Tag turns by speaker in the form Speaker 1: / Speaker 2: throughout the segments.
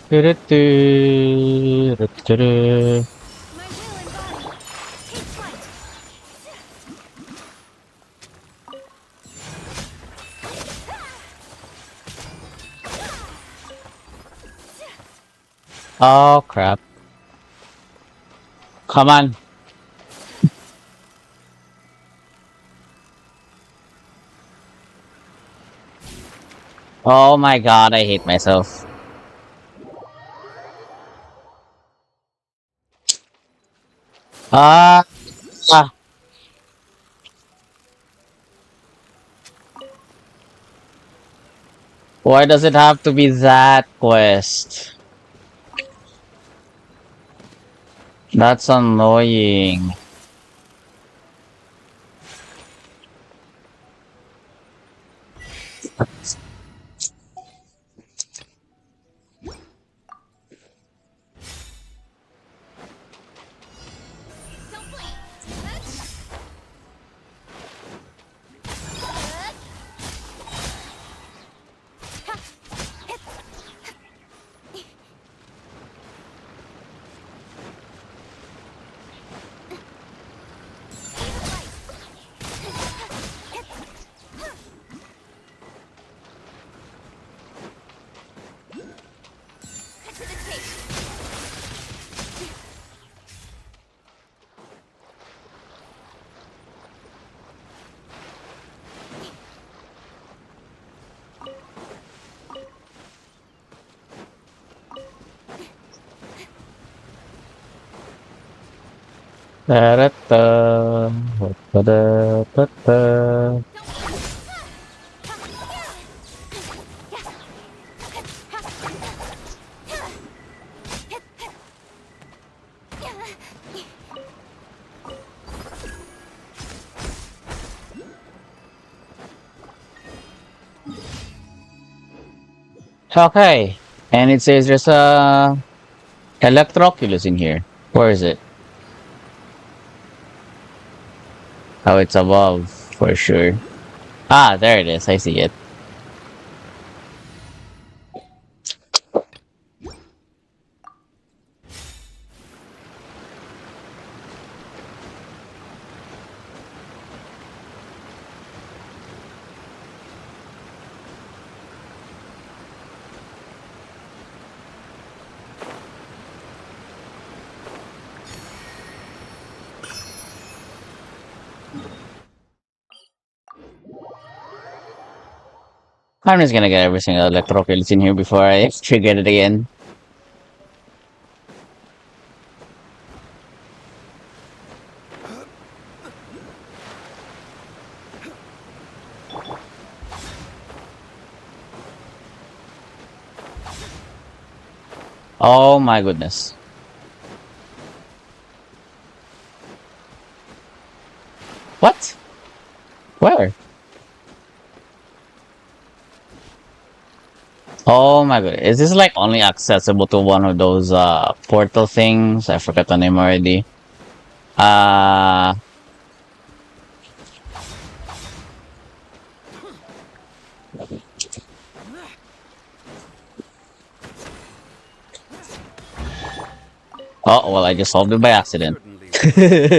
Speaker 1: Do-do-do,
Speaker 2: My will and body. Take flight.
Speaker 1: oh crap. Come on. Oh my god, I hate myself. Ah, ah. Why does it have to be that quest? That's annoying.
Speaker 2: Don't blink. Cut to the chase.
Speaker 1: Da-da-da, da-da-da-da.
Speaker 2: Don't blink.
Speaker 1: Okay. And it says there's a Electroculus in here. Where is it? Oh, it's above for sure. Ah, there it is. I see it. I'm just gonna get every single Electroculus in here before I trigger it again. Oh my goodness. What? Where? Oh my goodness. Is this like only accessible to one of those portal things? I forgot the name already. Uh oh well, I just solved it by accident.
Speaker 3: Certainly faster than mine.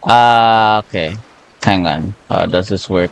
Speaker 1: Ah, okay. Hang on. Does this work?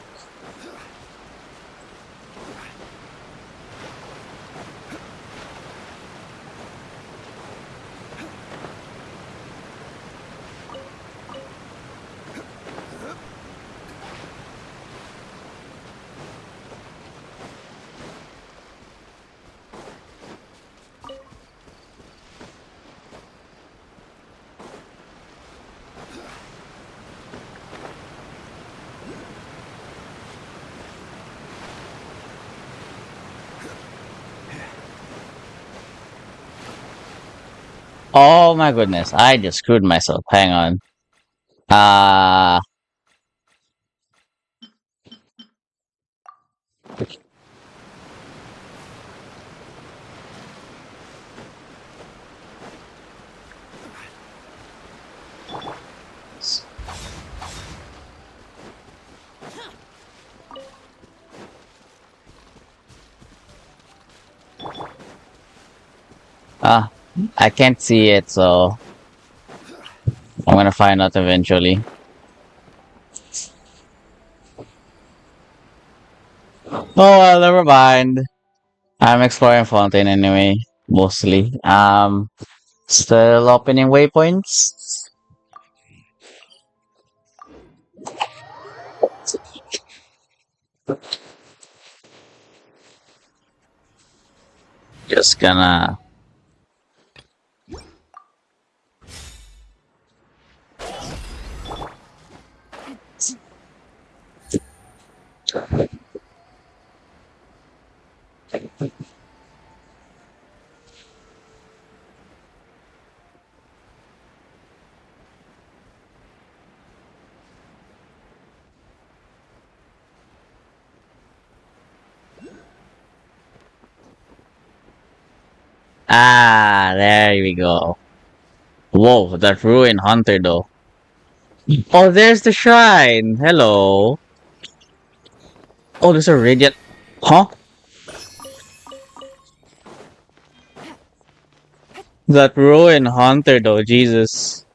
Speaker 1: Oh my goodness. I just screwed myself. Hang on. Uh Ah, I can't see it, so I'm gonna find out eventually. Oh well, never mind. I'm exploring Fontaine anyway, mostly. Still opening waypoints. Just gonna. Ah, there we go. Whoa, that ruin hunter though. Oh, there's the shrine. Hello. Oh, there's a radiant. Huh? That ruin hunter though, Jesus.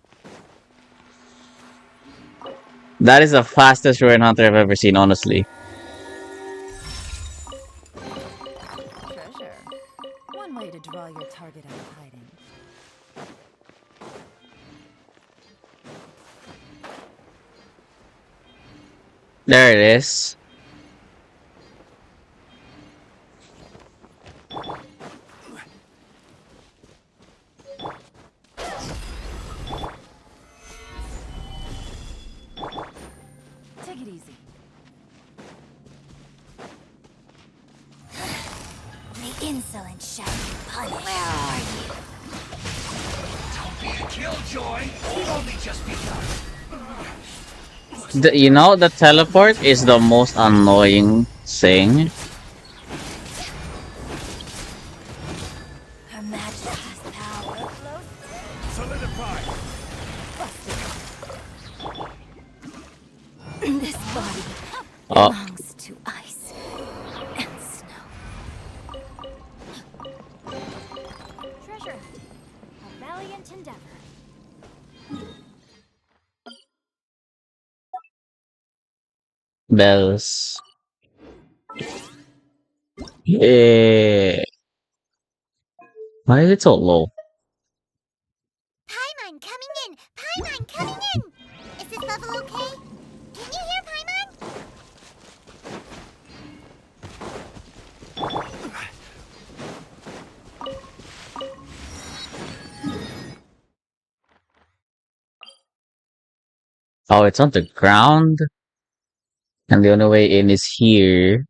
Speaker 1: That is the fastest ruin hunter I've ever seen, honestly.
Speaker 2: Treasure. One way to draw your target out of hiding.
Speaker 1: There it is.
Speaker 2: Take it easy. The insolent shall be punished. Where are you?
Speaker 4: Don't be a killjoy. We've only just begun.
Speaker 1: You know, the teleport is the most annoying thing.
Speaker 2: Her Majesty's power flows
Speaker 4: Solidify.
Speaker 2: through. This body
Speaker 1: Oh,
Speaker 2: belongs to ice and snow. Treasure. A valiant endeavor.
Speaker 1: bells. Yeah. Why is it so low?
Speaker 2: Paimon coming in! Paimon coming in! Is this level okay? Can you hear Paimon?
Speaker 1: Oh, it's on the ground, and the only way in is here.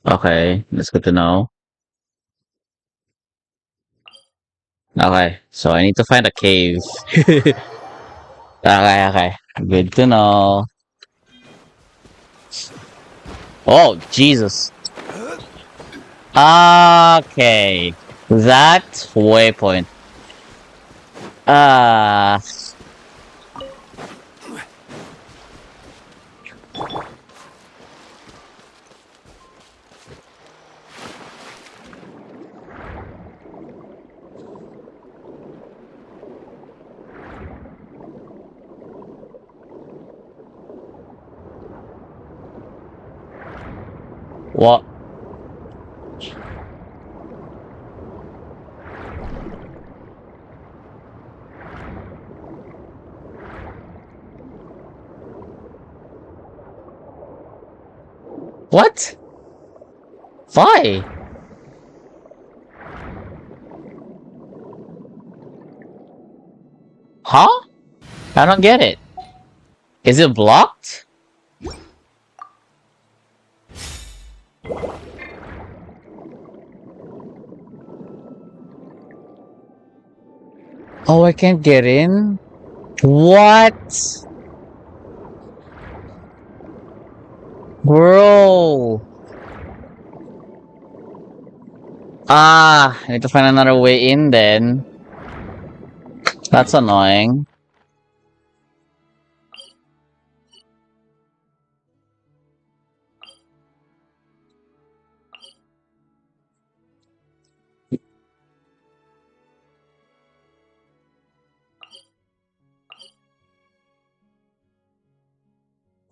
Speaker 1: Okay, that's good to know. Okay, so I need to find a cave. Okay, good to know. Oh, Jesus. Okay, that waypoint. Uh, what? What? Why? Huh? I don't get it. Is it blocked? Oh, I can't get in? What? Bro. Ah, I need to find another way in then. That's annoying.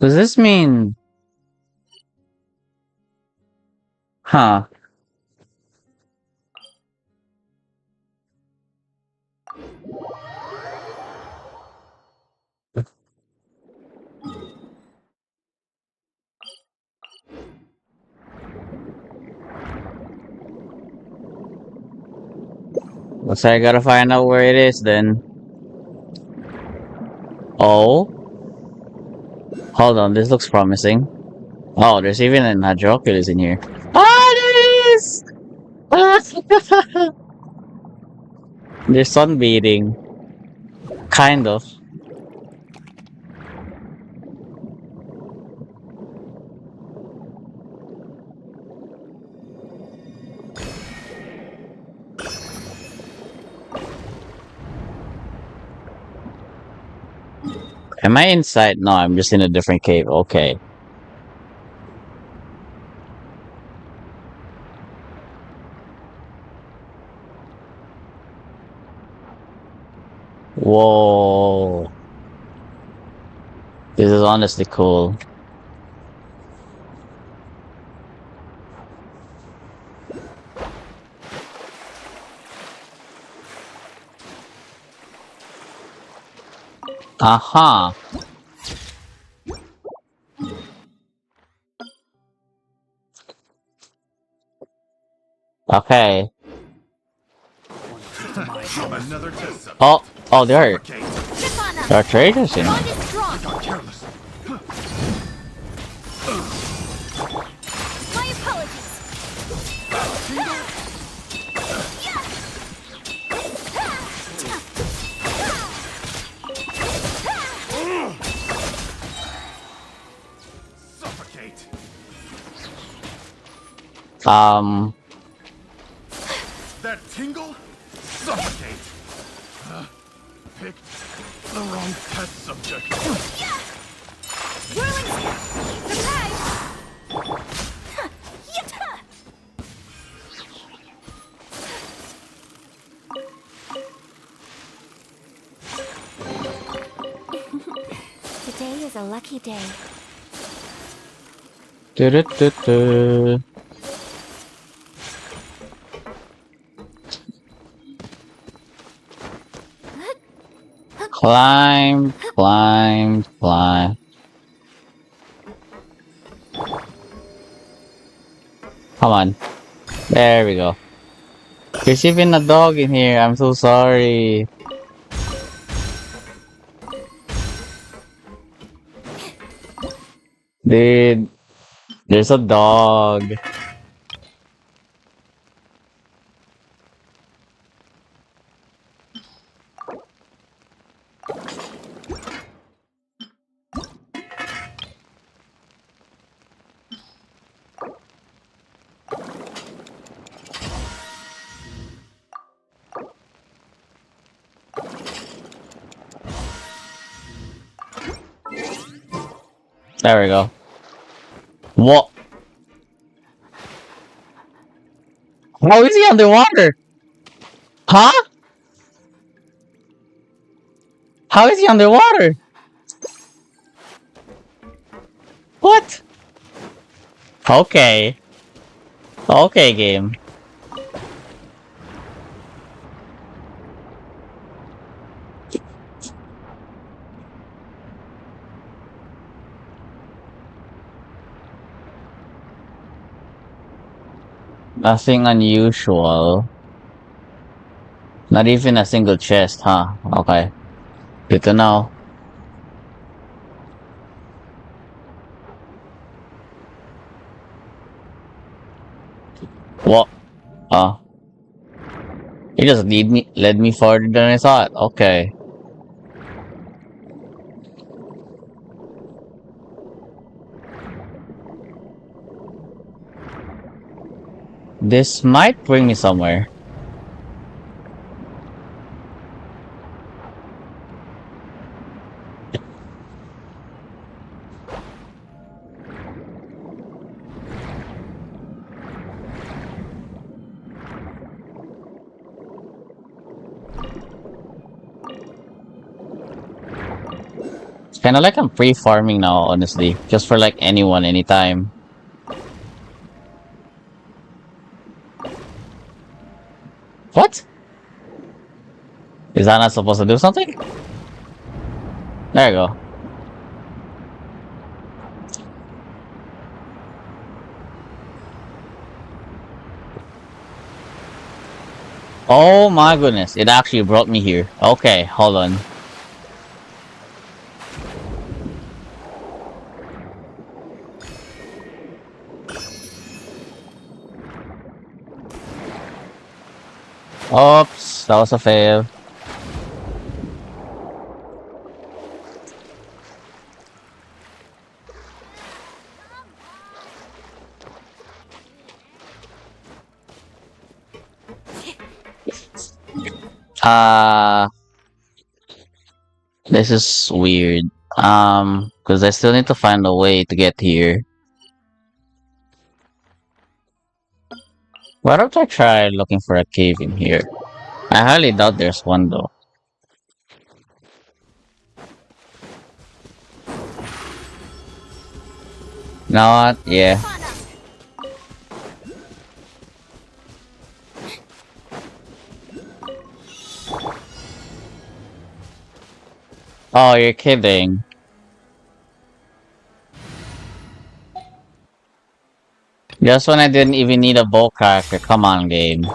Speaker 1: Does this mean... Huh. So I gotta find out where it is then. Oh? Hold on, this looks promising. Oh, there's even an Hadroculus in here. Ah, there it is! There's sunbathing. Kind of. Am I inside? No, I'm just in a different cave. Okay. Whoa. This is honestly cool. Aha. Okay.
Speaker 3: Another test subject.
Speaker 1: Oh, there
Speaker 2: Chip on them.
Speaker 1: are traders in
Speaker 2: Bond
Speaker 1: here.
Speaker 2: is strong.
Speaker 3: Got careless.
Speaker 2: My apologies.
Speaker 3: Suffocate. That tingle? Suffocate. Picked the wrong test subject.
Speaker 2: Whirling surprise. Yatta! Today is a lucky day.
Speaker 1: Du-du-du-du. Climb, climb, climb. Come on. There we go. There's even a dog in here. I'm so sorry. Dude, there's a dog. There we go. What? How is he underwater? Huh? How is he underwater? What? Okay. Okay, game. Nothing unusual. Not even a single chest, huh? Okay. Good to know. What? Oh. He just led me farther than I thought. Okay. This might bring me somewhere. Kinda like I'm pre-farming now, honestly. Just for like anyone, anytime. What? Is that not supposed to do something? There you go. Oh my goodness, it actually brought me here. Okay, hold on. Oops, that was a fail. Uh, this is weird. Because I still need to find a way to get here. Why don't I try looking for a cave in here? I highly doubt there's one though. Know what? Yeah. Oh, you're kidding. Just when I didn't even need a bow character. Come on, game.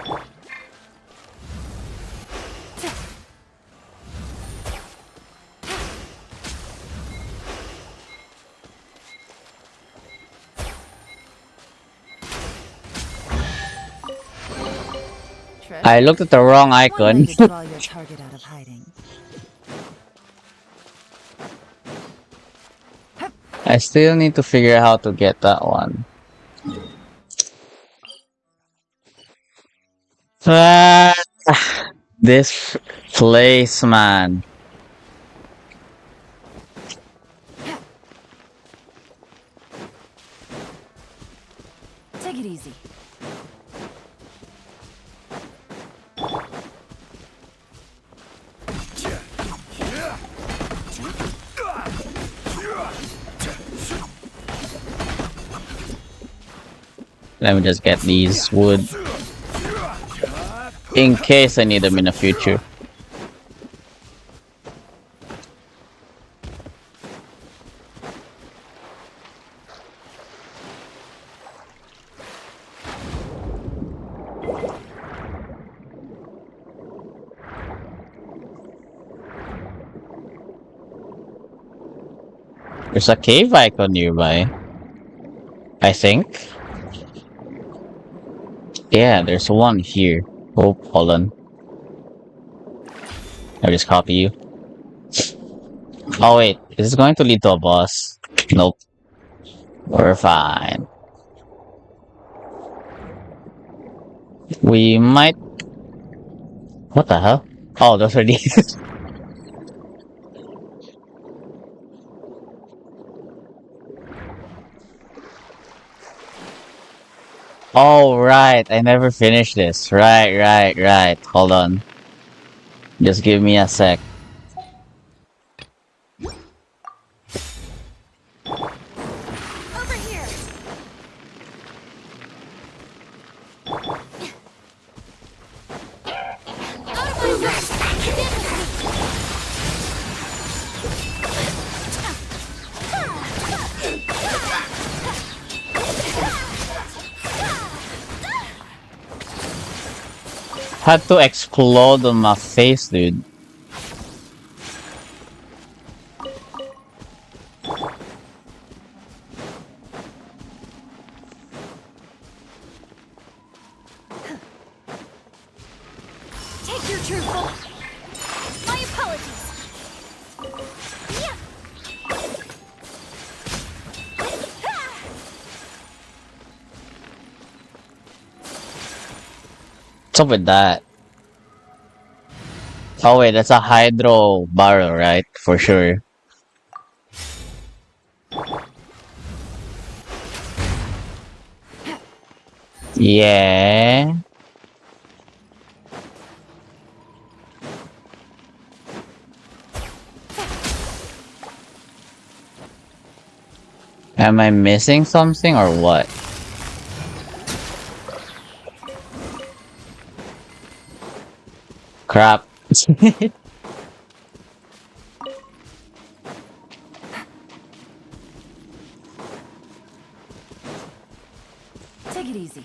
Speaker 1: I looked at the wrong
Speaker 5: One
Speaker 1: icon.
Speaker 5: way to draw your target out of hiding.
Speaker 1: I still need to figure out how to get that one. Ah, this place, man.
Speaker 5: Take it easy.
Speaker 1: Let me just get these wood. In case I need them in the future. There's a cave icon nearby. I think. Yeah, there's one here. Oh, hold on. I'll just copy you. Oh wait, is this going to lead to a boss? Nope. We're fine. We might... What the hell? Oh, those are these. Oh, right. I never finished this. Right. Hold on. Just give me a sec.
Speaker 2: Over here. Out of my way.
Speaker 1: Had to explode on my face, dude.
Speaker 2: Take your true form. My apologies. Yeah.
Speaker 1: What's up with that? Oh wait, that's a hydro barrel, right? For sure. Yeah. Am I missing something or what? Crap.
Speaker 5: Take it easy.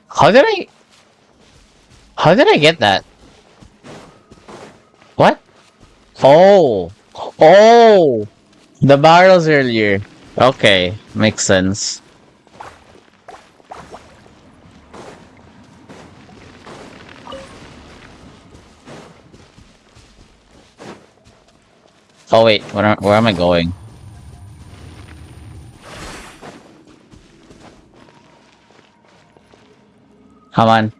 Speaker 1: How did I... How did I get that? What? Oh! Oh! The barrels earlier. Okay, makes sense. Oh wait, where am I going? Come on.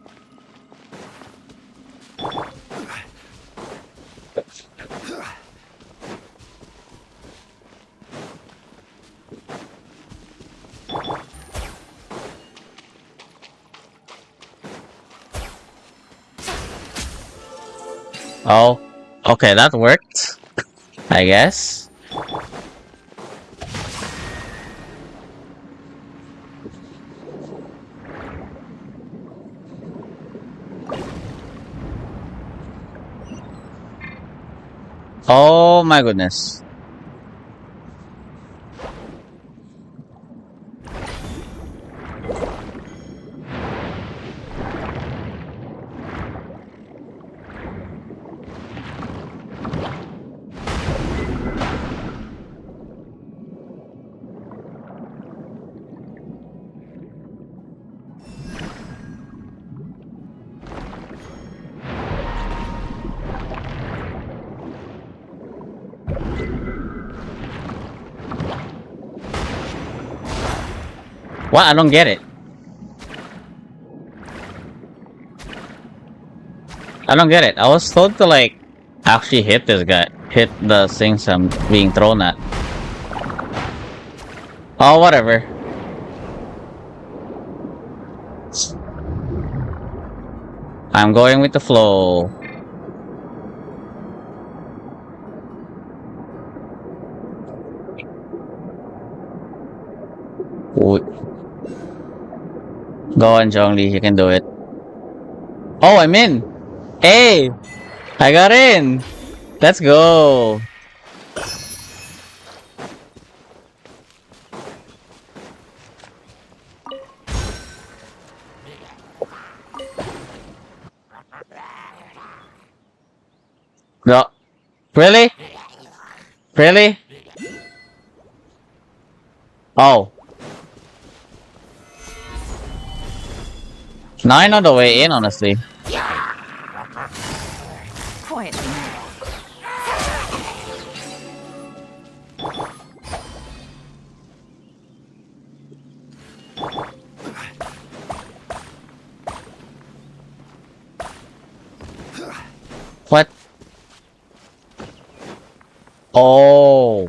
Speaker 1: Oh, okay, that worked. I guess. Oh my goodness. What? I don't get it. I don't get it. I was told to like actually hit this guy. Hit the things I'm being thrown at. Oh, whatever. I'm going with the flow. Go on, Zhongli, you can do it. Oh, I'm in! Hey! I got in! Let's go! No. Really? Really? Oh. Now I know the way in, honestly.
Speaker 5: Quietly now.
Speaker 1: What? Oh.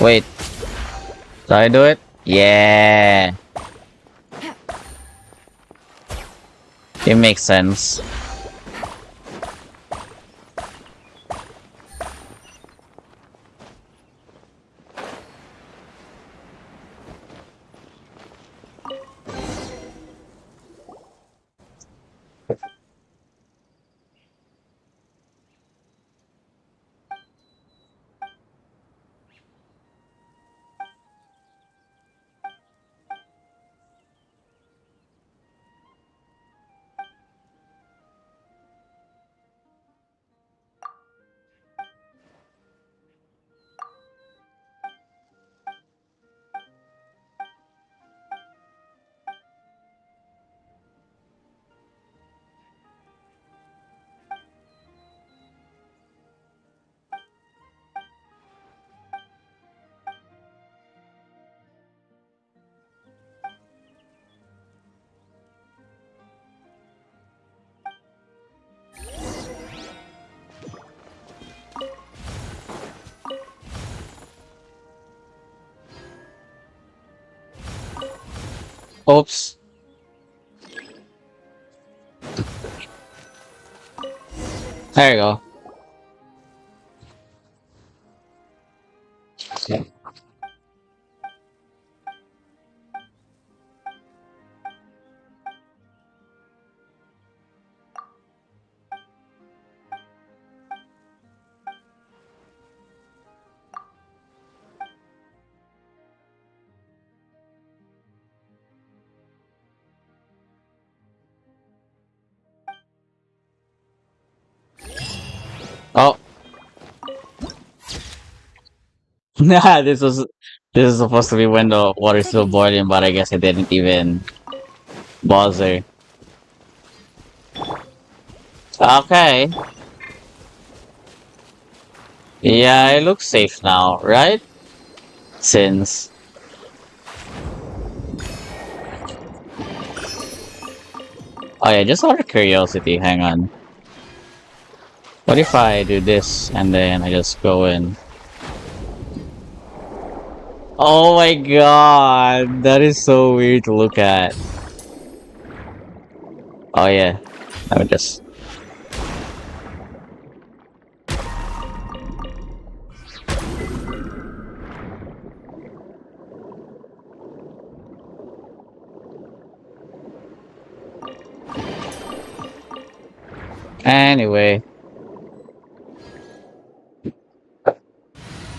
Speaker 1: Wait. Did I do it? Yeah. It makes sense. Oops. There you go. Oh, nah, this is supposed to be when the water's
Speaker 5: Take it
Speaker 1: still
Speaker 5: easy.
Speaker 1: boiling, but I guess it didn't even bother. Okay. Yeah, it looks safe now, right? Since. Oh yeah, just out of curiosity, hang on. What if I do this and then I just go in? Oh my god, that is so weird to look at. Oh yeah, I would just. Anyway,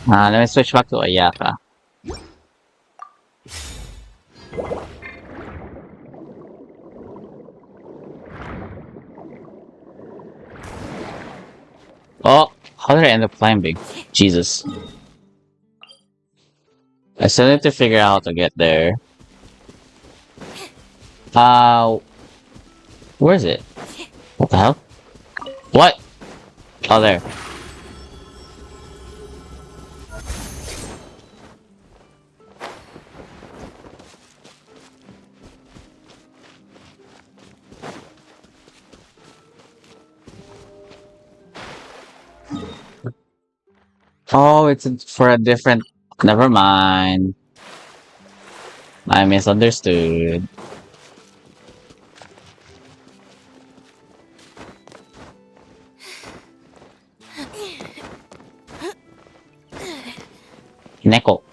Speaker 1: let me switch back to Ayaka. Oh, how did I end up climbing? Jesus. I still need to figure out how to get there. Uh, where is it? What the hell? What? Oh, there. Oh, for a different. Never mind. I misunderstood. Neko.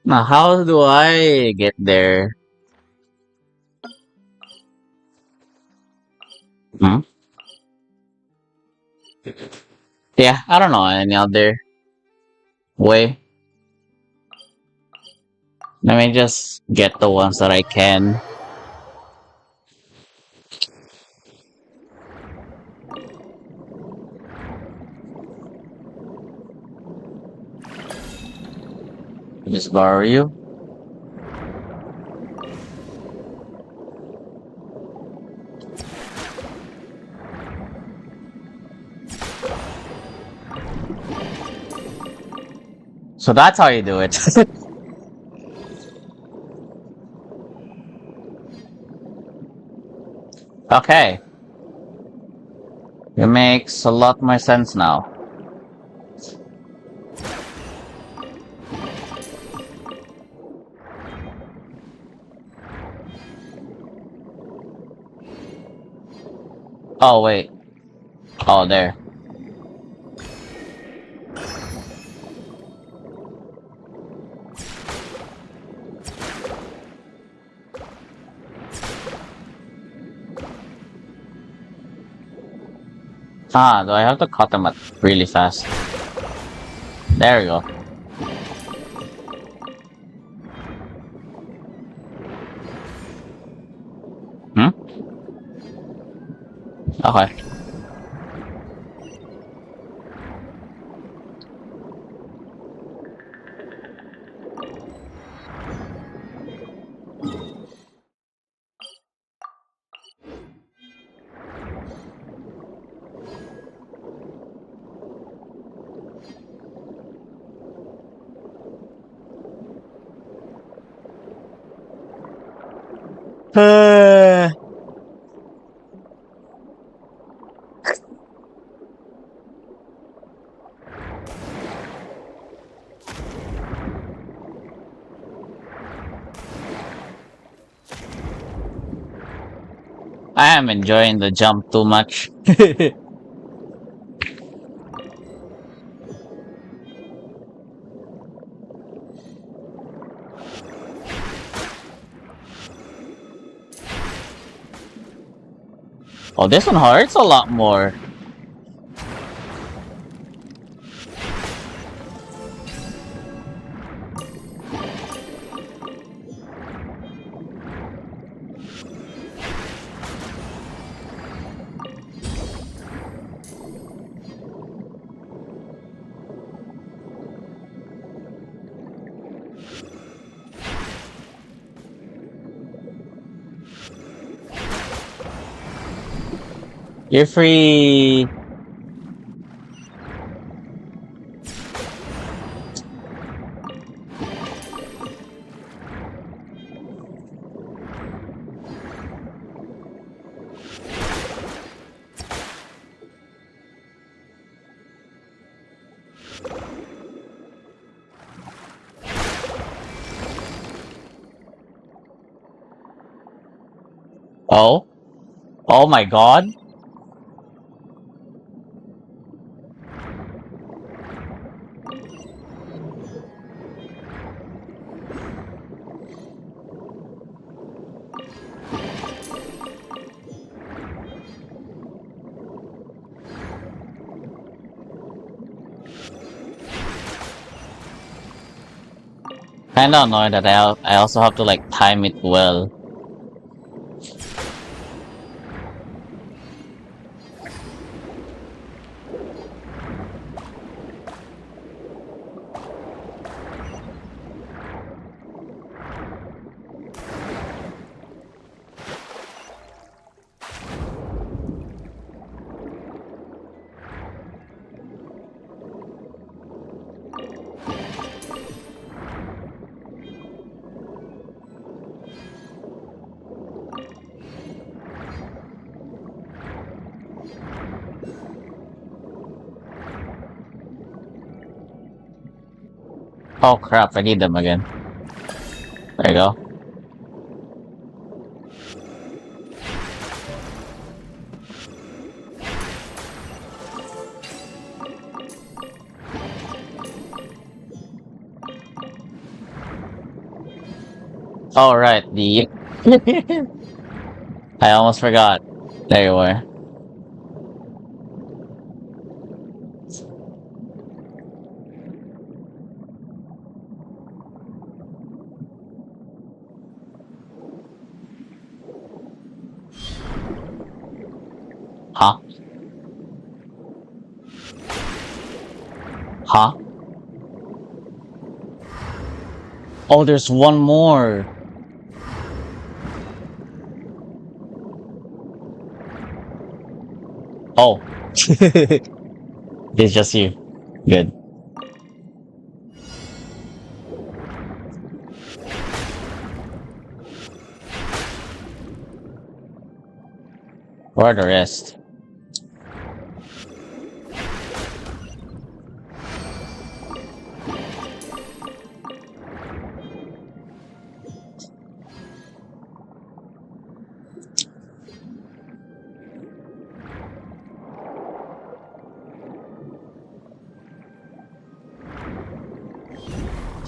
Speaker 1: Now, how do I get there? Hmm? Yeah, I don't know any other way. Let me just get the ones that I can. Just borrow you. So that's how you do it. Okay. It makes a lot more sense now. Oh, wait. Oh, there. Ah, do I have to cut them up really fast? There we go. Hmm? Okay. I am enjoying the jump too much. Oh, this one hurts a lot more. You're free. Oh? Oh my god? Kinda annoying that I also have to like time it well. Oh crap, I need them again. There you go. All right, the I almost forgot. There you were. Huh? Huh? Oh, there's one more. Oh. It's just you. Good. Where are the rest?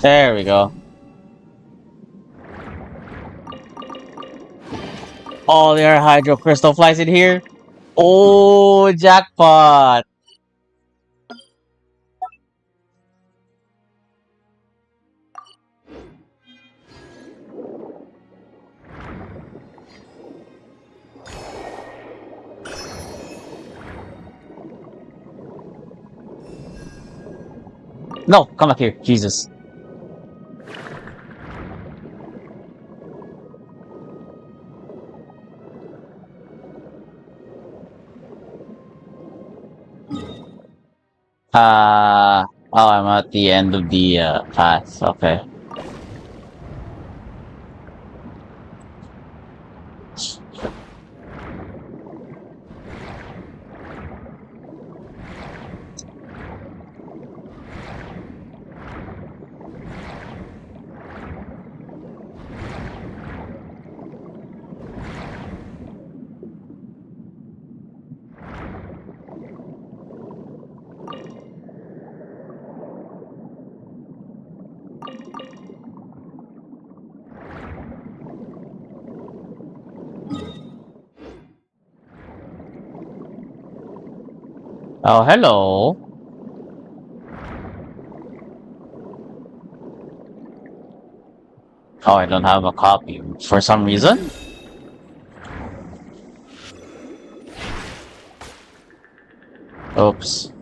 Speaker 1: There we go. Oh, there are hydro crystal flies in here. Oh, jackpot. No, come up here. Jesus. Oh, I'm at the end of the path. Okay. Oh, hello. Oh, I don't have a copy for some reason. Oops.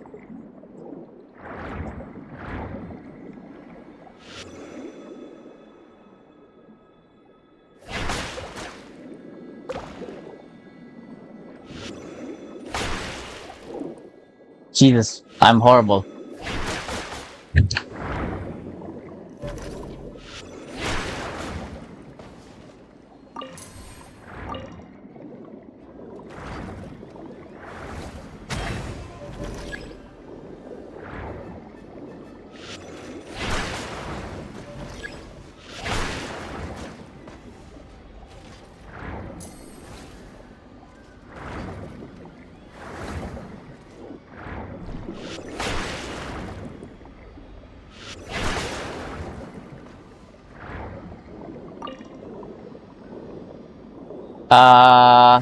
Speaker 1: Jesus, I'm horrible. Uh,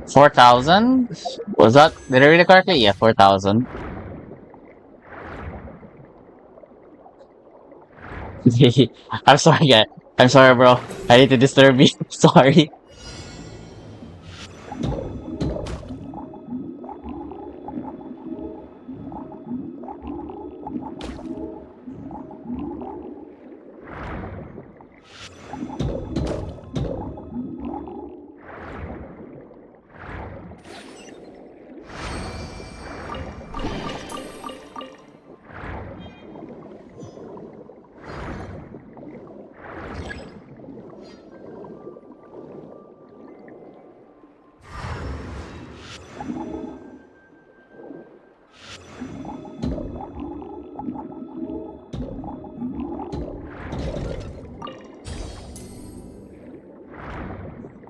Speaker 1: 4,000? Was that, did I read it correctly? Yeah, 4,000. I'm sorry, guy. I'm sorry, bro. I need to disturb you. Sorry.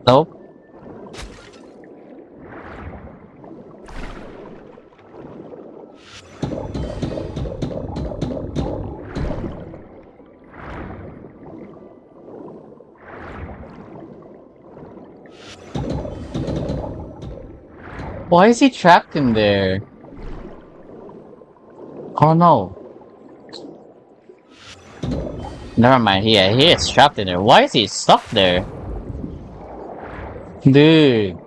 Speaker 1: Nope. Why is he trapped in there? Oh no. Never mind. He is trapped in there. Why is he stuck there? Dude.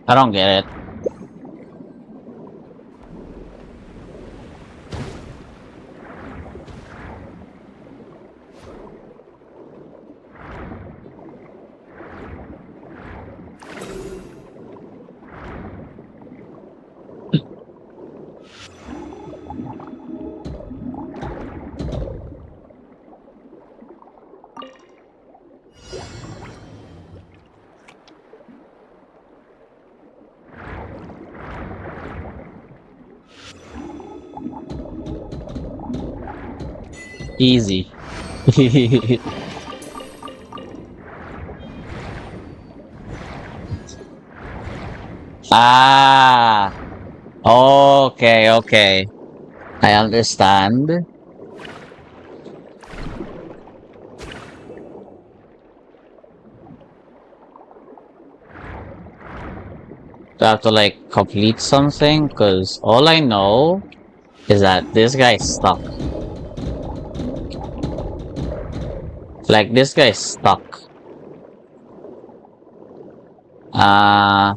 Speaker 1: I don't get it. Easy. Ah. Okay, okay. I understand. Do I have to like complete something? Cause all I know is that this guy's stuck. Like this guy's stuck. Uh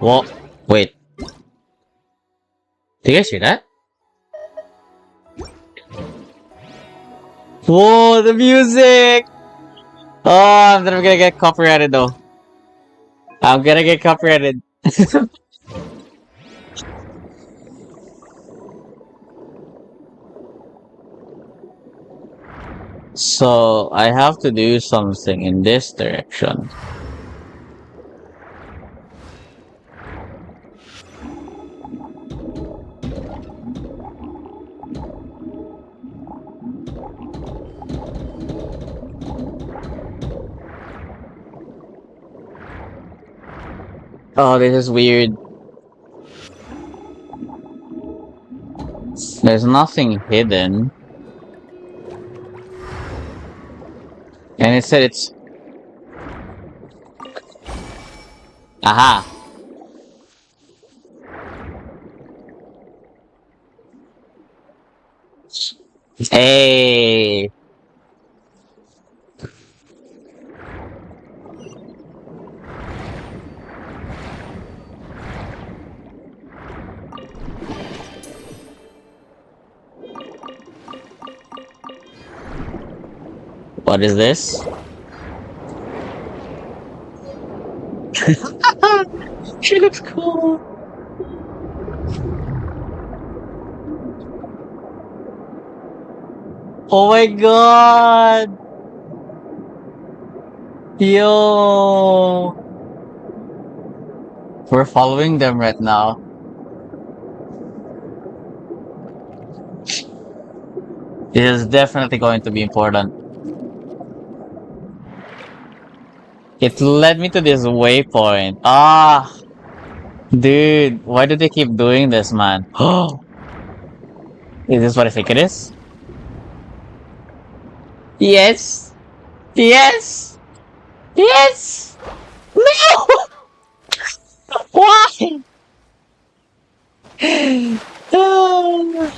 Speaker 1: Whoa, wait. Do you guys hear that? Whoa, the music! Oh, I'm gonna get copyrighted though. I'm gonna get copyrighted. So, I have to do something in this direction. Oh, this is weird. There's nothing hidden. And it said it's... Aha! Hey! What is this? She looks cool. Oh my god! Yo! We're following them right now. This is definitely going to be important. It led me to this waypoint. Ah! Dude, why do they keep doing this, man? Oh! Is this what I think it is? Yes! Yes! Yes! No! Why? Ah.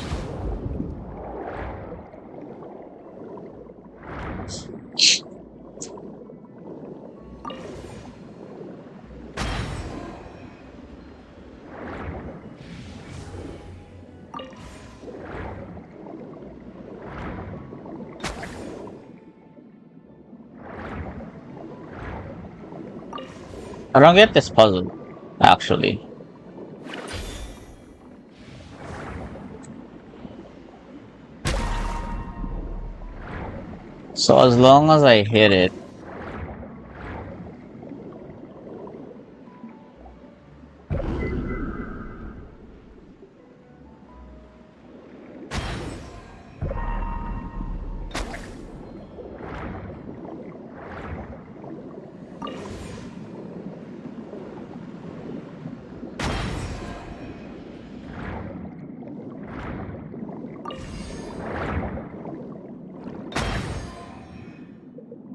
Speaker 1: I don't get this puzzle, actually. So as long as I hit it...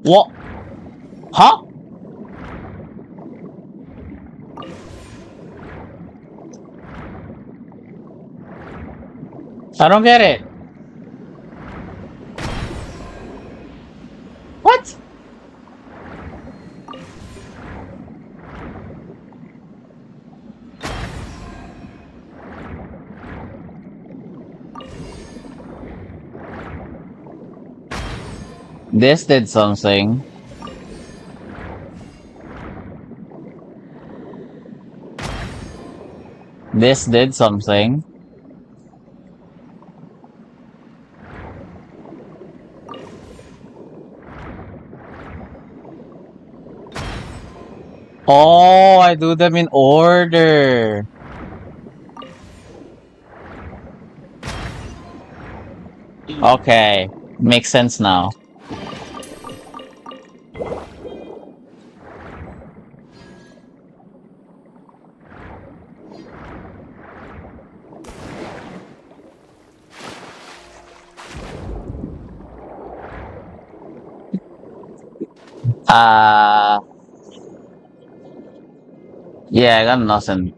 Speaker 1: What? Huh? I don't get it. What? This did something. This did something. Oh, I do them in order. Okay, makes sense now. Uh, yeah, I got nothing.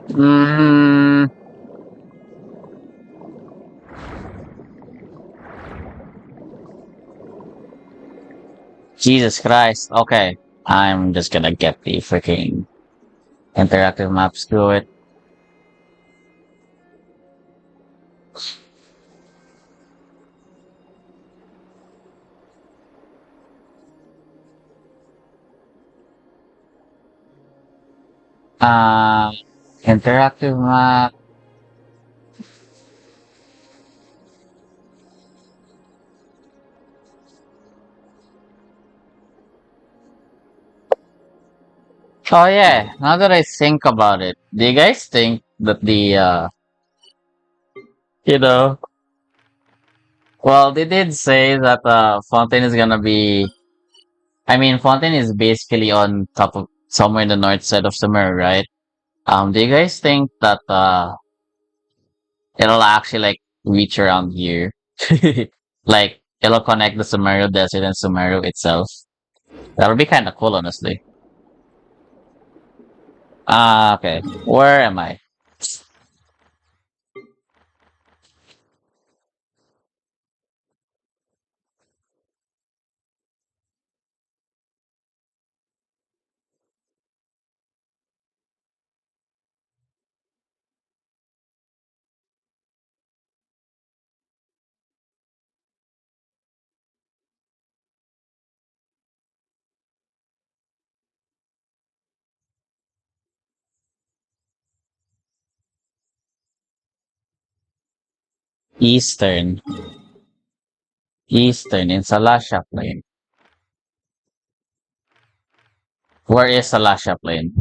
Speaker 1: Mm, Jesus Christ. Okay. I'm just gonna get the freaking interactive map. Screw it. Uh, interactive map. Oh yeah, now that I think about it, do you guys think that you know, well, they did say that Fontaine is gonna be. I mean, Fontaine is basically on top of somewhere in the north side of Sumer, right? Do you guys think that it'll actually like reach around here? Like it'll connect the Sumeru Desert and Sumeru itself. That would be kind of cool, honestly. Okay. Where am I? Eastern. Eastern in Salasha Plain. Where is Salasha Plain?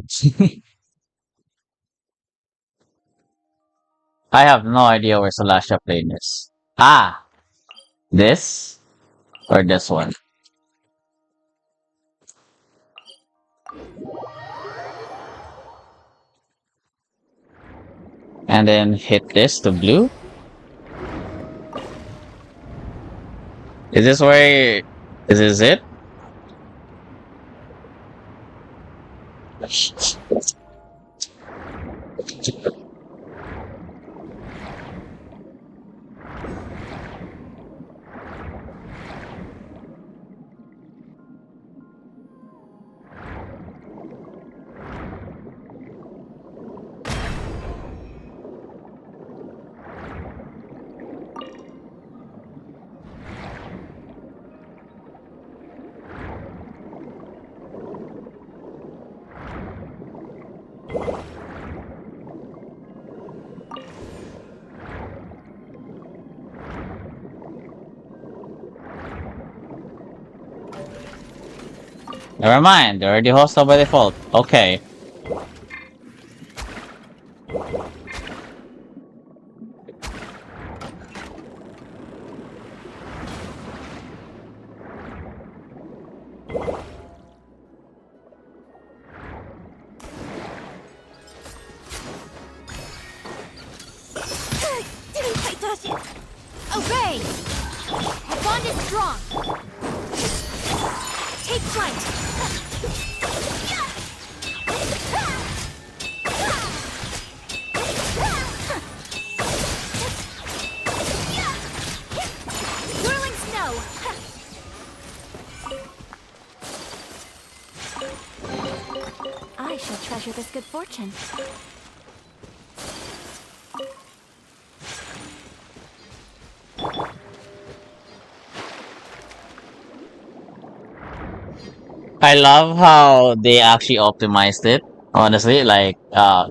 Speaker 1: I have no idea where Salasha Plain is. Ah, this or this one? And then hit this to blue? Is this where... Is this it? Never mind, they're already hostile by default. Okay.
Speaker 2: Didn't quite touch it. Obey! My bond is strong. Take flight. Whirling snow. I shall treasure this good fortune.
Speaker 1: I love how they actually optimized it. Honestly, like,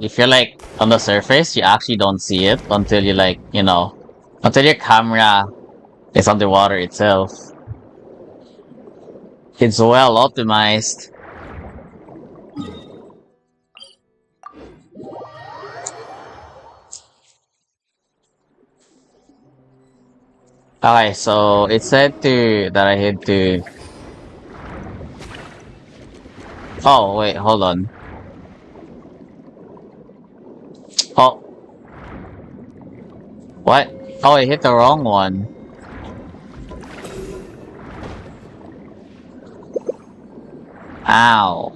Speaker 1: if you're like on the surface, you actually don't see it until you like, until your camera is underwater itself. It's well optimized. Okay, so it said that I had to. Oh wait, hold on. Oh, what? Oh, I hit the wrong one. Ow.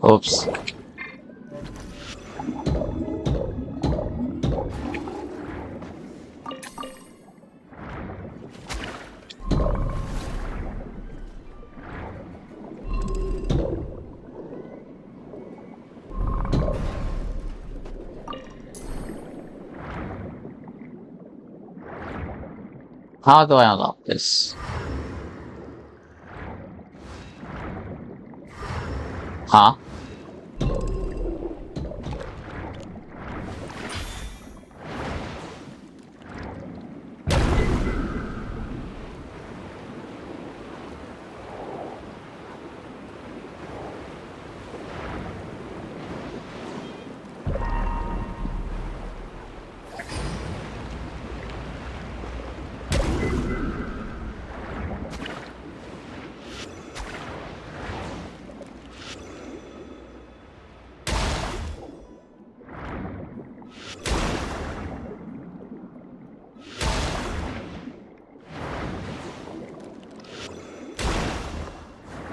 Speaker 1: Oops. How do I unlock this? Huh?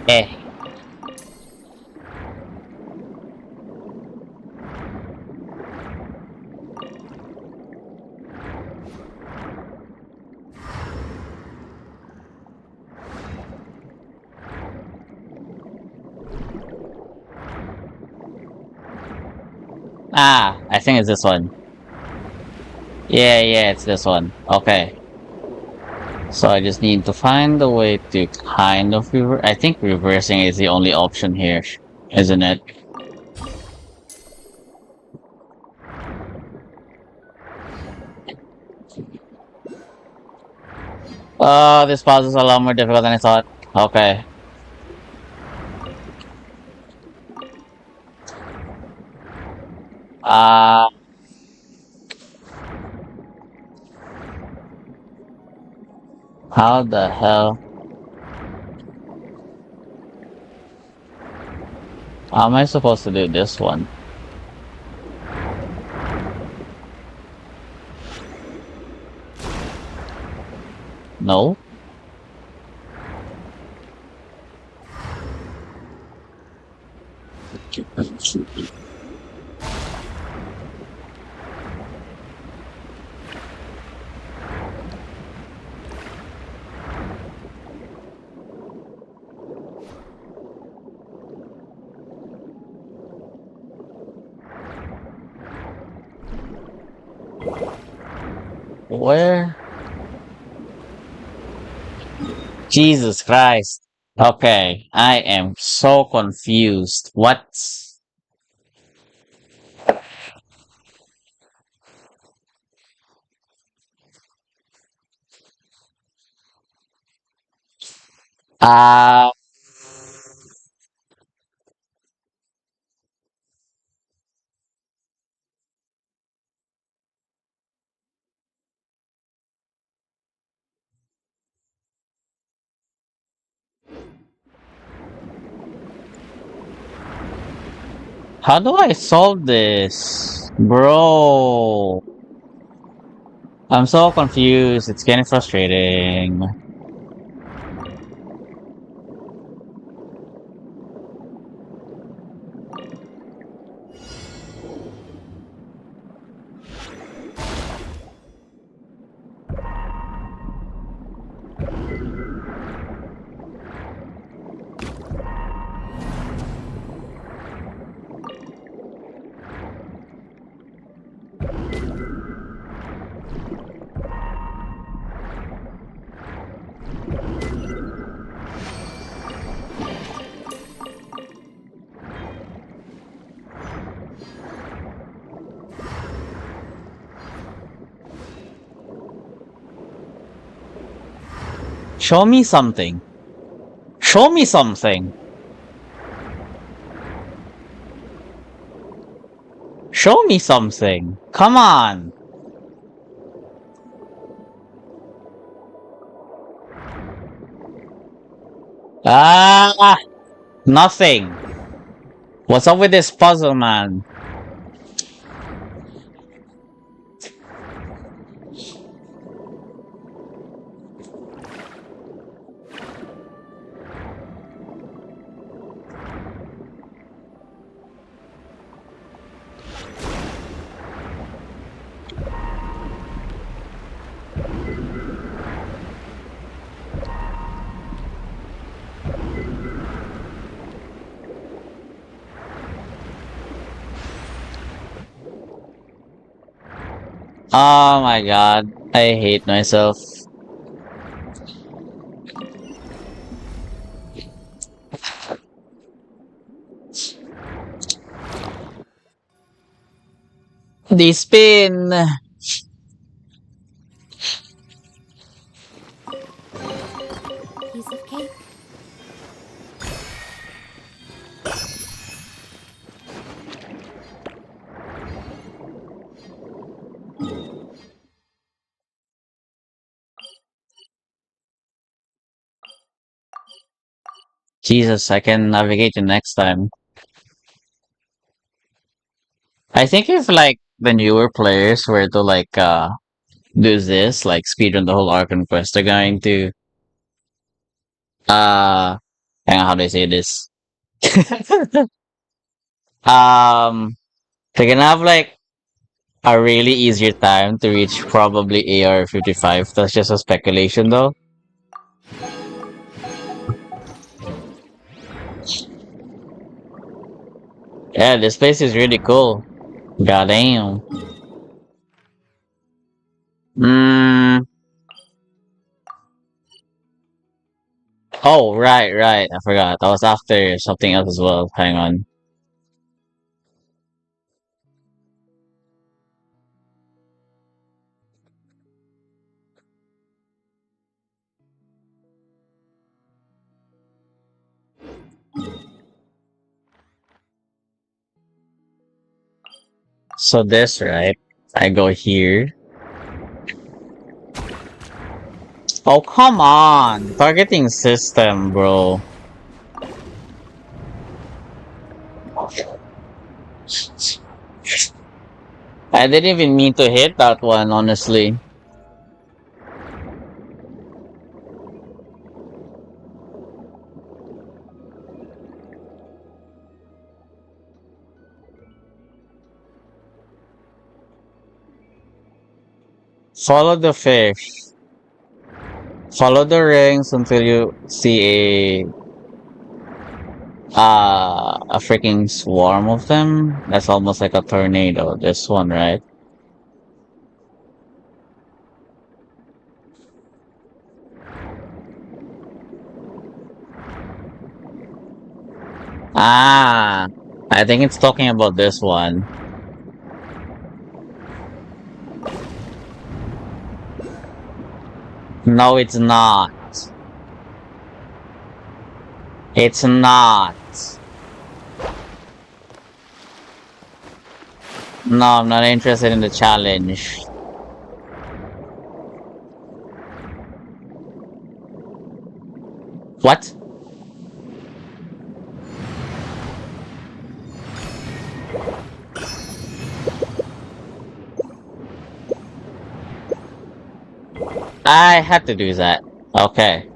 Speaker 1: Eh. Ah, I think it's this one. Yeah, it's this one. Okay. So I just need to find a way to kind of reverse. I think reversing is the only option here, isn't it? This puzzle is a lot more difficult than I thought. Okay. Uh, how the hell? How am I supposed to do this one? No? Where? Jesus Christ. Okay, I am so confused. What? Uh, how do I solve this? Bro. I'm so confused. It's getting frustrating. Show me something. Show me something. Show me something. Come on. Ah, nothing. What's up with this puzzle, man? Oh my god. I hate myself. The spin.
Speaker 2: Piece of cake.
Speaker 1: Jesus, I can navigate it next time. I think if like the newer players were to like do this, like speedrun the whole Archon quest, they're going to hang on, how do I say this? um they're gonna have like a really easier time to reach probably AR 55. That's just a speculation though. Yeah, this place is really cool. Goddamn. Mm. Oh, right. I forgot. That was after something else as well. Hang on. So this, right? I go here. Oh, come on. Targeting system, bro. I didn't even mean to hit that one, honestly. Follow the fish. Follow the rings until you see a freaking swarm of them. That's almost like a tornado. This one, right? Ah, I think it's talking about this one. No, it's not. It's not. No, I'm not interested in the challenge. What? I had to do that. Okay.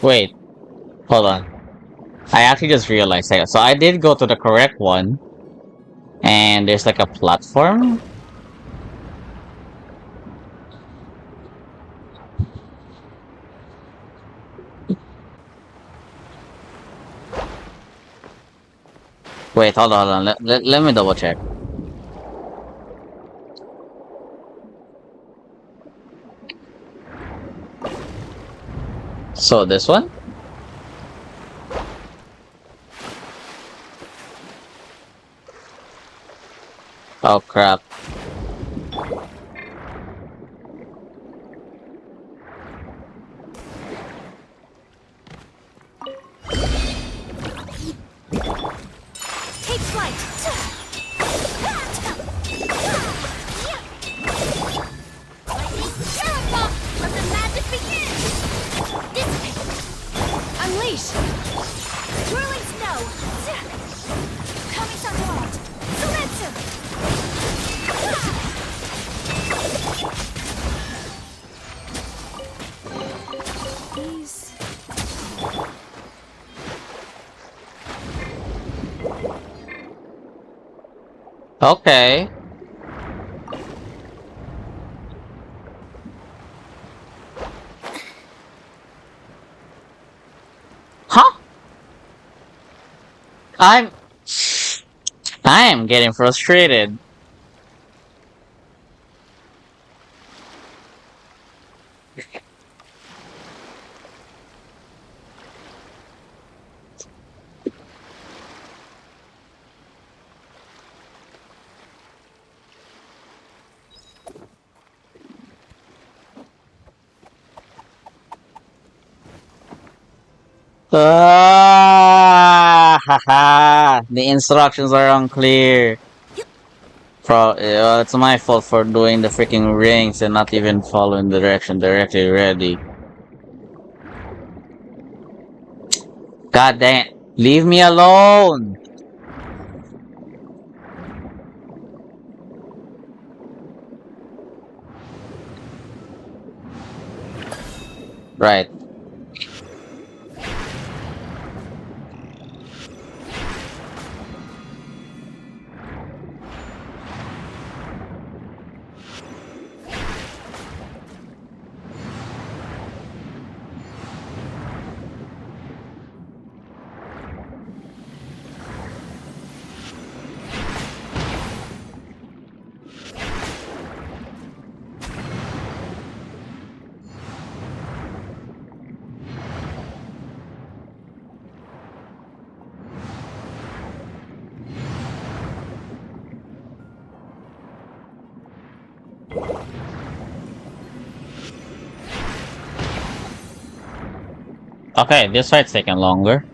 Speaker 1: Wait, hold on. I actually just realized that. So I did go to the correct one, and there's like a platform. Wait, hold on. Let me double check. So this one? Oh crap.
Speaker 2: Take flight. Lightning terrible. Let the magic begin. This way.
Speaker 5: Unleash!
Speaker 2: Swirling snow.
Speaker 1: Okay. Huh? I'm I am getting frustrated. Haha. The instructions are unclear. It's my fault for doing the freaking rings and not even following the direction directly ready. God dang it. Leave me alone! Right. Okay, this fight's taking longer.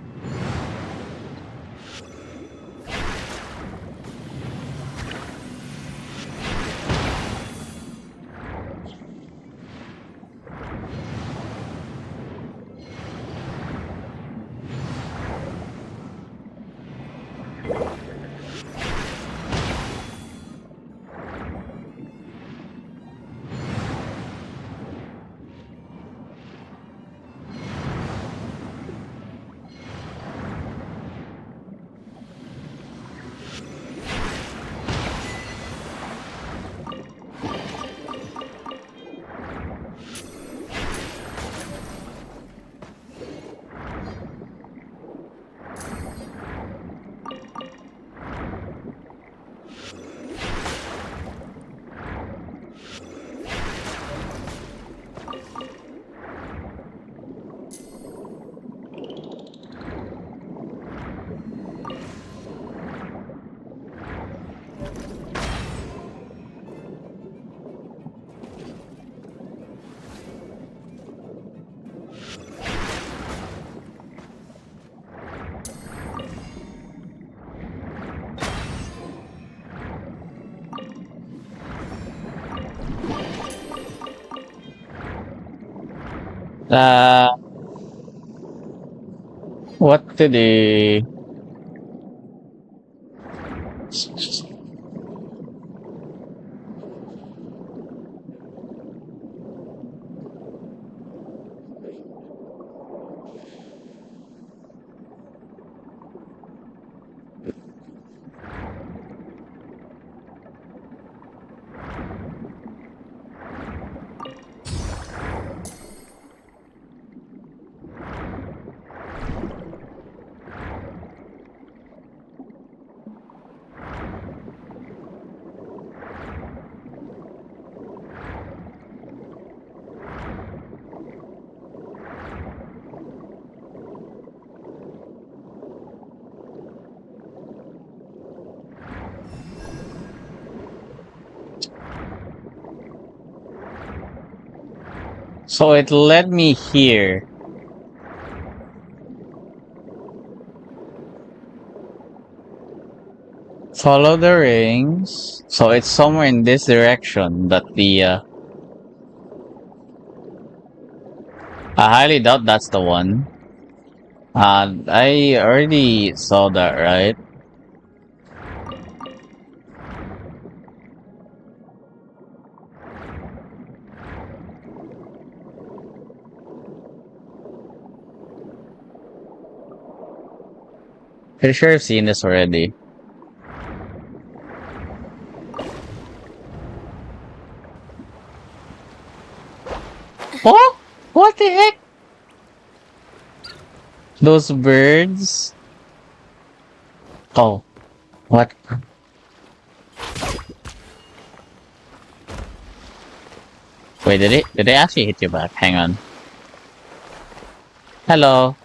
Speaker 1: Uh, what did he... So it led me here. Follow the rings. So it's somewhere in this direction that I highly doubt that's the one. I already saw that, right? Pretty sure I've seen this already. Oh, what the heck? Those birds. Oh, what? Wait, did it actually hit you back? Hang on. Hello.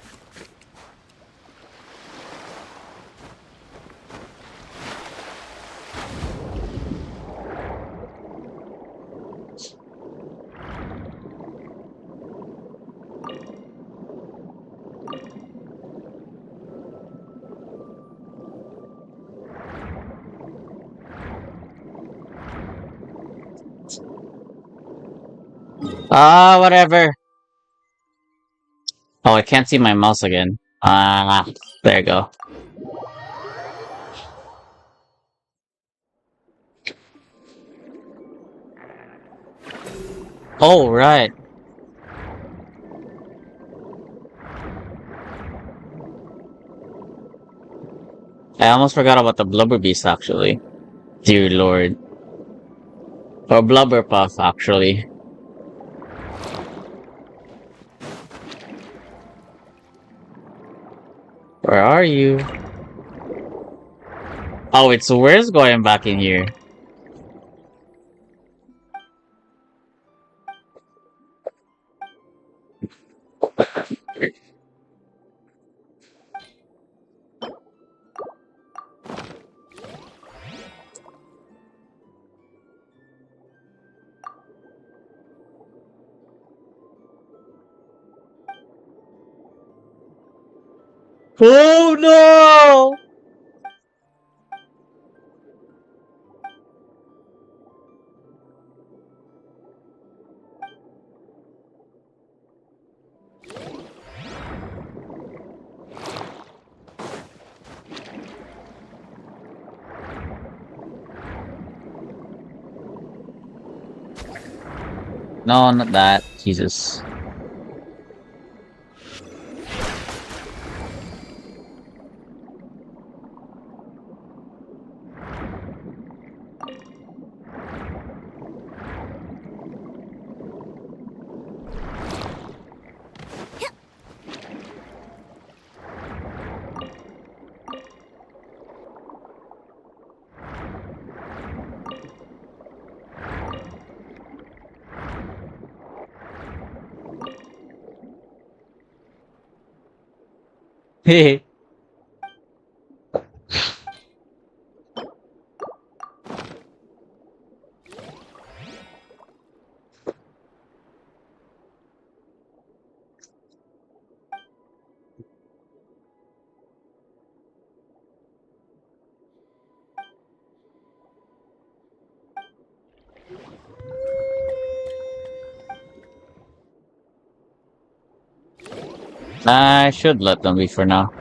Speaker 1: Ah, whatever. Oh, I can't see my mouse again. Ah, there you go. Oh, right. I almost forgot about the blubber beast, actually. Dear lord. Or blubber puff, actually. Where are you? Oh, it's where's going back in here? Oh no! No, not that. Jesus. Hehe. I should let them be for now.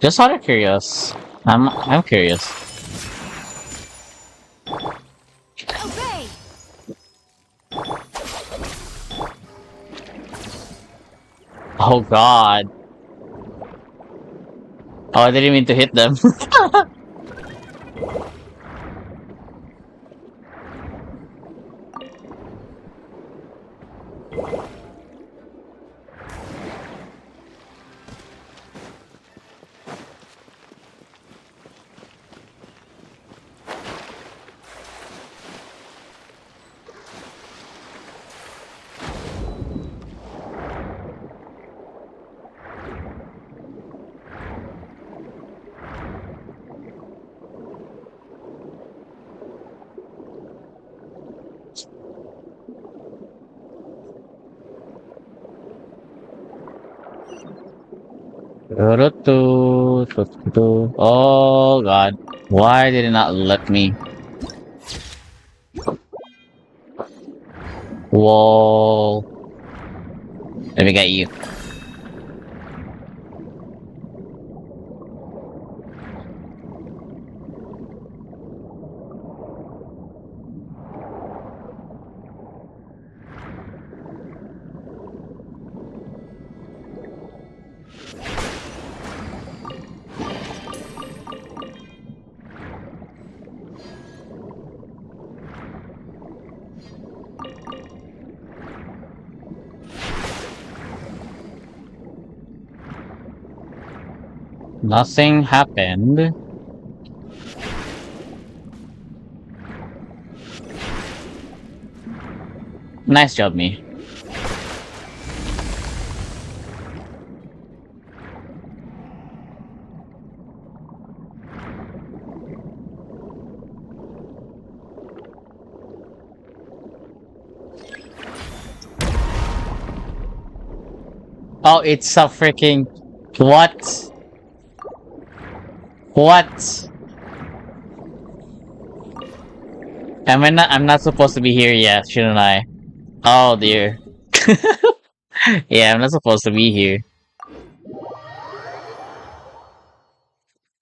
Speaker 1: Just out of curious. I'm curious.
Speaker 5: Obey!
Speaker 1: Oh god. Oh, I didn't mean to hit them. Oh god. Why did it not let me? Whoa. Let me get you. Nothing happened. Nice job, me. Oh, it's a freaking... What? What? I'm not supposed to be here yet, shouldn't I? Oh dear. Yeah, I'm not supposed to be here.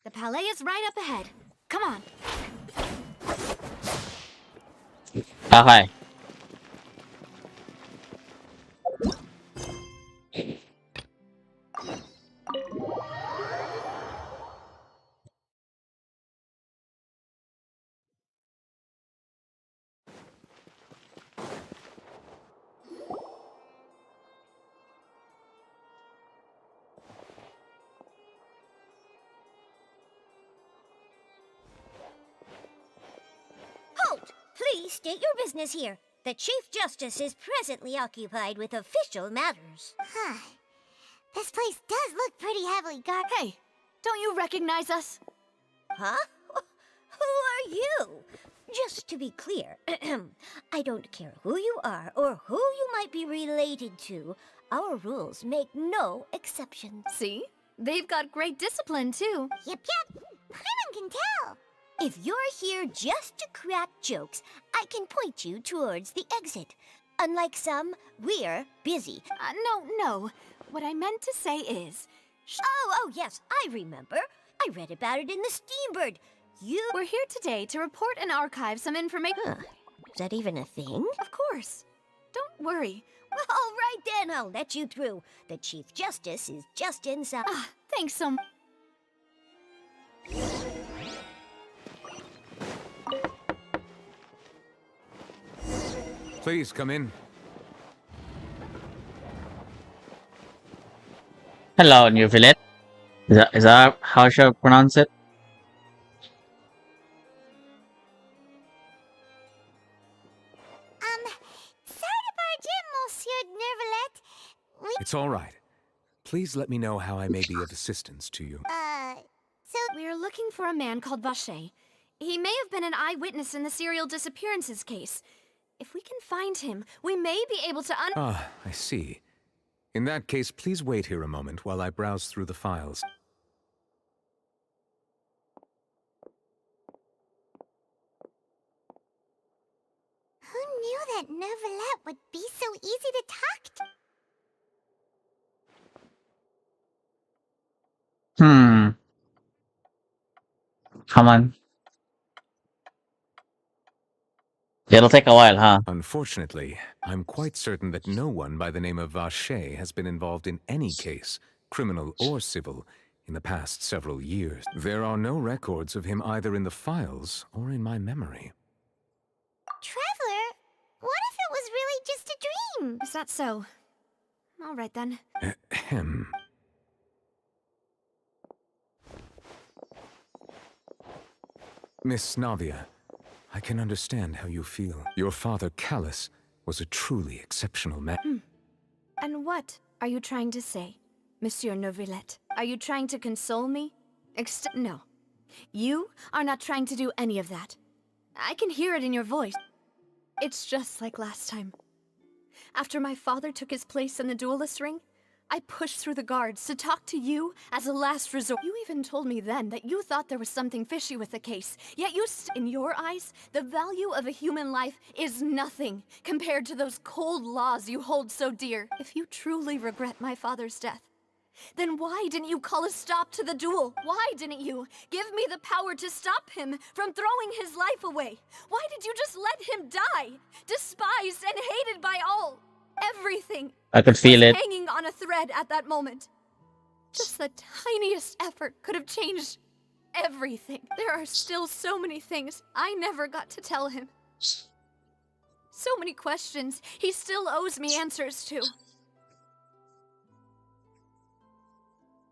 Speaker 5: The palais is right up ahead. Come on.
Speaker 1: Okay.
Speaker 2: Halt! Please state your business here. The Chief Justice is presently occupied with official matters. Huh. This place does look pretty heavily guarded.
Speaker 5: Hey, don't you recognize us?
Speaker 2: Huh? Who are you? Just to be clear, I don't care who you are or who you might be related to. Our rules make no exceptions.
Speaker 5: See? They've got great discipline, too.
Speaker 2: Yep. Paimon can tell. If you're here just to crack jokes, I can point you towards the exit. Unlike some, we're busy.
Speaker 5: No. What I meant to say is...
Speaker 2: Oh, yes, I remember. I read about it in the Steambird.
Speaker 5: We're here today to report and archive some information.
Speaker 2: Huh. Is that even a thing?
Speaker 5: Of course. Don't worry.
Speaker 2: Well, all right then, I'll let you through. The Chief Justice is just inside.
Speaker 5: Thanks so much.
Speaker 6: Please come in.
Speaker 1: Hello, New Village. Is that how should I pronounce it?
Speaker 2: Sorry to barge in, Monsieur Nervalet.
Speaker 6: It's all right. Please let me know how I may be of assistance to you.
Speaker 2: So
Speaker 5: We're looking for a man called Vacher. He may have been an eyewitness in the serial disappearances case. If we can find him, we may be able to
Speaker 6: Ah, I see. In that case, please wait here a moment while I browse through the files.
Speaker 2: who knew that Nervalet would be so easy to talk to?
Speaker 1: Come on. It'll take a while, huh?
Speaker 6: Unfortunately, I'm quite certain that no one by the name of Vacher has been involved in any case, criminal or civil, in the past several years. There are no records of him either in the files or in my memory.
Speaker 2: Traveler, what if it was really just a dream?
Speaker 5: Is that so? All right, then.
Speaker 6: Ahem. Miss Navia, I can understand how you feel. Your father, Callus, was a truly exceptional man.
Speaker 5: And what are you trying to say, Monsieur Neuvillette? Are you trying to console me? No. You are not trying to do any of that. I can hear it in your voice. It's just like last time. After my father took his place in the duelist ring, I pushed through the guards to talk to you as a last resort. You even told me then that you thought there was something fishy with the case, yet in your eyes, the value of a human life is nothing compared to those cold laws you hold so dear. If you truly regret my father's death, then why didn't you call a stop to the duel? Why didn't you give me the power to stop him from throwing his life away? Why did you just let him die, despised and hated by all? Everything
Speaker 1: I could feel
Speaker 5: was
Speaker 1: it.
Speaker 5: hanging on a thread at that moment. Just the tiniest effort could have changed everything. There are still so many things I never got to tell him. So many questions he still owes me answers to.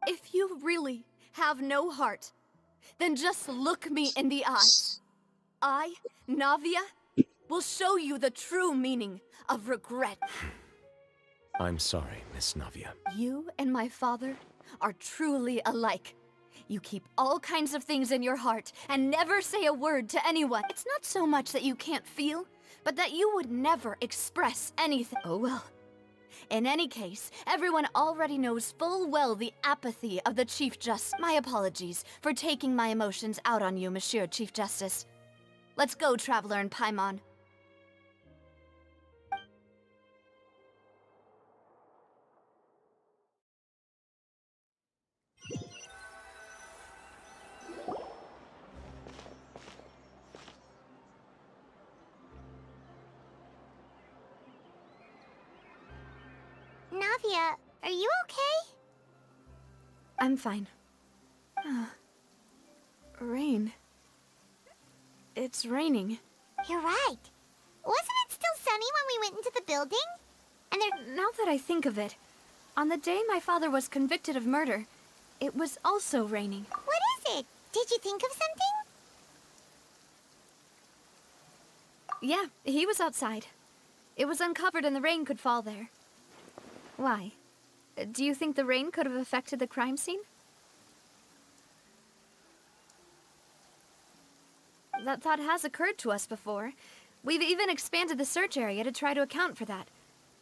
Speaker 5: If you really have no heart, then just look me in the eyes. I, Navia, will show you the true meaning of regret.
Speaker 6: I'm sorry, Miss Navia.
Speaker 5: You and my father are truly alike. You keep all kinds of things in your heart and never say a word to anyone. It's not so much that you can't feel, but that you would never express anything. Oh well. In any case, everyone already knows full well the apathy of the Chief Justice. My apologies for taking my emotions out on you, Monsieur Chief Justice. Let's go, Traveler and Paimon.
Speaker 2: Navia, are you okay?
Speaker 5: I'm fine. Rain. It's raining.
Speaker 2: You're right. Wasn't it still sunny when we went into the building? And there...
Speaker 5: Now that I think of it, on the day my father was convicted of murder, it was also raining.
Speaker 2: What is it? Did you think of something?
Speaker 5: Yeah, he was outside. It was uncovered and the rain could fall there. Why? Do you think the rain could have affected the crime scene? That thought has occurred to us before. We've even expanded the search area to try to account for that,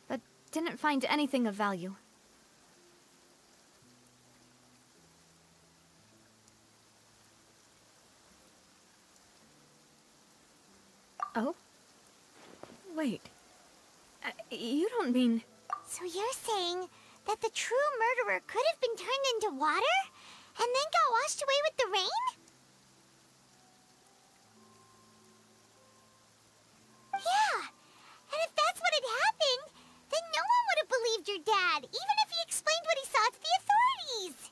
Speaker 5: but didn't find anything of value. Oh? Wait. You don't mean...
Speaker 2: So you're saying that the true murderer could have been turned into water and then got washed away with the rain? Yeah, and if that's what had happened, then no one would have believed your dad, even if he explained what he saw to the authorities.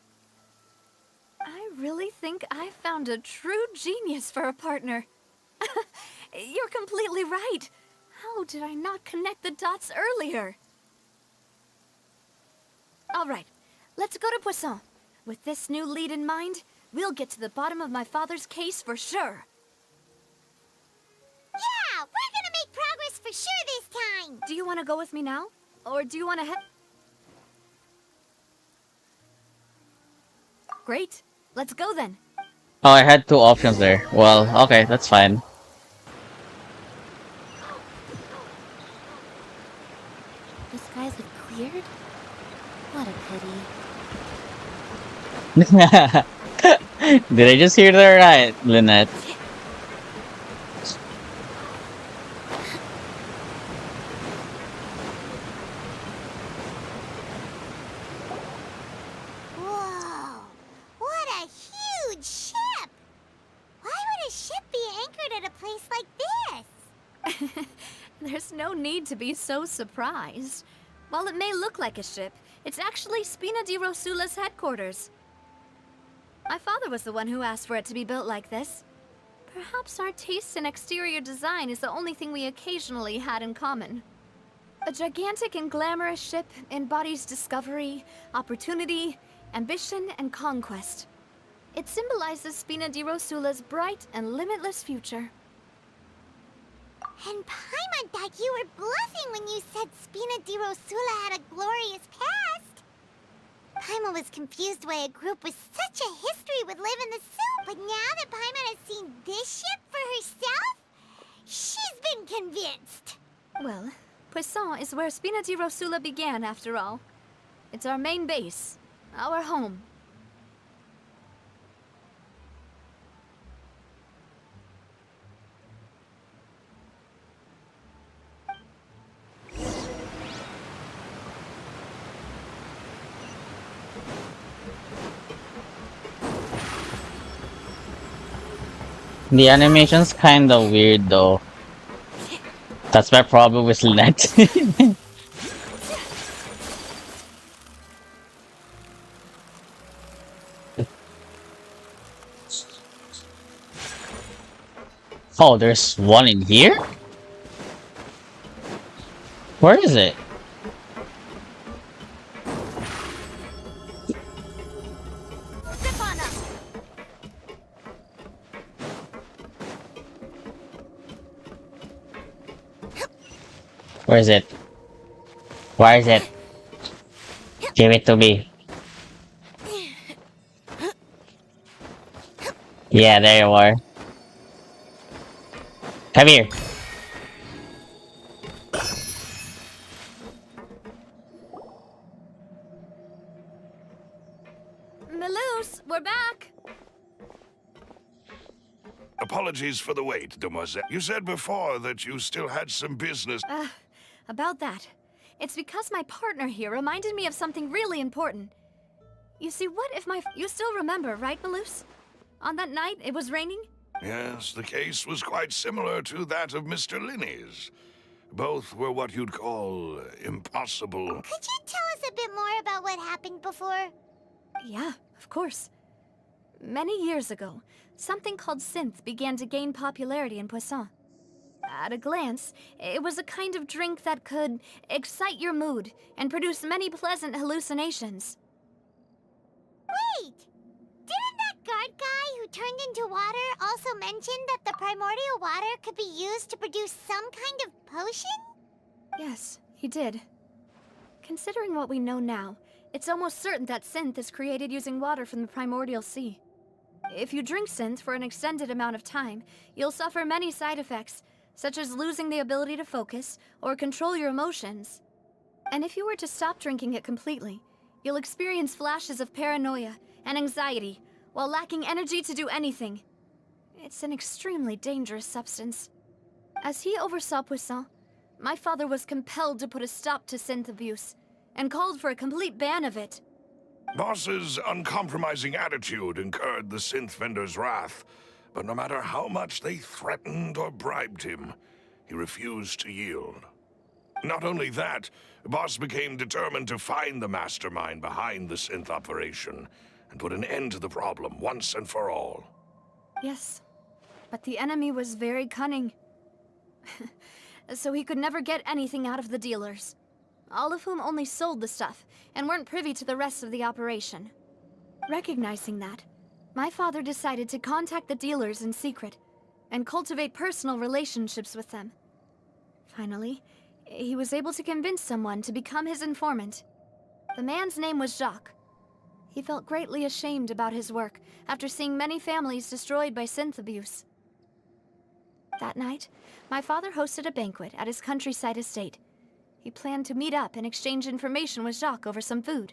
Speaker 5: I really think I found a true genius for a partner. You're completely right. How did I not connect the dots earlier? All right, let's go to Poisson. With this new lead in mind, we'll get to the bottom of my father's case for sure.
Speaker 2: Yeah, we're gonna make progress for sure this time.
Speaker 5: Do you want to go with me now? Or do you want to head... Great. Let's go then.
Speaker 1: Oh, I had two options there. Well, okay, that's fine.
Speaker 2: The skies have cleared? What a pity.
Speaker 1: Did I just hear that right, Lynette?
Speaker 2: Whoa, what a huge ship! Why would a ship be anchored at a place like this?
Speaker 5: There's no need to be so surprised. While it may look like a ship, it's actually Spina di Rosula's headquarters. My father was the one who asked for it to be built like this. Perhaps our taste in exterior design is the only thing we occasionally had in common. A gigantic and glamorous ship embodies discovery, opportunity, ambition, and conquest. It symbolizes Spina di Rosula's bright and limitless future.
Speaker 2: And Paimon thought you were bluffing when you said Spina di Rosula had a glorious past. Paimon was confused why a group with such a history would live in the soup. But now that Paimon has seen this ship for herself, she's been convinced.
Speaker 5: Well, Poisson is where Spina di Rosula began, after all. It's our main base, our home.
Speaker 1: The animation's kinda weird though. That's my problem with Lynette. Oh, there's one in here? Where is it?
Speaker 5: upon us!
Speaker 1: Where is it? Where is it? Give it to me. Yeah, there you are. Come here.
Speaker 5: Maloose, we're back!
Speaker 3: Apologies for the wait, demoiselle. You said before that you still had some business.
Speaker 5: About that. It's because my partner here reminded me of something really important. You see, what if You still remember, right, Maloose? On that night, it was raining?
Speaker 3: Yes, the case was quite similar to that of Mr. Linney's. Both were what you'd call impossible.
Speaker 2: Could you tell us a bit more about what happened before?
Speaker 5: Yeah, of course. Many years ago, something called synth began to gain popularity in Poisson. At a glance, it was a kind of drink that could excite your mood and produce many pleasant hallucinations.
Speaker 2: Wait! Didn't that guard guy who turned into water also mention that the primordial water could be used to produce some kind of potion?
Speaker 5: Yes, he did. Considering what we know now, it's almost certain that synth is created using water from the primordial sea. If you drink synth for an extended amount of time, you'll suffer many side effects, such as losing the ability to focus or control your emotions. And if you were to stop drinking it completely, you'll experience flashes of paranoia and anxiety while lacking energy to do anything. It's an extremely dangerous substance. As he oversaw Poisson, my father was compelled to put a stop to synth abuse and called for a complete ban of it.
Speaker 3: Boss's uncompromising attitude incurred the synth vendor's wrath, but no matter how much they threatened or bribed him, he refused to yield. Not only that, Boss became determined to find the mastermind behind the synth operation and put an end to the problem once and for all.
Speaker 5: Yes, but the enemy was very cunning. So he could never get anything out of the dealers, all of whom only sold the stuff and weren't privy to the rest of the operation. Recognizing that, my father decided to contact the dealers in secret and cultivate personal relationships with them. Finally, he was able to convince someone to become his informant. The man's name was Jacques. He felt greatly ashamed about his work after seeing many families destroyed by synth abuse. That night, my father hosted a banquet at his countryside estate. He planned to meet up and exchange information with Jacques over some food.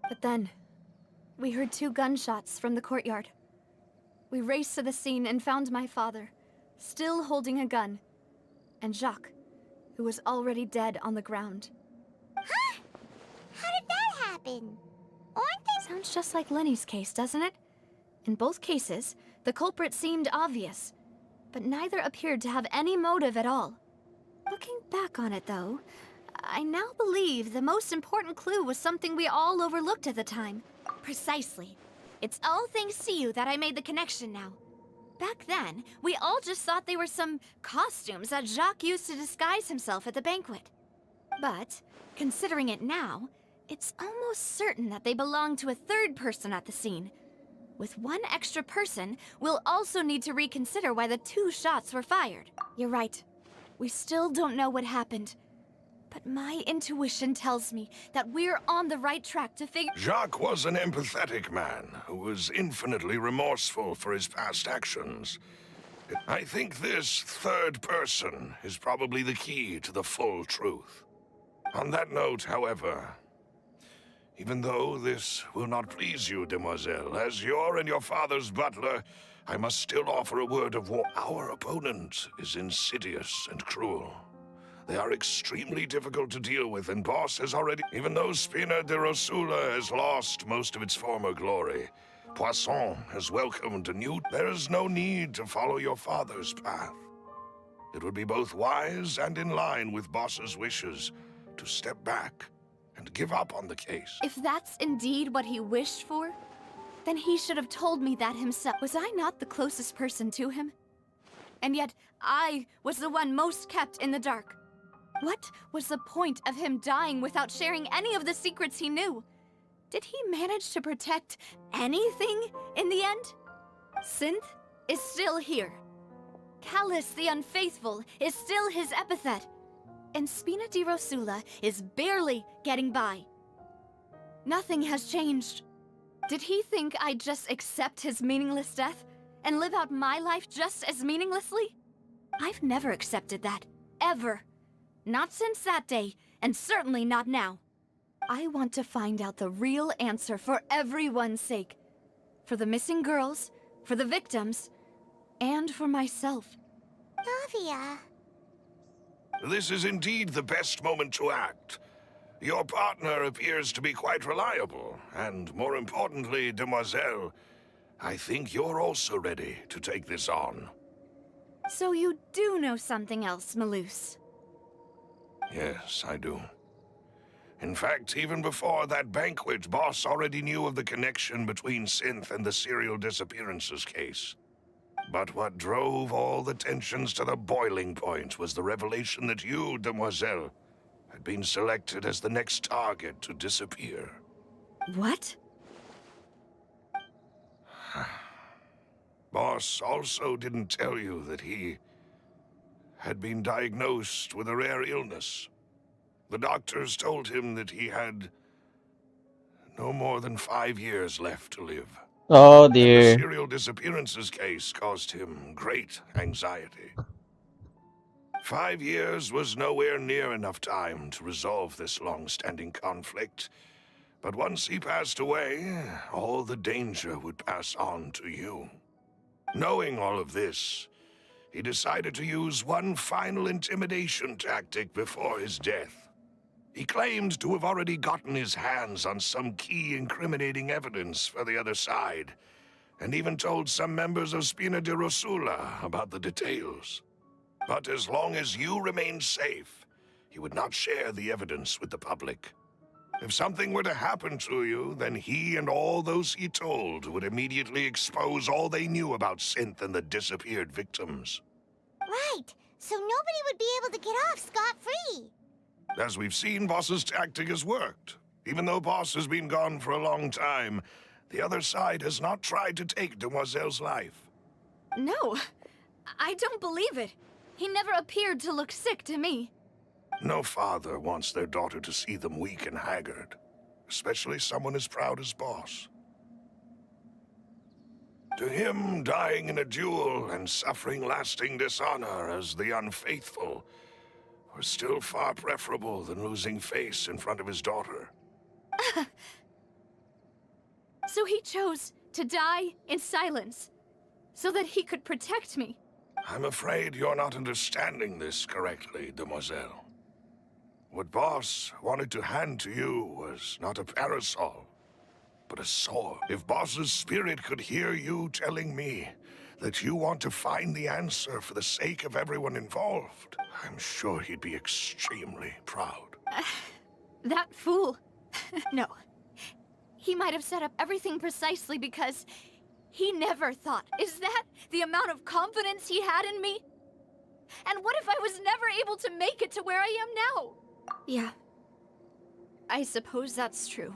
Speaker 5: But then, we heard 2 gunshots from the courtyard. We raced to the scene and found my father, still holding a gun, and Jacques, who was already dead on the ground.
Speaker 2: Huh? How did that happen? Aren't they—
Speaker 5: Sounds just like Lenny's case, doesn't it? In both cases, the culprit seemed obvious, but neither appeared to have any motive at all. Looking back on it, though, I now believe the most important clue was something we all overlooked at the time.
Speaker 2: Precisely. It's all thanks to you that I made the connection now. Back then, we all just thought they were some costumes that Jacques used to disguise himself at the banquet. But, considering it now, it's almost certain that they belong to a third person at the scene. With one extra person, we'll also need to reconsider why the 2 shots were fired.
Speaker 5: You're right. We still don't know what happened. But my intuition tells me that we're on the right track to figure—
Speaker 3: Jacques was an empathetic man who was infinitely remorseful for his past actions. I think this third person is probably the key to the full truth. On that note, however, even though this will not please you, demoiselle, as your and your father's butler, I must still offer a word of warning. Our opponent is insidious and cruel. They are extremely difficult to deal with, and Boss has already— Even though Spina de Rosula has lost most of its former glory, Poisson has welcomed a new— There is no need to follow your father's path. It would be both wise and in line with Boss's wishes to step back and give up on the case.
Speaker 5: If that's indeed what he wished for, then he should have told me that himself. Was I not the closest person to him? And yet, I was the one most kept in the dark. What was the point of him dying without sharing any of the secrets he knew? Did he manage to protect anything in the end? Synth is still here. Callus the Unfaithful is still his epithet. And Spina di Rosula is barely getting by. Nothing has changed. Did he think I'd just accept his meaningless death and live out my life just as meaninglessly? I've never accepted that. Ever. Not since that day, and certainly not now. I want to find out the real answer for everyone's sake. For the missing girls, for the victims, and for myself.
Speaker 2: Navia.
Speaker 3: This is indeed the best moment to act. Your partner appears to be quite reliable, and more importantly, Demoiselle, I think you're also ready to take this on.
Speaker 5: So you do know something else, Malus?
Speaker 3: Yes, I do. In fact, even before that banquet, Boss already knew of the connection between Synth and the serial disappearances case. But what drove all the tensions to the boiling point was the revelation that you, Demoiselle, had been selected as the next target to disappear.
Speaker 5: What?
Speaker 3: Boss also didn't tell you that he had been diagnosed with a rare illness. The doctors told him that he had no more than 5 years left to live.
Speaker 1: Oh
Speaker 3: And the
Speaker 1: dear.
Speaker 3: serial disappearances case caused him great anxiety. 5 years was nowhere near enough time to resolve this long-standing conflict. But once he passed away, all the danger would pass on to you. Knowing all of this, he decided to use one final intimidation tactic before his death. He claimed to have already gotten his hands on some key incriminating evidence for the other side, and even told some members of Spina di Rosula about the details. But as long as you remained safe, he would not share the evidence with the public. If something were to happen to you, then he and all those he told would immediately expose all they knew about Synth and the disappeared victims.
Speaker 2: Right, so nobody would be able to get off scot-free.
Speaker 3: As we've seen, Boss's tactic has worked. Even though Boss has been gone for a long time, the other side has not tried to take Demoiselle's life.
Speaker 5: No, I don't believe it. He never appeared to look sick to me.
Speaker 3: No father wants their daughter to see them weak and haggard, especially someone as proud as Boss. To him, dying in a duel and suffering lasting dishonor as the unfaithful was still far preferable than losing face in front of his daughter.
Speaker 5: So he chose to die in silence, so that he could protect me.
Speaker 3: I'm afraid you're not understanding this correctly, Demoiselle. What Boss wanted to hand to you was not a parasol, but a sword. If Boss's spirit could hear you telling me that you want to find the answer for the sake of everyone involved, I'm sure he'd be extremely proud.
Speaker 5: That fool. No. He might have set up everything precisely because he never thought. Is that the amount of confidence he had in me? And what if I was never able to make it to where I am now? Yeah. I suppose that's true.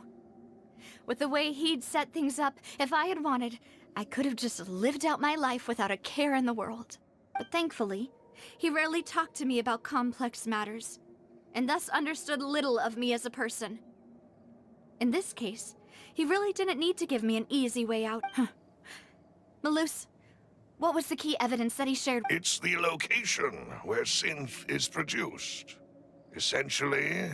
Speaker 5: With the way he'd set things up, if I had wanted, I could have just lived out my life without a care in the world. But thankfully, he rarely talked to me about complex matters, and thus understood little of me as a person. In this case, he really didn't need to give me an easy way out. Malus, what was the key evidence that he shared?
Speaker 3: It's the location where Synth is produced. Essentially,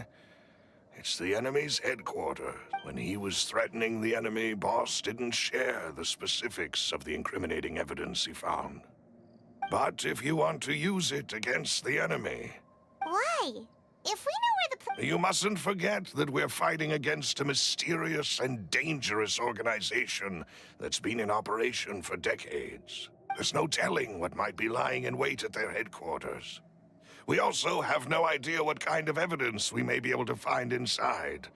Speaker 3: it's the enemy's headquarters. When he was threatening the enemy, Boss didn't share the specifics of the incriminating evidence he found. But if you want to use it against the enemy...
Speaker 2: Why? If we know where the...
Speaker 3: You mustn't forget that we're fighting against a mysterious and dangerous organization that's been in operation for decades. There's no telling what might be lying in wait at their headquarters. We also have no idea what kind of evidence we may be able to find inside,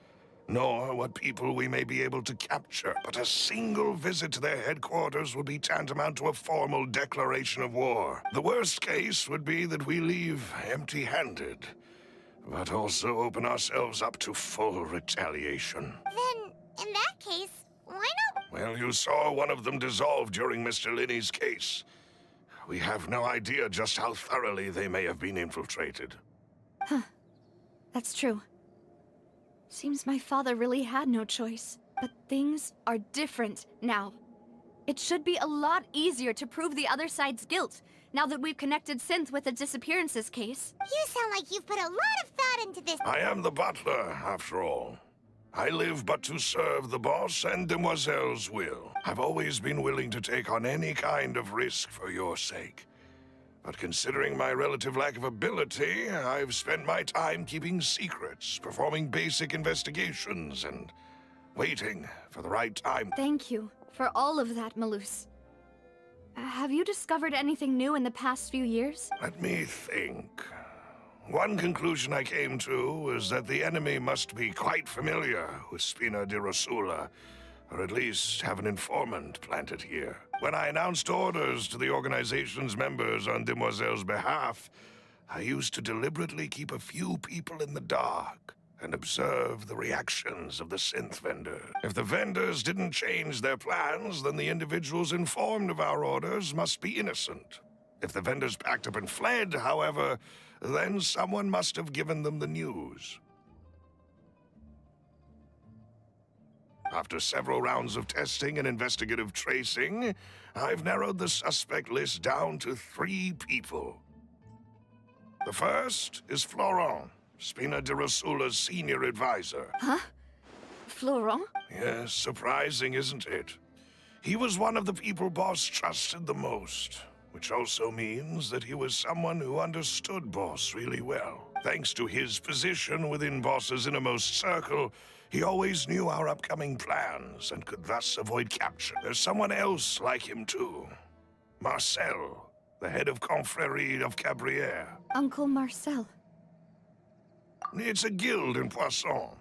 Speaker 3: nor what people we may be able to capture. But a single visit to their headquarters would be tantamount to a formal declaration of war. The worst case would be that we leave empty-handed, but also open ourselves up to full retaliation.
Speaker 2: Then, In that case, why not?
Speaker 3: Well, you saw one of them dissolve during Mr. Linney's case. We have no idea just how thoroughly they may have been infiltrated.
Speaker 5: That's true. Seems my father really had no choice. But things are different now. It should be a lot easier to prove the other side's guilt, now that we've connected Synth with the disappearances case.
Speaker 2: You sound like you've put a lot of thought into this.
Speaker 3: I am the butler, after all. I live but to serve the boss and Demoiselle's will. I've always been willing to take on any kind of risk for your sake. But considering my relative lack of ability, I've spent my time keeping secrets, performing basic investigations, and waiting for the right time.
Speaker 5: Thank you for all of that, Malus. Have you discovered anything new in the past few years?
Speaker 3: Let me think. One conclusion I came to was that the enemy must be quite familiar with Spina di Rosula, or at least have an informant planted here. When I announced orders to the organization's members on Demoiselle's behalf, I used to deliberately keep a few people in the dark and observe the reactions of the synth vendor. If the vendors didn't change their plans, then the individuals informed of our orders must be innocent. If the vendors packed up and fled, however, then someone must have given them the news. After several rounds of testing and investigative tracing, I've narrowed the suspect list down to 3 people. The first is Florent, Spina di Rosula's senior advisor.
Speaker 5: Huh? Florent?
Speaker 3: Yes, surprising, isn't it? He was one of the people Boss trusted the most, which also means that he was someone who understood Boss really well. Thanks to his position within Boss's innermost circle, he always knew our upcoming plans and could thus avoid capture. There's someone else like him too. Marcel, the head of Confrérie of Cabrières.
Speaker 5: Uncle Marcel.
Speaker 3: It's a guild in Poisson.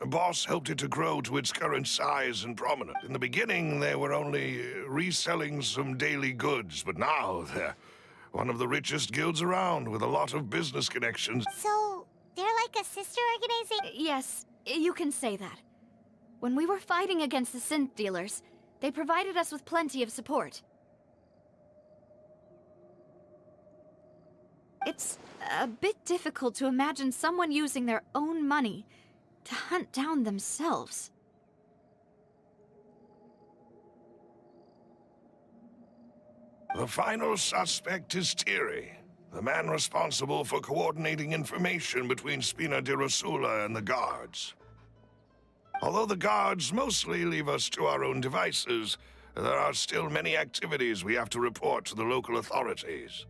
Speaker 3: Boss helped it to grow to its current size and prominence. In the beginning, they were only reselling some daily goods, but now they're one of the richest guilds around with a lot of business connections.
Speaker 2: So, they're like a sister organization?
Speaker 5: Yes, you can say that. When we were fighting against the synth dealers, they provided us with plenty of support. It's a bit difficult to imagine someone using their own money to hunt down themselves.
Speaker 3: The final suspect is Thierry, the man responsible for coordinating information between Spina di Rosula and the guards. Although the guards mostly leave us to our own devices, there are still many activities we have to report to the local authorities.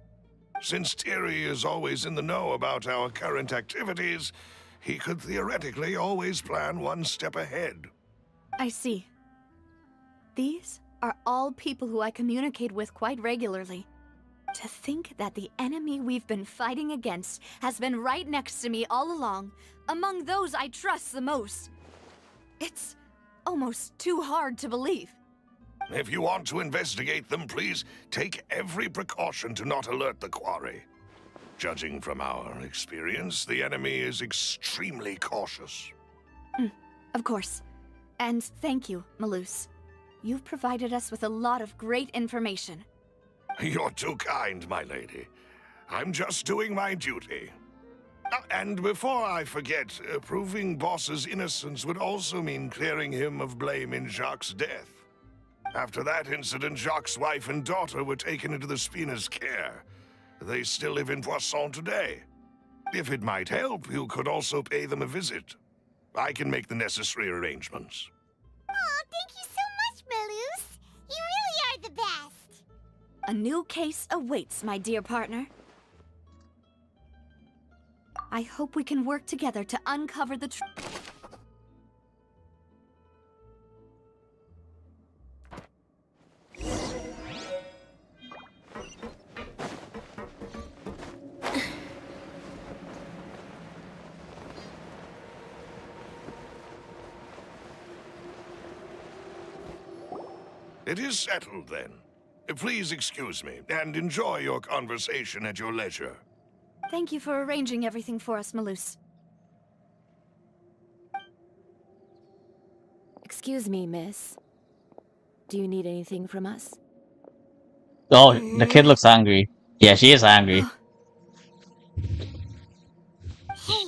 Speaker 3: Since Thierry is always in the know about our current activities, he could theoretically always plan one step ahead.
Speaker 5: I see. These are all people who I communicate with quite regularly. To think that the enemy we've been fighting against has been right next to me all along, among those I trust the most. It's almost too hard to believe.
Speaker 3: If you want to investigate them, please take every precaution to not alert the quarry. Judging from our experience, the enemy is extremely cautious.
Speaker 5: Of course. And thank you, Malus. You've provided us with a lot of great information.
Speaker 3: You're too kind, my lady. I'm just doing my duty. And before I forget, proving Boss's innocence would also mean clearing him of blame in Jacques' death. After that incident, Jacques' wife and daughter were taken into the Spina's care. They still live in Poisson today. If it might help, you could also pay them a visit. I can make the necessary arrangements.
Speaker 2: Aw, thank you so much, Malus. You really are the best.
Speaker 5: A new case awaits, my dear partner. I hope we can work together to uncover the truth.
Speaker 3: It is settled, then. Please excuse me, and enjoy your conversation at your leisure.
Speaker 5: Thank you for arranging everything for us, Malus. Excuse me, miss. Do you need anything from us?
Speaker 1: Oh, the kid looks angry. Yeah, she is angry.
Speaker 2: Hey,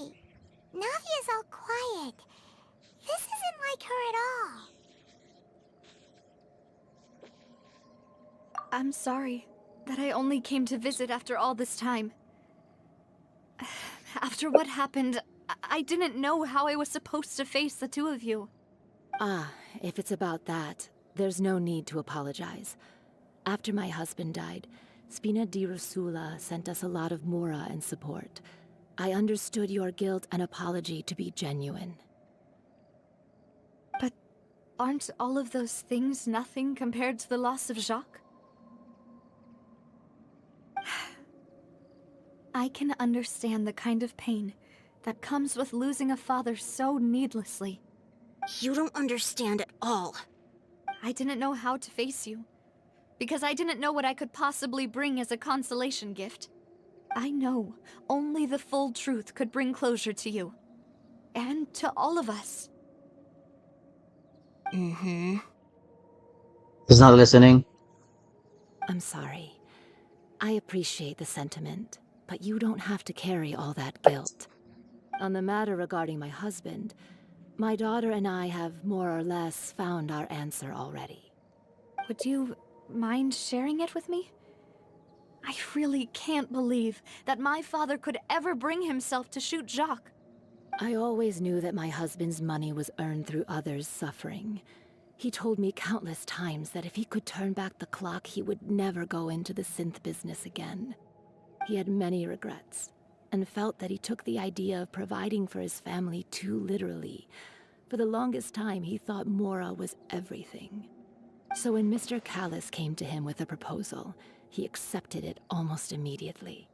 Speaker 2: Navia's all quiet. This isn't like her at all.
Speaker 5: I'm sorry that I only came to visit after all this time. After what happened, I didn't know how I was supposed to face the two of you. Ah, if it's about that, there's no need to apologize. After my husband died, Spina di Rosula sent us a lot of mora and support. I understood your guilt and apology to be genuine. But aren't all of those things nothing compared to the loss of Jacques? I can understand the kind of pain that comes with losing a father so needlessly.
Speaker 2: You don't understand at all.
Speaker 5: I didn't know how to face you, because I didn't know what I could possibly bring as a consolation gift. I know only the full truth could bring closure to you. And to all of us.
Speaker 2: Mm-hmm.
Speaker 1: He's not listening.
Speaker 5: I'm sorry. I appreciate the sentiment, but you don't have to carry all that guilt. On the matter regarding my husband, my daughter and I have more or less found our answer already. Would you mind sharing it with me? I really can't believe that my father could ever bring himself to shoot Jacques. I always knew that my husband's money was earned through others' suffering. He told me countless times that if he could turn back the clock, he would never go into the synth business again. He had many regrets, and felt that he took the idea of providing for his family too literally. For the longest time, he thought Mora was everything. So when Mr. Callis came to him with a proposal, he accepted it almost immediately.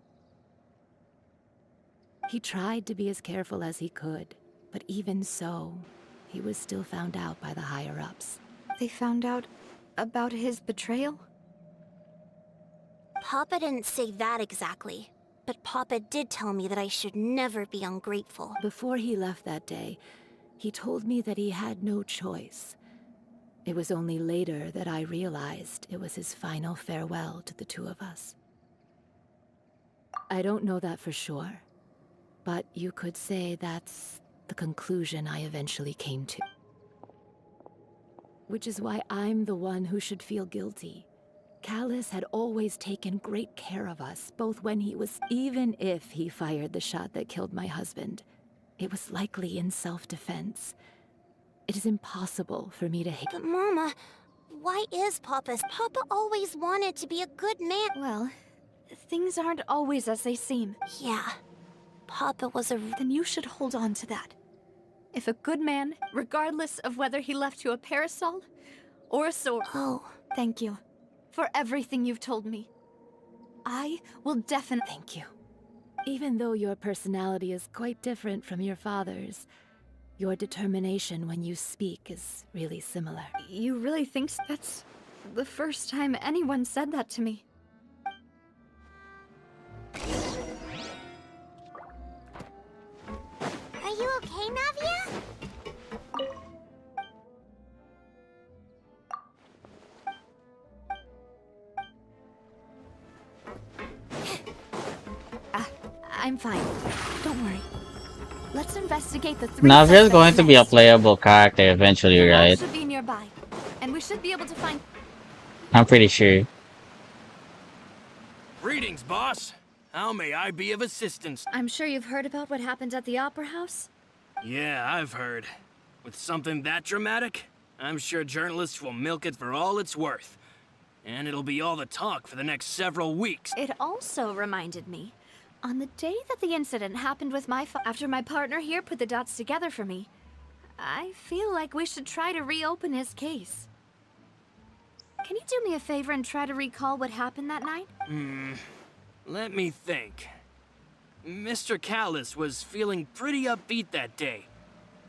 Speaker 5: He tried to be as careful as he could, but even so, he was still found out by the higher-ups. They found out about his betrayal?
Speaker 2: Papa didn't say that exactly, but Papa did tell me that I should never be ungrateful.
Speaker 5: Before he left that day, he told me that he had no choice. It was only later that I realized it was his final farewell to the two of us. I don't know that for sure, but you could say that's the conclusion I eventually came to. Which is why I'm the one who should feel guilty. Callis had always taken great care of us, both when he was... Even if he fired the shot that killed my husband, it was likely in self-defense. It is impossible for me to hate...
Speaker 2: But Mama, why is Papa? Papa always wanted to be a good man.
Speaker 5: Well, things aren't always as they seem.
Speaker 2: Yeah, Papa was a...
Speaker 5: Then you should hold on to that. If a good man, regardless of whether he left you a parasol or a sword...
Speaker 2: Oh.
Speaker 5: Thank you for everything you've told me. I will definitely... Thank you. Even though your personality is quite different from your father's, your determination when you speak is really similar. You really think so? That's the first time anyone said that to me.
Speaker 2: Are you okay, Navia?
Speaker 5: I'm fine. Don't worry. Let's investigate the three
Speaker 1: Navia's going
Speaker 5: suspects
Speaker 1: to be a
Speaker 5: next.
Speaker 1: playable character eventually,
Speaker 5: The lab
Speaker 1: right?
Speaker 5: should be nearby, and we should be able to find...
Speaker 1: I'm pretty sure.
Speaker 4: Greetings, boss. How may I be of assistance?
Speaker 5: I'm sure you've heard about what happened at the Opera House?
Speaker 4: Yeah, I've heard. With something that dramatic, I'm sure journalists will milk it for all it's worth. And it'll be all the talk for the next several weeks.
Speaker 5: It also reminded me, on the day that the incident happened with my after my partner here put the dots together for me, I feel like we should try to reopen his case. Can you do me a favor and try to recall what happened that night?
Speaker 4: Let me think. Mr. Callis was feeling pretty upbeat that day.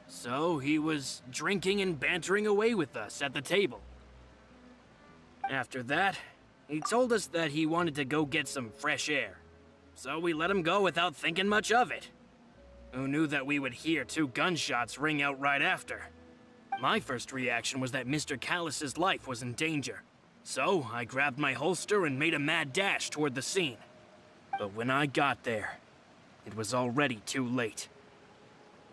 Speaker 4: So he was drinking and bantering away with us at the table. After that, he told us that he wanted to go get some fresh air. So we let him go without thinking much of it. Who knew that we would hear 2 gunshots ring out right after? My first reaction was that Mr. Callus's life was in danger. So I grabbed my holster and made a mad dash toward the scene. But when I got there, it was already too late.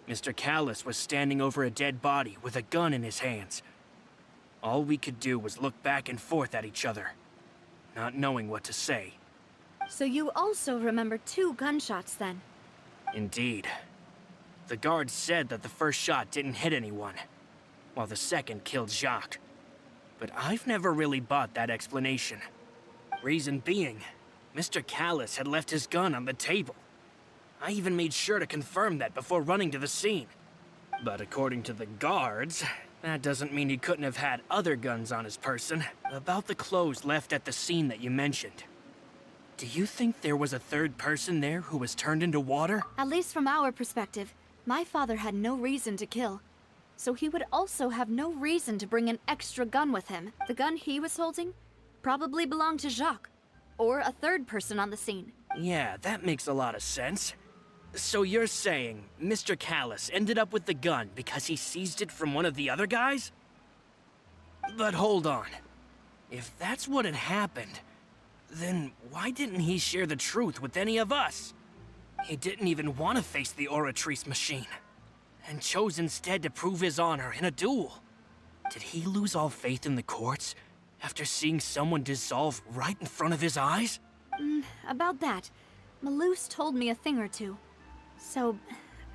Speaker 4: Mr. Callus was standing over a dead body with a gun in his hands. All we could do was look back and forth at each other, not knowing what to say.
Speaker 5: So you also remember 2 gunshots then?
Speaker 4: Indeed. The guards said that the first shot didn't hit anyone, while the second killed Jacques. But I've never really bought that explanation. Reason being, Mr. Callus had left his gun on the table. I even made sure to confirm that before running to the scene. But according to the guards, that doesn't mean he couldn't have had other guns on his person. About the clothes left at the scene that you mentioned. Do you think there was a third person there who was turned into water?
Speaker 5: At least from our perspective, my father had no reason to kill. So he would also have no reason to bring an extra gun with him. The gun he was holding probably belonged to Jacques, or a third person on the scene.
Speaker 4: Yeah, that makes a lot of sense. So you're saying Mr. Callus ended up with the gun because he seized it from one of the other guys? But hold on. If that's what had happened, then why didn't he share the truth with any of us? He didn't even want to face the Oratrice machine, and chose instead to prove his honor in a duel. Did he lose all faith in the courts after seeing someone dissolve right in front of his eyes?
Speaker 5: About that, Malus told me a thing or two. So,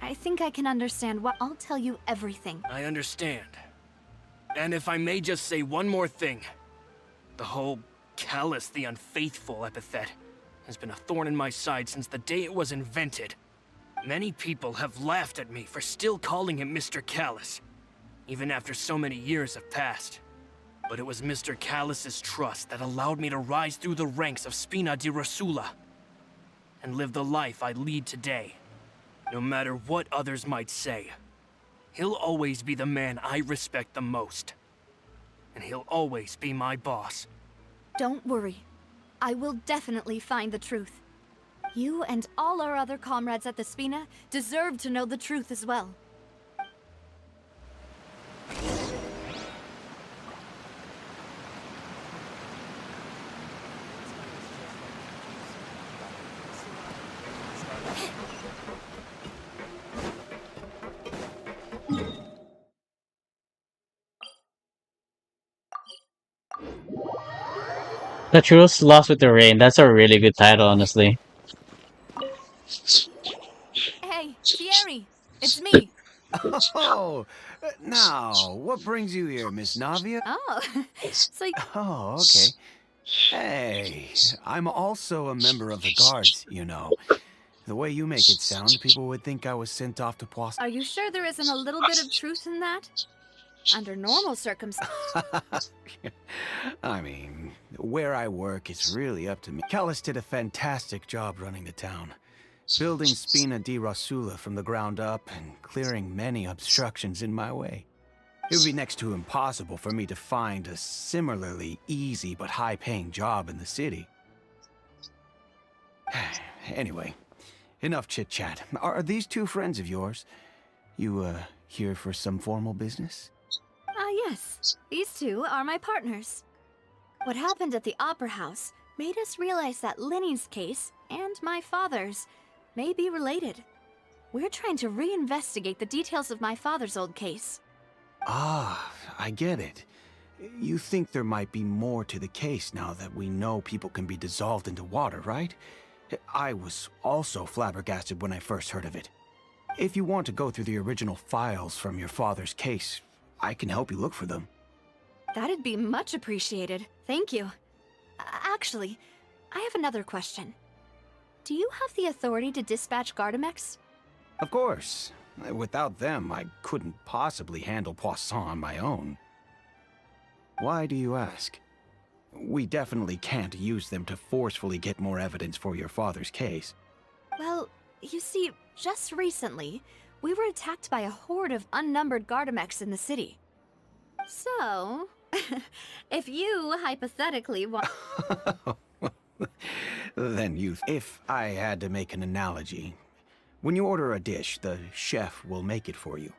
Speaker 5: I think I can understand why. I'll tell you everything.
Speaker 4: I understand. And if I may just say one more thing. The whole Callus the Unfaithful epithet has been a thorn in my side since the day it was invented. Many people have laughed at me for still calling him Mr. Callus, even after so many years have passed. But it was Mr. Callus's trust that allowed me to rise through the ranks of Spina di Rosula and live the life I lead today. No matter what others might say, he'll always be the man I respect the most. And he'll always be my boss.
Speaker 5: Don't worry. I will definitely find the truth. You and all our other comrades at the Spina deserve to know the truth as well.
Speaker 1: The Truth Lost with the Rain. That's a really good title, honestly.
Speaker 5: Hey, Thierry! It's me!
Speaker 7: Oh, now, what brings you here, Miss Navia?
Speaker 5: Oh, so
Speaker 7: Oh, okay. Hey, I'm also a member of the guards, you know. The way you make it sound, people would think I was sent off to Poisson.
Speaker 5: are you sure there isn't a little bit of truth in that? Under normal circumstances.
Speaker 7: I mean, where I work, it's really up to me. Callus did a fantastic job running the town, building Spina di Rosula from the ground up and clearing many obstructions in my way. It would be next to impossible for me to find a similarly easy but high-paying job in the city. Anyway, enough chit-chat. Are these 2 friends of yours? You, here for some formal business?
Speaker 5: Yes. These 2 are my partners. What happened at the Opera House made us realize that Linny's case and my father's may be related. We're trying to reinvestigate the details of my father's old case.
Speaker 7: Ah, I get it. You think there might be more to the case now that we know people can be dissolved into water, right? I was also flabbergasted when I first heard of it. If you want to go through the original files from your father's case, I can help you look for them.
Speaker 5: That'd be much appreciated. Thank you. Actually, I have another question. Do you have the authority to dispatch Gardamex?
Speaker 7: Of course. Without them, I couldn't possibly handle Poisson on my own. Why do you ask? We definitely can't use them to forcefully get more evidence for your father's case.
Speaker 5: Well, you see, just recently, we were attacked by a horde of unnumbered Gardamex in the city. So, if you hypothetically want...
Speaker 7: Then if I had to make an analogy, when you order a dish, the chef will make it for you.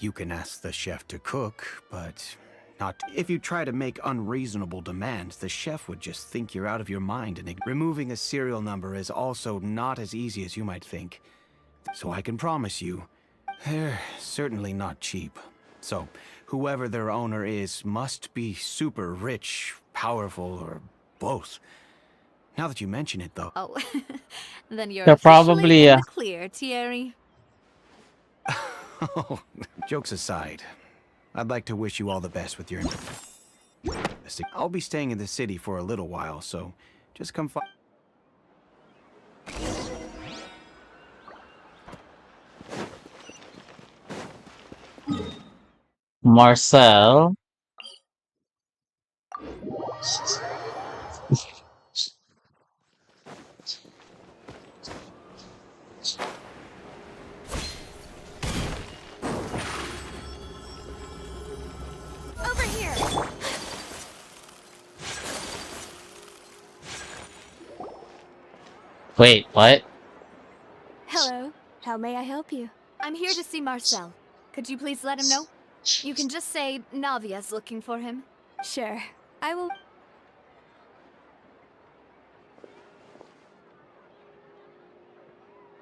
Speaker 7: You can ask the chef to cook, but not... If you try to make unreasonable demands, the chef would just think you're out of your mind, and removing a serial number is also not as easy as you might think. So I can promise you, they're certainly not cheap. So, whoever their owner is must be super rich, powerful, or both. Now that you mention it, though...
Speaker 5: Oh, then you're
Speaker 1: They're
Speaker 5: officially
Speaker 1: probably
Speaker 5: in the clear, Thierry.
Speaker 7: Jokes aside, I'd like to wish you all the best with your... I'll be staying in the city for a little while, so just come find...
Speaker 1: Marcel.
Speaker 2: Over here!
Speaker 1: Wait, what?
Speaker 5: Hello. How may I help you? I'm here to see Marcel. Could you please let him know? You can just say Navia's looking for him. Sure. I will...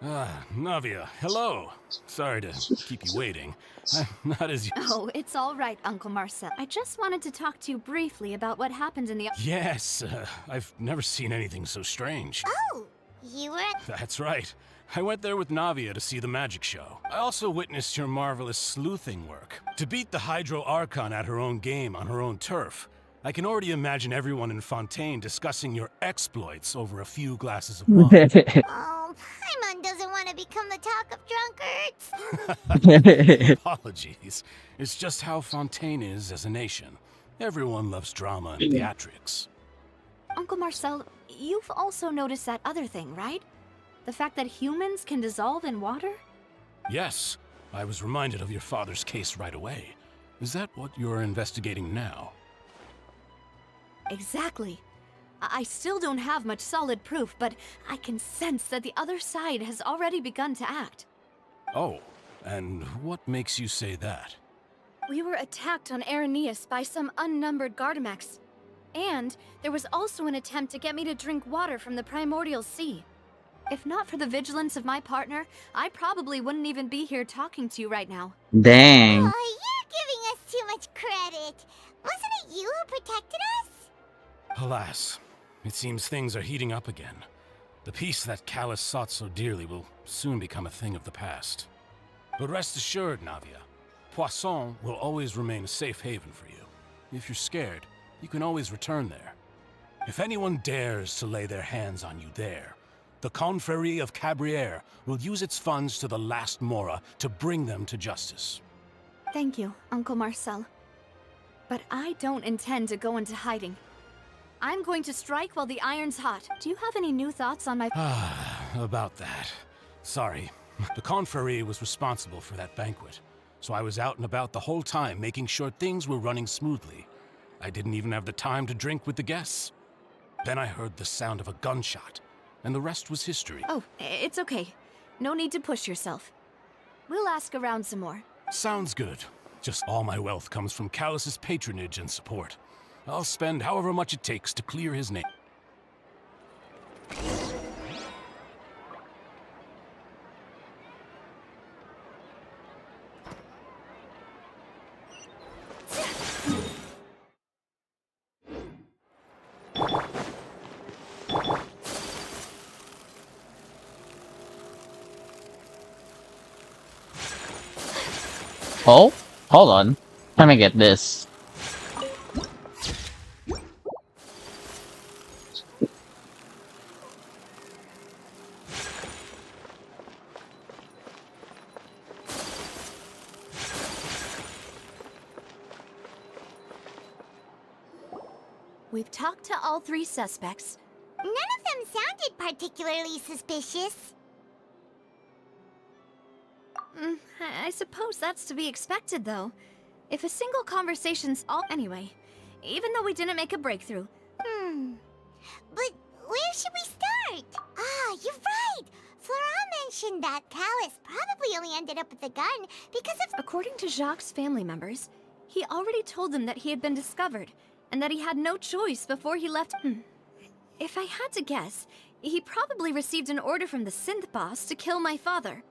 Speaker 8: Ah, Navia, hello. Sorry to keep you waiting. I'm not as...
Speaker 5: Oh, it's all right, Uncle Marcel. I just wanted to talk to you briefly about what happened in the...
Speaker 8: Yes, I've never seen anything so strange.
Speaker 2: Oh, you were at...
Speaker 8: That's right. I went there with Navia to see the magic show. I also witnessed your marvelous sleuthing work. To beat the Hydro Archon at her own game on her own turf, I can already imagine everyone in Fontaine discussing your exploits over a few glasses of wine.
Speaker 2: Oh, Paimon doesn't want to become the talk of drunkards.
Speaker 8: Apologies. It's just how Fontaine is as a nation. Everyone loves drama and theatrics.
Speaker 5: Uncle Marcel, you've also noticed that other thing, right? The fact that humans can dissolve in water?
Speaker 8: Yes, I was reminded of your father's case right away. Is that what you're investigating now?
Speaker 5: Exactly. I still don't have much solid proof, but I can sense that the other side has already begun to act.
Speaker 8: Oh, and what makes you say that?
Speaker 5: We were attacked on Araneus by some unnumbered Gardamex. And there was also an attempt to get me to drink water from the primordial sea. If not for the vigilance of my partner, I probably wouldn't even be here talking to you right now.
Speaker 1: Dang.
Speaker 2: Oh, you're giving us too much credit. Wasn't it you who protected us?
Speaker 8: Alas, it seems things are heating up again. The peace that Callus sought so dearly will soon become a thing of the past. But rest assured, Navia, Poisson will always remain a safe haven for you. If you're scared, you can always return there. If anyone dares to lay their hands on you there, the Confrérie of Cabrières will use its funds to the last Mora to bring them to justice.
Speaker 5: Thank you, Uncle Marcel. But I don't intend to go into hiding. I'm going to strike while the iron's hot. Do you have any new thoughts on my...
Speaker 8: About that. Sorry. The Confrérie was responsible for that banquet, so I was out and about the whole time making sure things were running smoothly. I didn't even have the time to drink with the guests. Then I heard the sound of a gunshot, and the rest was history.
Speaker 5: Oh, it's okay. No need to push yourself. We'll ask around some more.
Speaker 8: Sounds good. Just all my wealth comes from Callus's patronage and support. I'll spend however much it takes to clear his name.
Speaker 1: Oh, hold on. Let me get this.
Speaker 5: We've talked to all three suspects.
Speaker 2: None of them sounded particularly suspicious.
Speaker 5: I suppose that's to be expected, though. If a single conversation's all... Anyway, even though we didn't make a breakthrough...
Speaker 2: But where should we start? Ah, you're right! Flora
Speaker 9: mentioned that Callus probably only ended up with the gun because of...
Speaker 5: According to Jacques' family members, he already told them that he had been discovered, and that he had no choice before he left. If I had to guess, he probably received an order from the synth boss to kill my father.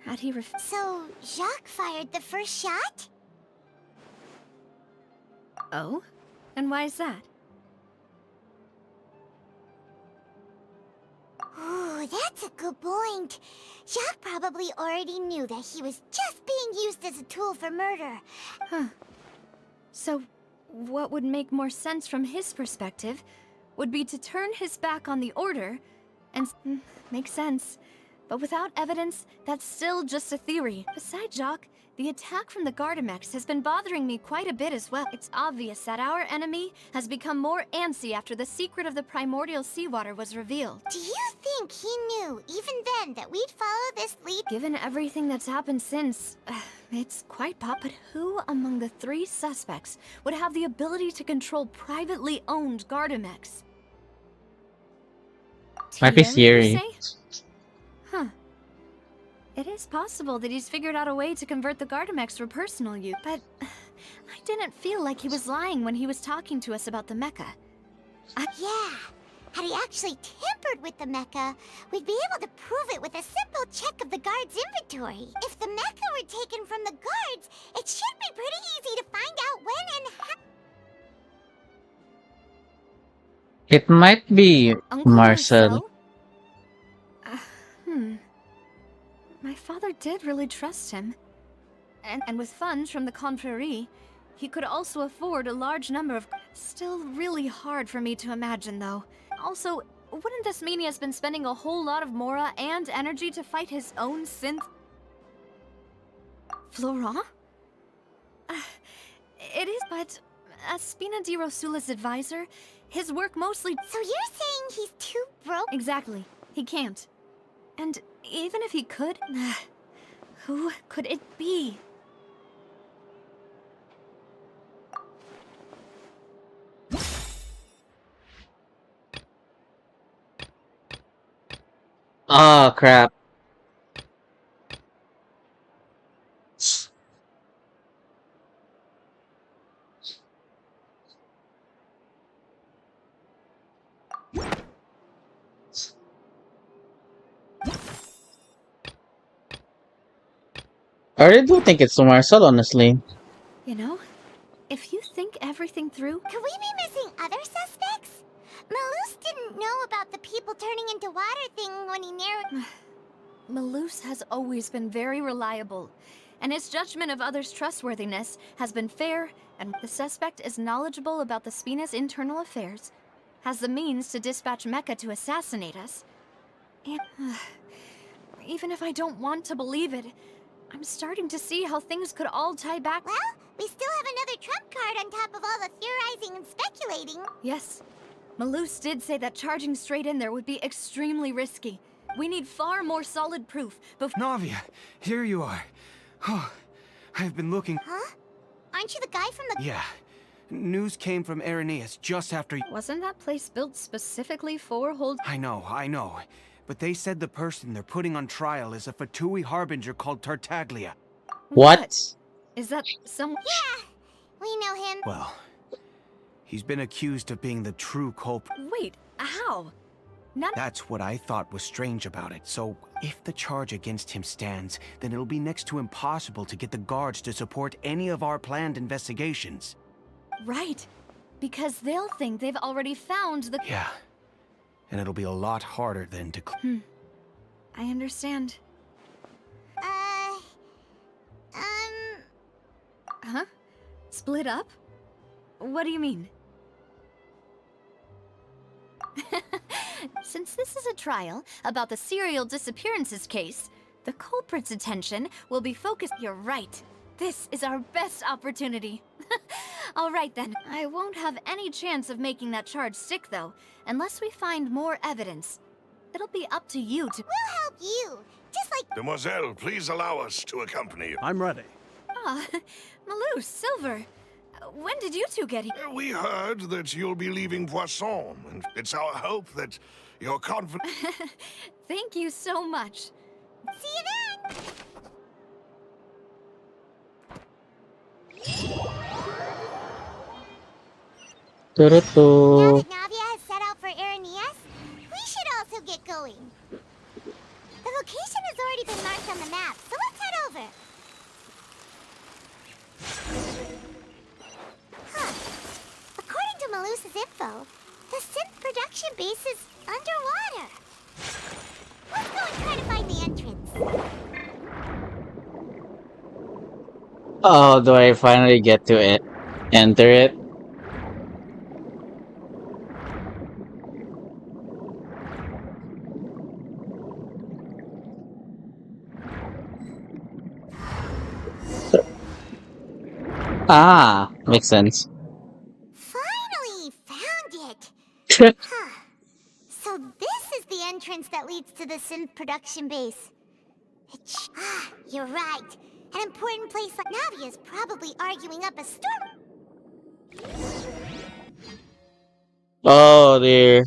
Speaker 5: Had he
Speaker 9: So, Jacques fired the first shot?
Speaker 5: Oh? And why is that?
Speaker 9: Ooh, that's a good point. Jacques probably already knew that he was just being used as a tool for murder.
Speaker 5: Huh. So, what would make more sense from his perspective would be to turn his back on the order and... makes sense. But without evidence, that's still just a theory. Besides Jacques, the attack from the Gardamex has been bothering me quite a bit as well. It's obvious that our enemy has become more antsy after the secret of the primordial seawater was revealed.
Speaker 9: Do you think he knew, even then, that we'd follow this lead?
Speaker 5: Given everything that's happened since, it's quite But who among the 3 suspects would have the ability to control privately owned Gardamex?
Speaker 1: Might be
Speaker 5: Thierry, you
Speaker 1: Siri.
Speaker 5: say? Huh. It is possible that he's figured out a way to convert the Gardamex for personal use, but I didn't feel like he was lying when he was talking to us about the mecha.
Speaker 9: Yeah. Had he actually tampered with the mecha, we'd be able to prove it with a simple check of the guard's inventory. If the mecha were taken from the guards, it should be pretty easy to find out when and how.
Speaker 1: It might be
Speaker 5: Uncle
Speaker 1: Marcel.
Speaker 5: My father did really trust him. And with funds from the Confrérie, he could also afford a large number of... Still really hard for me to imagine, though. Also, wouldn't this mean he has been spending a whole lot of mora and energy to fight his own synth... Florent? It is, but as Spina di Rosula's advisor, his work mostly...
Speaker 9: So you're saying he's too broke?
Speaker 5: Exactly. He can't. And even if he could, who could it be?
Speaker 1: Oh crap. I really do think it's Marcel, honestly.
Speaker 5: You know, if you think everything through...
Speaker 9: Could we be missing other suspects? Malus didn't know about the people turning into water thing when he narrowed...
Speaker 5: Malus has always been very reliable, and his judgment of others' trustworthiness has been fair, and the suspect is knowledgeable about the Spina's internal affairs, has the means to dispatch Mecha to assassinate us. And even if I don't want to believe it, I'm starting to see how things could all tie back.
Speaker 9: Well, we still have another trump card on top of all the theorizing and speculating.
Speaker 5: Yes. Malus did say that charging straight in there would be extremely risky. We need far more solid proof before...
Speaker 7: Navia, here you are. Oh, I've been looking...
Speaker 9: Huh? Aren't you the guy from the...
Speaker 7: Yeah. News came from Irenaeus just after...
Speaker 5: Wasn't that place built specifically for hold...
Speaker 7: I know. But they said the person they're putting on trial is a Fatui harbinger called Tartaglia.
Speaker 1: What?
Speaker 5: Is that some...
Speaker 9: Yeah, we know him.
Speaker 7: Well, he's been accused of being the true culprit.
Speaker 5: Wait, how? None...
Speaker 7: That's what I thought was strange about it. So, if the charge against him stands, then it'll be next to impossible to get the guards to support any of our planned investigations.
Speaker 5: Right. Because they'll think they've already found the...
Speaker 7: Yeah. And it'll be a lot harder then to...
Speaker 5: I understand. Huh? Split up? What do you mean? Since this is a trial about the serial disappearances case, the culprit's attention will be focused... You're right. This is our best opportunity. All right then. I won't have any chance of making that charge stick, though, unless we find more evidence. It'll be up to you to...
Speaker 9: We'll help you. Just like...
Speaker 3: Demoiselle, please allow us to accompany you.
Speaker 10: I'm ready.
Speaker 5: Ah, Malus, Silver. When did you two get here?
Speaker 3: We heard that you'll be leaving Poisson, and it's our hope that you're confident...
Speaker 5: Thank you so much.
Speaker 9: See you then! Now
Speaker 1: Turutu.
Speaker 9: that Navia has set out for Aranias, we should also get going. The location has already been marked on the map, so let's head over. Huh. According to Malusa's info, the synth production base is underwater. Let's go and try to find the entrance.
Speaker 1: Oh, do I finally get to enter it? Ah, makes sense.
Speaker 9: Finally found it! Huh. So this is the entrance that leads to the synth production base. You're right. An important place like Navia's probably arguing up a storm.
Speaker 1: Oh dear.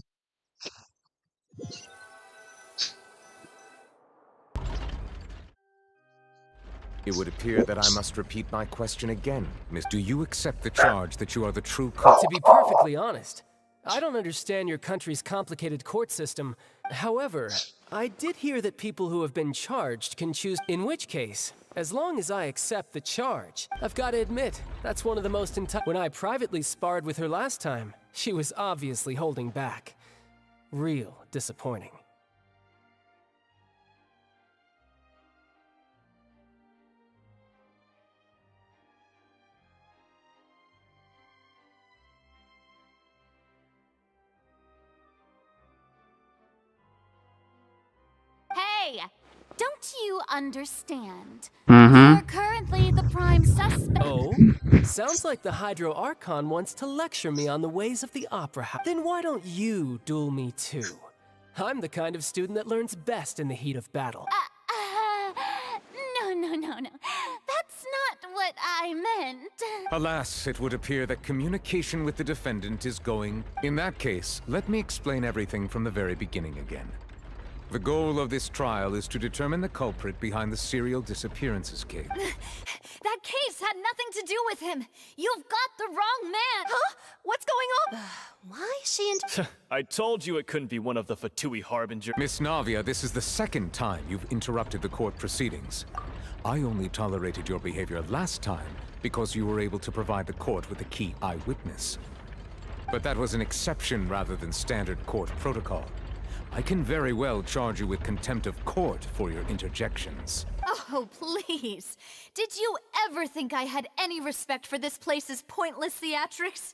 Speaker 6: It would appear that I must repeat my question again. Miss, do you accept the charge that you are the true cause?
Speaker 10: To be perfectly honest, I don't understand your country's complicated court system. However, I did hear that people who have been charged can choose, in which case, as long as I accept the charge. I've got to admit, that's one of the most When I privately sparred with her last time, she was obviously holding back. Real disappointing.
Speaker 11: Hey! Don't you understand?
Speaker 1: Mm-hmm.
Speaker 11: You're currently the prime suspect.
Speaker 10: Oh? Sounds like the Hydro Archon wants to lecture me on the ways of the Opera House. Then why don't you duel me too? I'm the kind of student that learns best in the heat of battle.
Speaker 11: No. That's not what I meant.
Speaker 6: Alas, it would appear that communication with the defendant is going... In that case, let me explain everything from the very beginning again. The goal of this trial is to determine the culprit behind the serial disappearances case.
Speaker 5: That case had nothing to do with him. You've got the wrong man. Huh? What's going on? Why is she in...
Speaker 12: I told you it couldn't be one of the Fatui Harbinger.
Speaker 6: Miss Navia, this is the second time you've interrupted the court proceedings. I only tolerated your behavior last time because you were able to provide the court with a key eyewitness. But that was an exception rather than standard court protocol. I can very well charge you with contempt of court for your interjections.
Speaker 5: Oh, please. Did you ever think I had any respect for this place's pointless theatrics?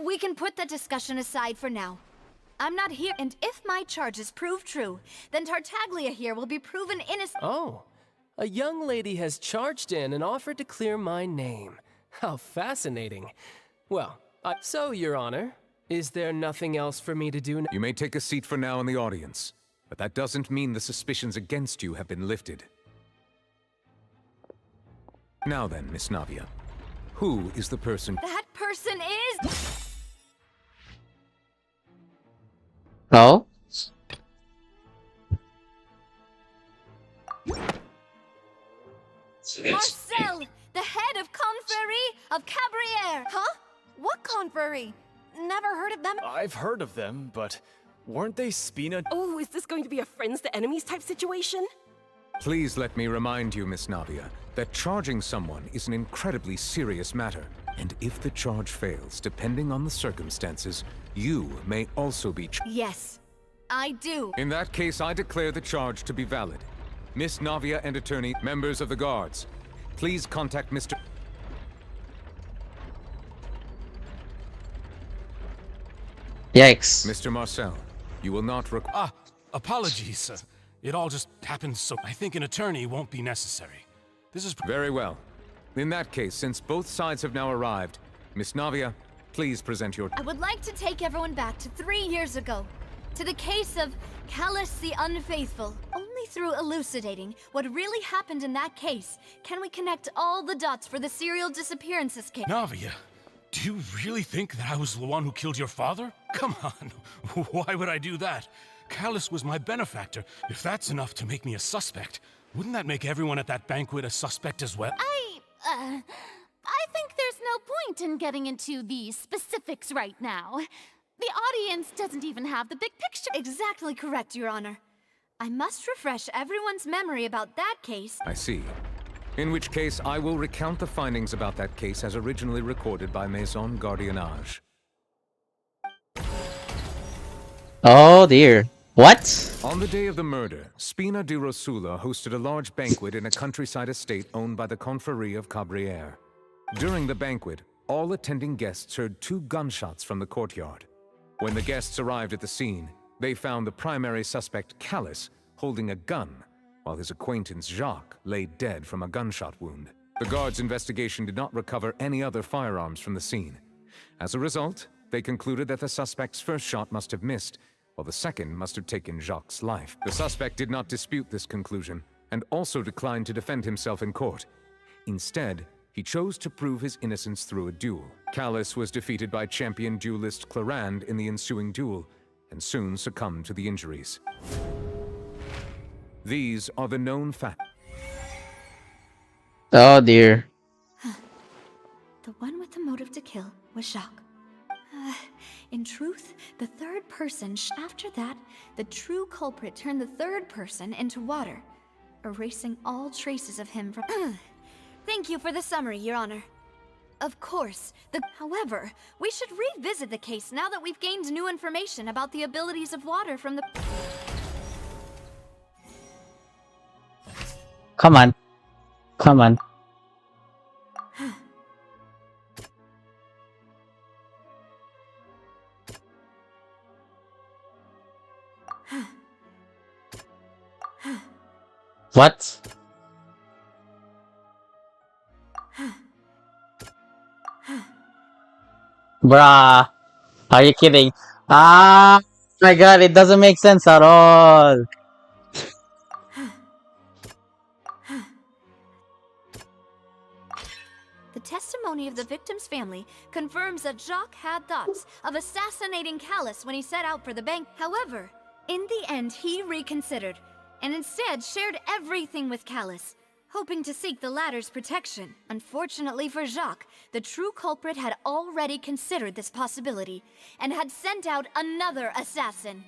Speaker 5: We can put that discussion aside for now. I'm not here, and if my charges prove true, then Tartaglia here will be proven innocent.
Speaker 10: Oh, a young lady has charged in and offered to clear my name. How fascinating. Well, so, Your Honor, is there nothing else for me to do now?
Speaker 6: You may take a seat for now in the audience, but that doesn't mean the suspicions against you have been lifted. Now then, Miss Navia, who is the person...
Speaker 5: That person is...
Speaker 1: Oh?
Speaker 5: Marcel, the head of Confrérie of Cabrières. Huh? What Confrérie? Never heard of them.
Speaker 12: I've heard of them, but weren't they Spina?
Speaker 13: Oh, is this going to be a friends to enemies type situation?
Speaker 6: Please let me remind you, Miss Navia, that charging someone is an incredibly serious matter. And if the charge fails, depending on the circumstances, you may also be
Speaker 5: Yes, I do.
Speaker 6: In that case, I declare the charge to be valid. Miss Navia and attorney, members of the guards, please contact Mr.
Speaker 1: Yikes.
Speaker 6: Mr. Marcel, you will not
Speaker 8: Apologies, sir. It all just happened so... I think an attorney won't be necessary. This is...
Speaker 6: Very well. In that case, since both sides have now arrived, Miss Navia, please present your...
Speaker 5: I would like to take everyone back to 3 years ago, to the case of Callus the Unfaithful. Only through elucidating what really happened in that case can we connect all the dots for the serial disappearances case.
Speaker 8: Navia, do you really think that I was the one who killed your father? Come on, why would I do that? Callus was my benefactor. If that's enough to make me a suspect, wouldn't that make everyone at that banquet a suspect as well?
Speaker 11: I think there's no point in getting into the specifics right now. The audience doesn't even have the big picture.
Speaker 5: Exactly correct, Your Honor. I must refresh everyone's memory about that case.
Speaker 6: I see. In which case, I will recount the findings about that case as originally recorded by Maison Gardiennage.
Speaker 1: Oh dear. What?
Speaker 6: On the day of the murder, Spina di Rosula hosted a large banquet in a countryside estate owned by the Confrérie of Cabrières. During the banquet, all attending guests heard 2 gunshots from the courtyard. When the guests arrived at the scene, they found the primary suspect, Callus, holding a gun, while his acquaintance Jacques lay dead from a gunshot wound. The guards' investigation did not recover any other firearms from the scene. As a result, they concluded that the suspect's first shot must have missed, while the second must have taken Jacques' life. The suspect did not dispute this conclusion, and also declined to defend himself in court. Instead, he chose to prove his innocence through a duel. Callus was defeated by champion duelist Clarand in the ensuing duel, and soon succumbed to the injuries. These are the known facts.
Speaker 1: Oh dear.
Speaker 5: The one with the motive to kill was Jacques. In truth, the third person. After that, the true culprit turned the third person into water, erasing all traces of him from. Thank you for the summary, Your Honor. Of course, however, we should revisit the case now that we've gained new information about the abilities of water from the.
Speaker 1: Come on. Come on. What? Bruh. Are you kidding? Ah, my god, it doesn't make sense at all.
Speaker 5: The testimony of the victim's family confirms that Jacques had thoughts of assassinating Callus when he set out for the bank. However, in the end, he reconsidered and instead shared everything with Callus, hoping to seek the latter's protection. Unfortunately for Jacques, the true culprit had already considered this possibility and had sent out another assassin.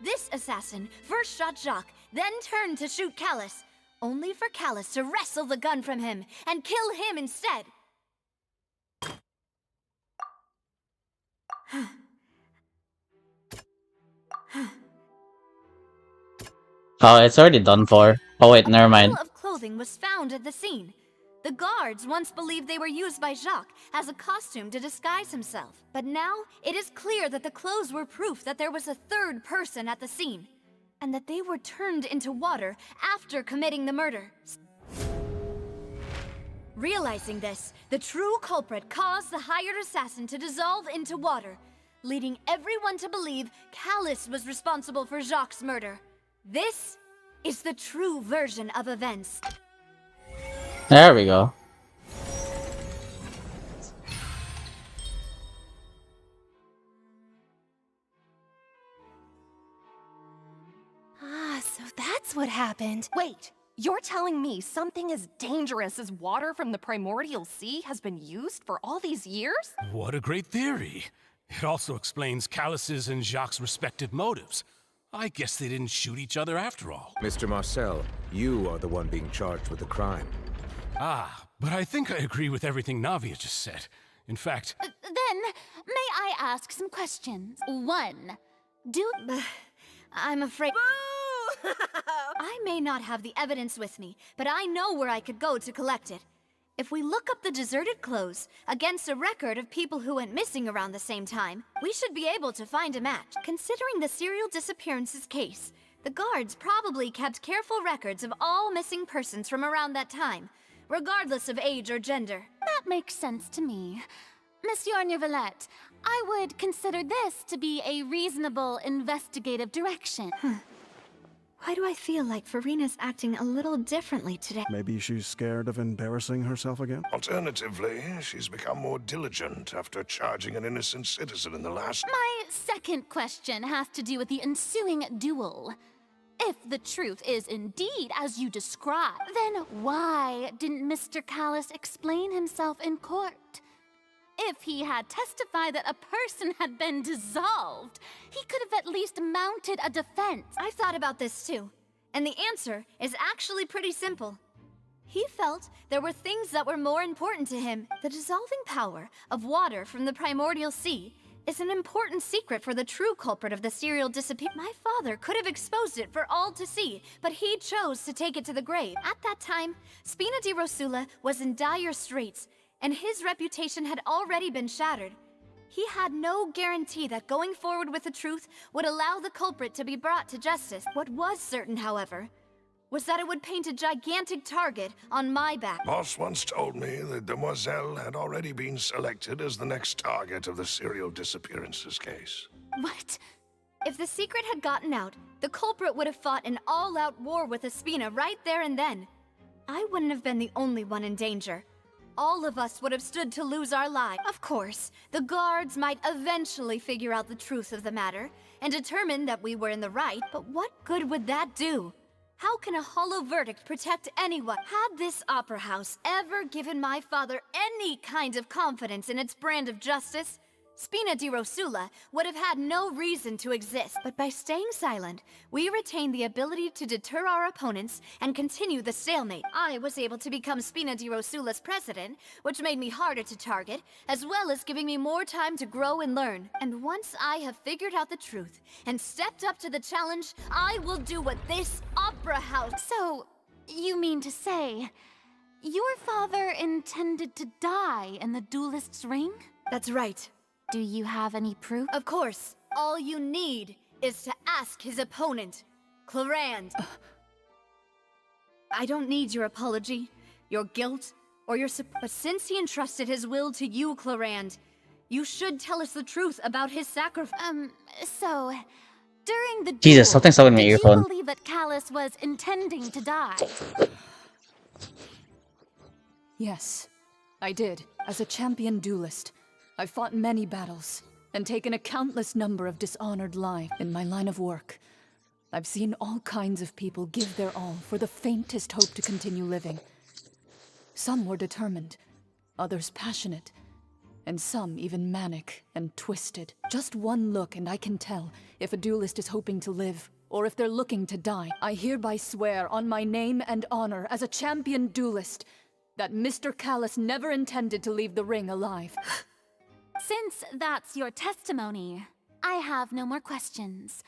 Speaker 5: This assassin first shot Jacques, then turned to shoot Callus, only for Callus to wrestle the gun from him and kill him instead.
Speaker 1: Oh, it's already done for. Oh wait, never mind.
Speaker 5: A pile of clothing was found at the scene. The guards once believed they were used by Jacques as a costume to disguise himself. But now, it is clear that the clothes were proof that there was a third person at the scene, and that they were turned into water after committing the murder. Realizing this, the true culprit caused the hired assassin to dissolve into water, leading everyone to believe Callus was responsible for Jacques' murder. This is the true version of events.
Speaker 1: There we go.
Speaker 13: Ah, so that's what happened. Wait, you're telling me something as dangerous as water from the primordial sea has been used for all these years?
Speaker 8: What a great theory. It also explains Callus's and Jacques' respective motives. I guess they didn't shoot each other after all.
Speaker 6: Mr. Marcel, you are the one being charged with the crime.
Speaker 8: Ah, but I think I agree with everything Navia just said. In fact...
Speaker 11: Then, may I ask some questions? 1.
Speaker 5: I'm afraid... I may not have the evidence with me, but I know where I could go to collect it. If we look up the deserted clothes against a record of people who went missing around the same time, we should be able to find a match. Considering the serial disappearances case, the guards probably kept careful records of all missing persons from around that time, regardless of age or gender.
Speaker 11: That makes sense to me. Monsieur Neuvillette, I would consider this to be a reasonable investigative direction.
Speaker 5: Why do I feel like Farina's acting a little differently today?
Speaker 14: Maybe she's scared of embarrassing herself again?
Speaker 3: Alternatively, she's become more diligent after charging an innocent citizen in the last...
Speaker 11: My second question has to do with the ensuing duel. If the truth is indeed as you describe, then why didn't Mr. Callis explain himself in court? If he had testified that a person had been dissolved, he could have at least mounted a defense.
Speaker 5: I've thought about this too, and the answer is actually pretty simple. He felt there were things that were more important to him. The dissolving power of water from the primordial sea is an important secret for the true culprit of the serial disappearance. My father could have exposed it for all to see, but he chose to take it to the grave. At that time, Spina di Rosula was in dire straits, and his reputation had already been shattered. He had no guarantee that going forward with the truth would allow the culprit to be brought to justice. What was certain, however, was that it would paint a gigantic target on my back.
Speaker 3: Boss once told me that Demoiselle had already been selected as the next target of the serial disappearances case.
Speaker 11: What?
Speaker 5: If the secret had gotten out, the culprit would have fought an all-out war with Espina right there and then. I wouldn't have been the only one in danger. All of us would have stood to lose our lives. Of course, the guards might eventually figure out the truth of the matter and determine that we were in the right, but what good would that do? How can a hollow verdict protect anyone? Had this opera house ever given my father any kind of confidence in its brand of justice, Spina di Rosula would have had no reason to exist. But by staying silent, we retained the ability to deter our opponents and continue the stalemate. I was able to become Spina di Rosula's president, which made me harder to target, as well as giving me more time to grow and learn. And once I have figured out the truth and stepped up to the challenge, I will do what this opera house...
Speaker 11: So, you mean to say, your father intended to die in the duelist's ring?
Speaker 5: That's right.
Speaker 11: Do you have any proof?
Speaker 5: Of course. All you need is to ask his opponent, Clarand. I don't need your apology, your guilt, or your support. But since he entrusted his will to you, Clarand, you should tell us the truth about his sacrifice.
Speaker 11: So, during the
Speaker 1: Jesus,
Speaker 11: duel,
Speaker 1: something's stuck in my
Speaker 11: did
Speaker 1: earphone.
Speaker 11: you believe that Callis was intending to die?
Speaker 15: Yes, I did. As a champion duelist, I've fought many battles and taken a countless number of dishonored lives in my line of work. I've seen all kinds of people give their all for the faintest hope to continue living. Some were determined, others passionate, and some even manic and twisted. Just one look and I can tell if a duelist is hoping to live or if they're looking to die. I hereby swear on my name and honor as a champion duelist that Mr. Callis never intended to leave the ring alive.
Speaker 11: Since that's your testimony, I have no more questions.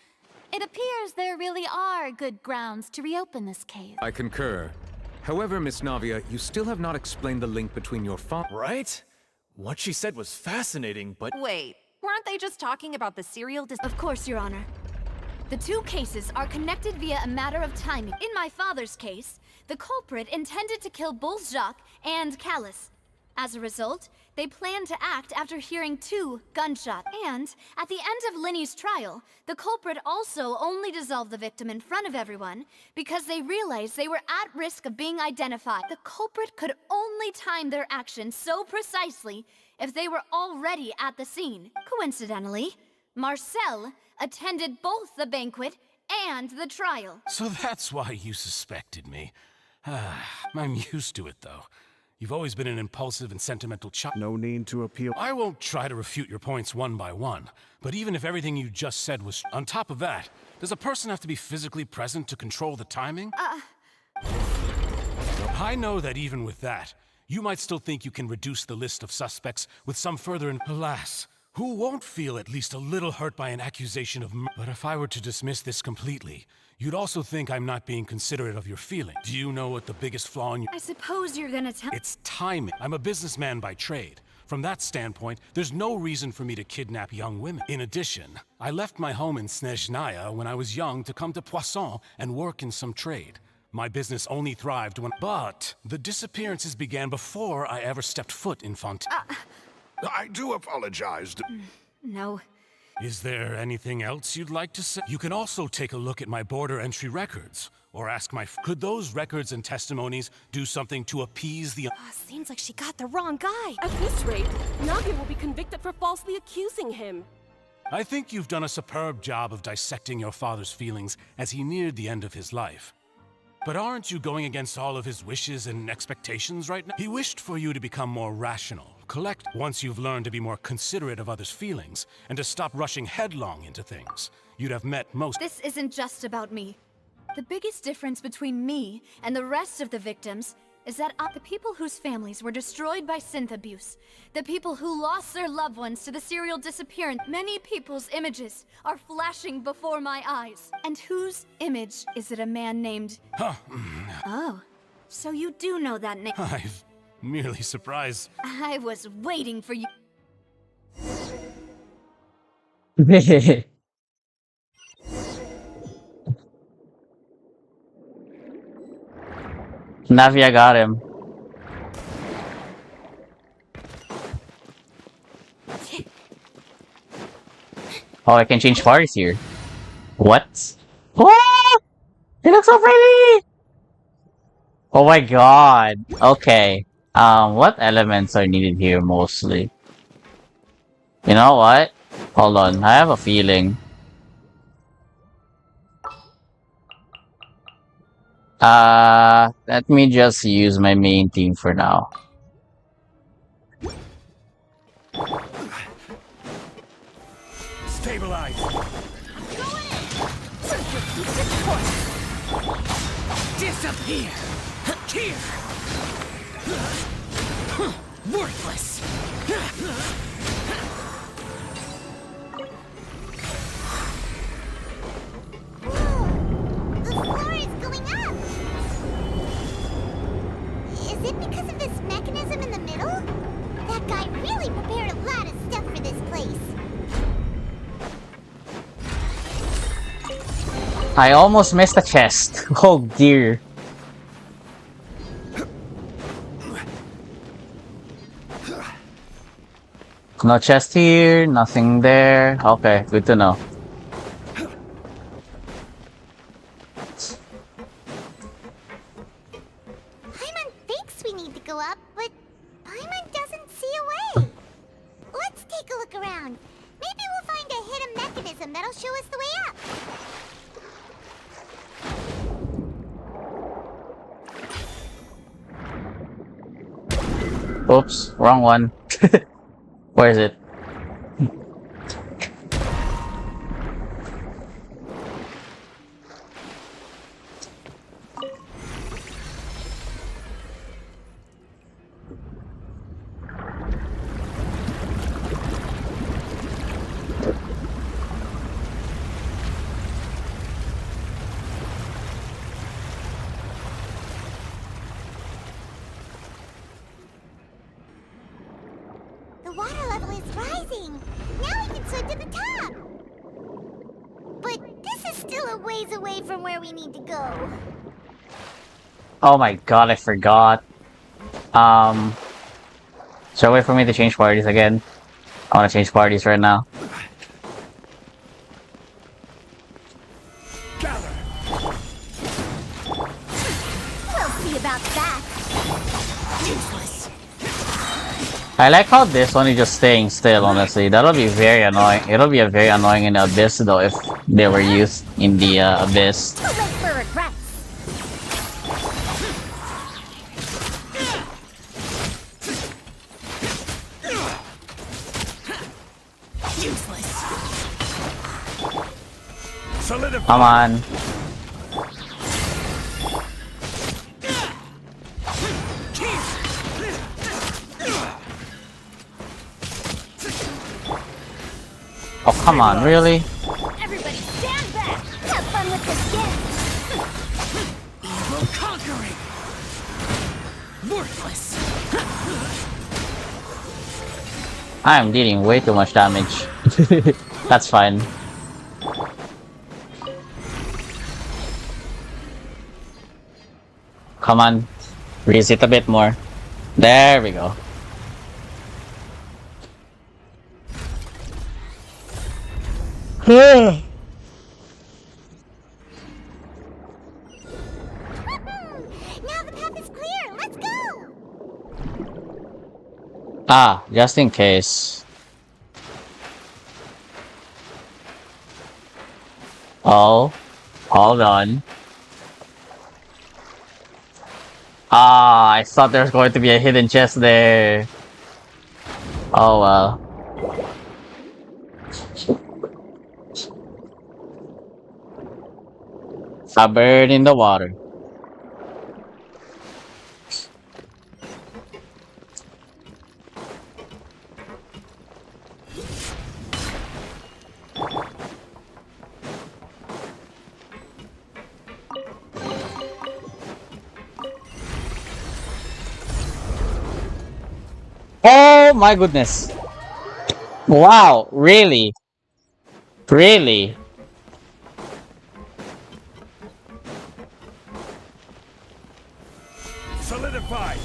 Speaker 11: It appears there really are good grounds to reopen this case.
Speaker 6: I concur. However, Miss Navia, you still have not explained the link between your
Speaker 12: Right? What she said was fascinating, but...
Speaker 13: Wait, weren't they just talking about the serial
Speaker 5: Of course, Your Honor. The two cases are connected via a matter of timing. In my father's case, the culprit intended to kill both Jacques and Callis. As a result, they planned to act after hearing 2 gunshots. And at the end of Linny's trial, the culprit also only dissolved the victim in front of everyone because they realized they were at risk of being identified. The culprit could only time their actions so precisely if they were already at the scene. Coincidentally, Marcel attended both the banquet and the trial.
Speaker 8: So that's why you suspected me. I'm used to it, though. You've always been an impulsive and sentimental child.
Speaker 14: No need to appeal.
Speaker 8: I won't try to refute your points one by one, but even if everything you just said was... On top of that, does a person have to be physically present to control the timing? I know that even with that, you might still think you can reduce the list of suspects with some further... Alas, who won't feel at least a little hurt by an accusation of murder? But if I were to dismiss this completely, you'd also think I'm not being considerate of your feelings. Do you know what the biggest flaw in your...
Speaker 5: I suppose you're gonna tell...
Speaker 8: It's timing. I'm a businessman by trade. From that standpoint, there's no reason for me to kidnap young women. In addition, I left my home in Snezhnaya when I was young to come to Poisson and work in some trade. My business only thrived when... But the disappearances began before I ever stepped foot in Fontaine.
Speaker 3: I do apologize.
Speaker 5: No.
Speaker 8: Is there anything else you'd like to say? You can also take a look at my border entry records, or ask my... Could those records and testimonies do something to appease the...
Speaker 13: Seems like she got the wrong guy. At this rate, Navia will be convicted for falsely accusing him.
Speaker 8: I think you've done a superb job of dissecting your father's feelings as he neared the end of his life. But aren't you going against all of his wishes and expectations right now? He wished for you to become more rational, collect once you've learned to be more considerate of others' feelings, and to stop rushing headlong into things. You'd have met most...
Speaker 5: This isn't just about me. The biggest difference between me and the rest of the victims is that the people whose families were destroyed by synth abuse, the people who lost their loved ones to the serial disappearance, many people's images are flashing before my eyes. And whose image is it a man named...
Speaker 8: Huh.
Speaker 5: Oh, so you do know that name.
Speaker 8: I'm merely surprised.
Speaker 5: I was waiting for you.
Speaker 1: Navia got him. Oh, I can change parties here. What? Oh! It looks so pretty! Oh my god. Okay. What elements are needed here mostly? You know what? Hold on, I have a feeling. Let me just use my main team for now.
Speaker 8: Stabilize.
Speaker 10: Disappear! Here! Worthless!
Speaker 9: The floor is going up! Is it because of this mechanism in the middle? That guy really prepared a lot of stuff for this place.
Speaker 1: I almost missed a chest. Oh dear. No chest here, nothing there. Okay, good to know.
Speaker 9: Paimon thinks we need to go up, but Paimon doesn't see a way. Let's take a look around. Maybe we'll find a hidden mechanism that'll show us the way up.
Speaker 1: Oops, wrong one. Where is it?
Speaker 9: The water level is rising. Now we can swim to the top. But this is still a ways away from where we need to go.
Speaker 1: Oh my god, I forgot. So wait for me to change parties again. I wanna change parties right now.
Speaker 9: We'll see about that.
Speaker 13: Useless.
Speaker 1: I like how this one is just staying still, honestly. That'll be very annoying. It'll be a very annoying in the Abyss though if they were used in the Abyss.
Speaker 9: Too late for regrets.
Speaker 13: Useless.
Speaker 8: Solidify.
Speaker 1: Come on. Oh, come on, really?
Speaker 9: Everybody stand back. Have fun with this game.
Speaker 10: Evil conquering! Worthless!
Speaker 1: I'm dealing way too much damage. That's fine. Come on. Raise it a bit more. There we go.
Speaker 9: Now the path is clear. Let's go.
Speaker 1: Ah, just in case. Oh, hold on. Ah, I thought there was going to be a hidden chest there. Oh well. A bird in the water. Oh my goodness. Wow, really? Really?
Speaker 3: Solidify!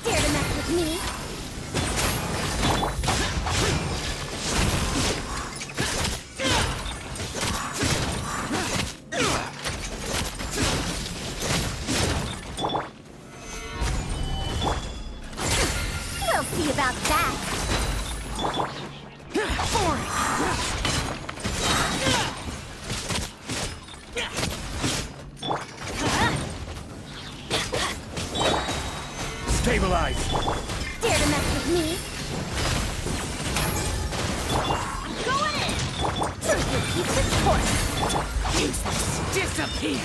Speaker 9: Dare to mess with me? We'll see about that.
Speaker 3: Stabilize!
Speaker 9: Dare to mess with me? Going in! Truth repeats its course.
Speaker 4: Useless! Disappear!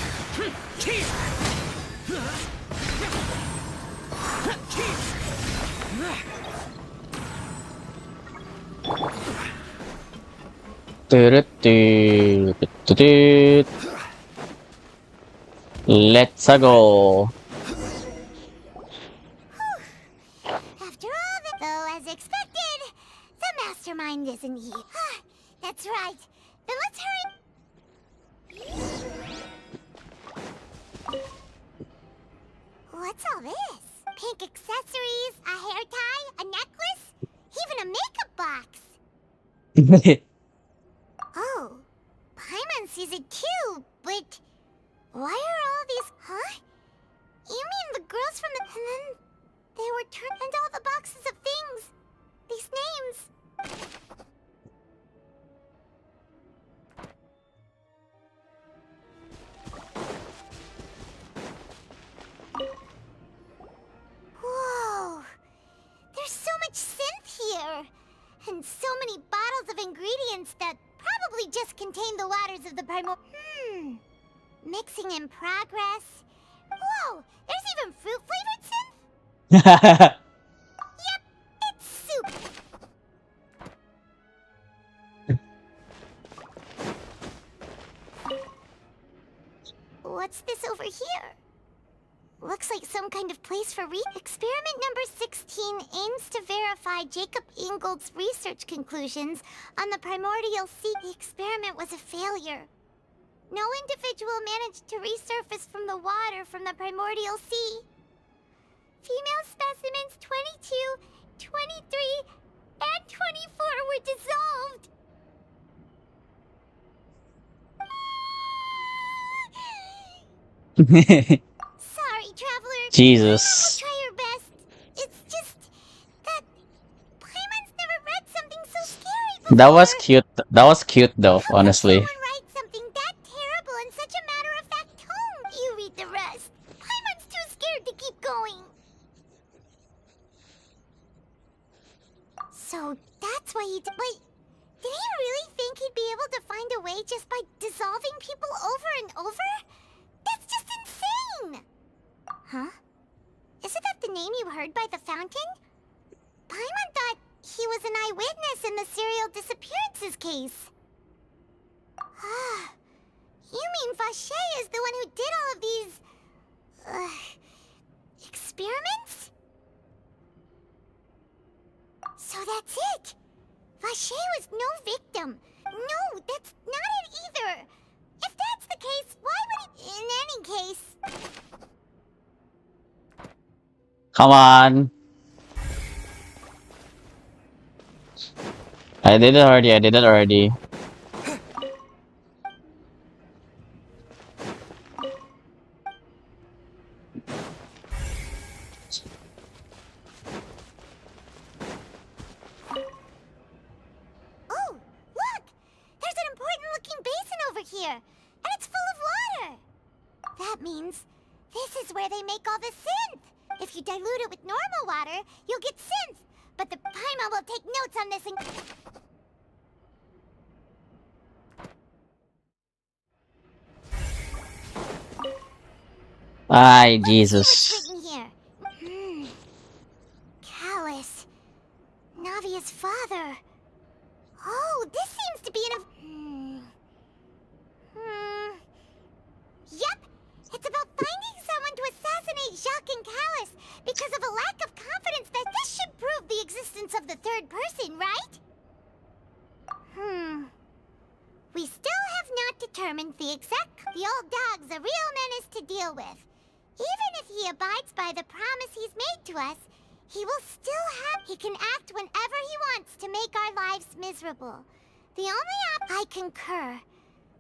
Speaker 1: Do-do-do-do-do-do. Let's go.
Speaker 9: After all that, though, as expected, the mastermind isn't here. That's right. Then let's hurry. What's all this? Pink accessories, a hair tie, a necklace, even a makeup box. Oh, Paimon sees it too, but why are all these... Huh? You mean the girls from the... And then they were turned... And all the boxes of things. These names. Whoa. There's so much synth here. And so many bottles of ingredients that probably just contain the waters of the Mixing in progress. Whoa, there's even fruit-flavored synth? Yep, it's soup. What's this over here? Looks like some kind of place for Experiment number 16 aims to verify Jacob Ingold's research conclusions on the primordial sea. The experiment was a failure. No individual managed to resurface from the water from the primordial sea. Female specimens 22, 23, and 24 were dissolved. Sorry, traveler.
Speaker 1: Jesus.
Speaker 9: I will try your best. It's just that Paimon's never read something so scary before.
Speaker 1: That was cute. That was cute though,
Speaker 9: How
Speaker 1: honestly.
Speaker 9: could someone write something that terrible in such a matter-of-fact tone? You read the rest. Paimon's too scared to keep going. So that's why he... Wait, did he really think he'd be able to find a way just by dissolving people over and over? That's just insane! Huh? Isn't that the name you heard by the fountain? Paimon thought he was an eyewitness in the serial disappearances case. Ah, you mean Vache is the one who did all of these... experiments? So that's it! Vache was no victim. No, that's not it either. If that's the case, why would he... In any case...
Speaker 1: Come on. I did it already. I did it already.
Speaker 9: Oh, look! There's an important-looking basin over here, and it's full of water. That means this is where they make all the synth. If you dilute it with normal water, you'll get synth. But the Paimon will take notes on this and...
Speaker 1: Ay,
Speaker 9: What's
Speaker 1: Jesus.
Speaker 9: written here? Callus. Navia's father. Oh, this seems to be Yep, it's about finding someone to assassinate Jacques and Callus because of a lack of confidence that this should prove the existence of the third person, right? We still have not determined the exact... The old dog's a real menace to deal with. Even if he abides by the promise he's made to us, he will still have... He can act whenever he wants to make our lives miserable. The only I concur.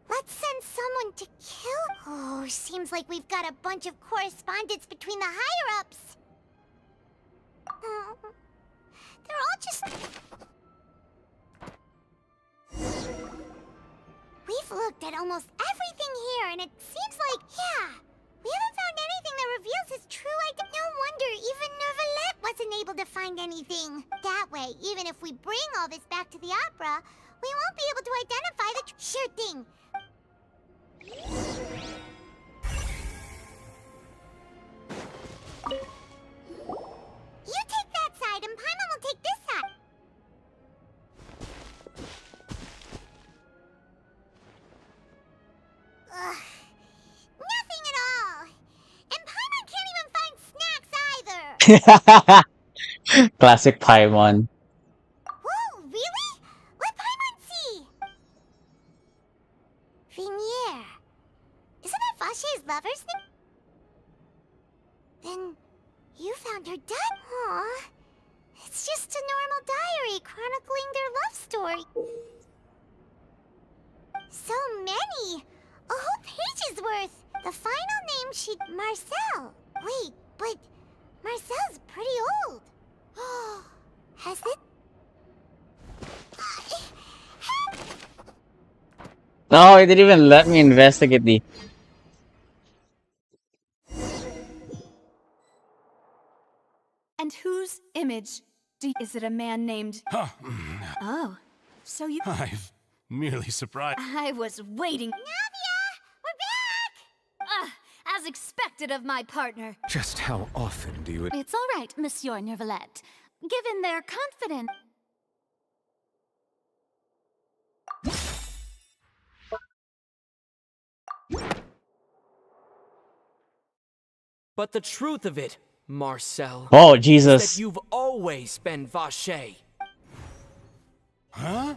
Speaker 9: Let's send someone to kill... Oh, seems like we've got a bunch of correspondence between the higher-ups. They're all just... We've looked at almost everything here, and it seems like, yeah, we haven't found anything that reveals his true identity. No wonder even Neuvillette wasn't able to find anything. That way, even if we bring all this back to the opera, we won't be able to identify the sure thing. You take that side, and Paimon will take this side. Ugh. Nothing at all. And Paimon can't even find snacks either.
Speaker 1: Classic Paimon.
Speaker 9: Whoa, really? Let Paimon see. Vinier. Isn't that Vache's lover's name? Then you found her dead? Aw. It's just a normal diary chronicling their love story. So many. A whole page's worth. The final name Marcel. Wait, but Marcel's pretty old. Has it?
Speaker 1: No, it didn't even let me investigate the...
Speaker 5: And whose image is it a man named... Oh, so you...
Speaker 8: I've merely surprised.
Speaker 5: I was waiting.
Speaker 9: Navia! We're back!
Speaker 5: As expected of my partner.
Speaker 6: Just how often do you...
Speaker 11: It's all right, Monsieur Neuvillette. Given their confidence...
Speaker 10: But the truth of it, Marcel,
Speaker 1: Oh,
Speaker 10: is
Speaker 1: Jesus.
Speaker 10: that you've always been Vache.
Speaker 8: Huh?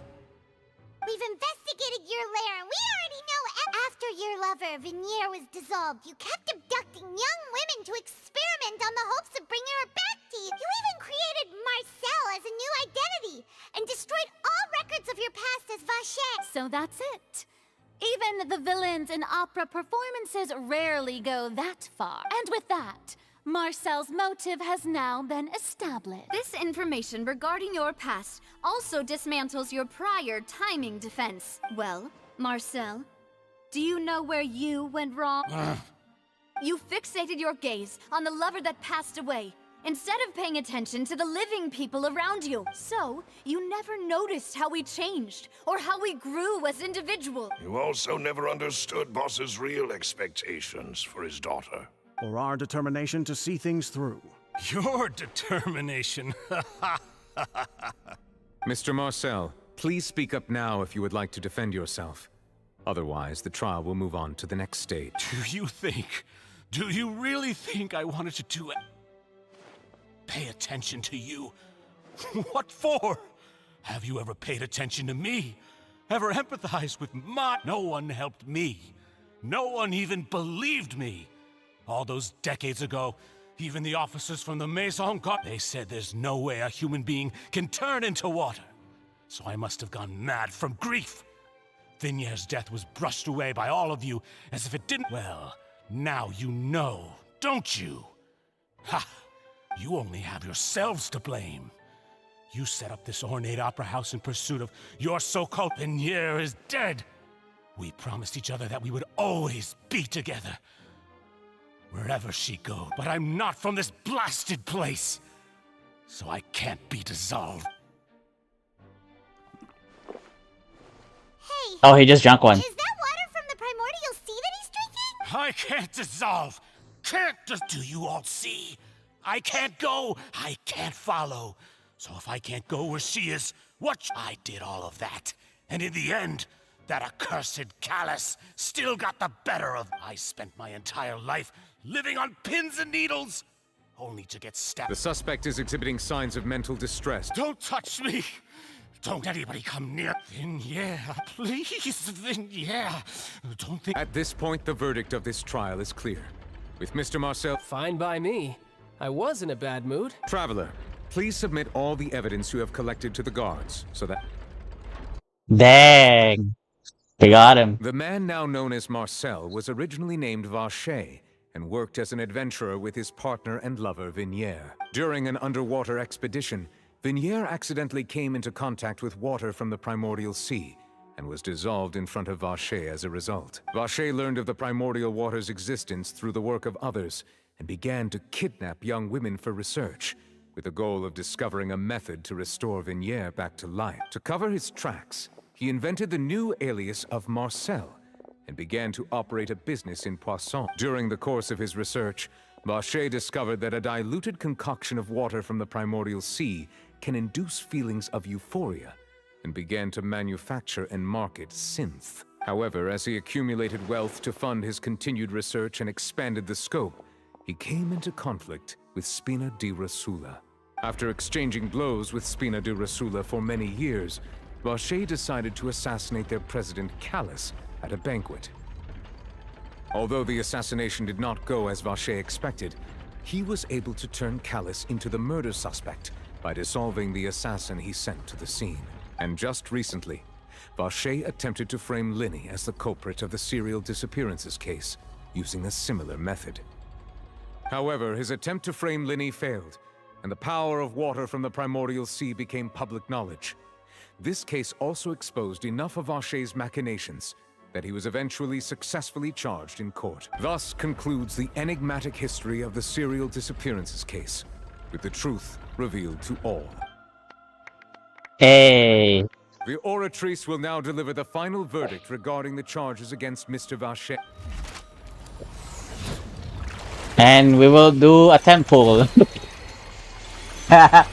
Speaker 9: We've investigated your lair, and we already know after your lover, Vinier, was dissolved, you kept abducting young women to experiment on the hopes of bringing her back to you. You even created Marcel as a new identity, and destroyed all records of your past as Vache.
Speaker 11: So that's it. Even the villains in opera performances rarely go that far. And with that, Marcel's motive has now been established.
Speaker 5: This information regarding your past also dismantles your prior timing defense. Well, Marcel, do you know where you went wrong? You fixated your gaze on the lover that passed away, instead of paying attention to the living people around you. So, you never noticed how we changed, or how we grew as individuals.
Speaker 3: You also never understood Boss's real expectations for his daughter.
Speaker 14: Or our determination to see things through.
Speaker 8: Your determination.
Speaker 6: Mr. Marcel, please speak up now if you would like to defend yourself. Otherwise, the trial will move on to the next stage.
Speaker 8: Do you really think I wanted to do it? Pay attention to you? What for? Have you ever paid attention to me? Ever empathized with my... No one helped me. No one even believed me. All those decades ago, even the officers from the Maison Garde, they said there's no way a human being can turn into water. so I must have gone mad from grief. Vignier's death was brushed away by all of you as if it didn't. Well, now you know, don't you? Ha! You only have yourselves to blame. You set up this ornate opera house in pursuit of your so-called Vignier is dead. We promised each other that we would always be together. Wherever she goes, but I'm not from this blasted place, so I can't be dissolved.
Speaker 9: Hey!
Speaker 1: Oh, he just drank one.
Speaker 9: Is that water from the primordial sea that he's drinking?
Speaker 8: I can't dissolve. Can't do you all see? I can't go. I can't follow. So if I can't go where she is, I did all of that. And in the end, that accursed Callus still got the better of. I spent my entire life living on pins and needles, only to get stabbed.
Speaker 6: The suspect is exhibiting signs of mental distress.
Speaker 8: Don't touch me! Don't anybody come near. Vignier, please, Vignier. Don't think.
Speaker 6: At this point, the verdict of this trial is clear. With Mr. Marcel.
Speaker 10: Fine by me. I was in a bad mood.
Speaker 6: Traveler, please submit all the evidence you have collected to the guards, so that...
Speaker 1: Dang. They got him.
Speaker 6: The man now known as Marcel was originally named Vacher and worked as an adventurer with his partner and lover, Vignier. During an underwater expedition, Vignier accidentally came into contact with water from the primordial sea and was dissolved in front of Vacher as a result. Vacher learned of the primordial water's existence through the work of others and began to kidnap young women for research, with the goal of discovering a method to restore Vignier back to life. To cover his tracks, he invented the new alias of Marcel and began to operate a business in Poisson. During the course of his research, Vacher discovered that a diluted concoction of water from the primordial sea can induce feelings of euphoria, and began to manufacture and market synth. However, as he accumulated wealth to fund his continued research and expanded the scope, he came into conflict with Spina di Rosula. After exchanging blows with Spina di Rosula for many years, Vacher decided to assassinate their president Callus at a banquet. Although the assassination did not go as Vacher expected, he was able to turn Callus into the murder suspect by dissolving the assassin he sent to the scene. And just recently, Vacher attempted to frame Linny as the culprit of the serial disappearances case, using a similar method. However, his attempt to frame Linny failed, and the power of water from the primordial sea became public knowledge. This case also exposed enough of Vacher's machinations that he was eventually successfully charged in court. Thus concludes the enigmatic history of the serial disappearances case, with the truth revealed to all.
Speaker 1: Hey.
Speaker 6: The Oratrice will now deliver the final verdict regarding the charges against Mr. Vacher.
Speaker 1: And we will do a temple. That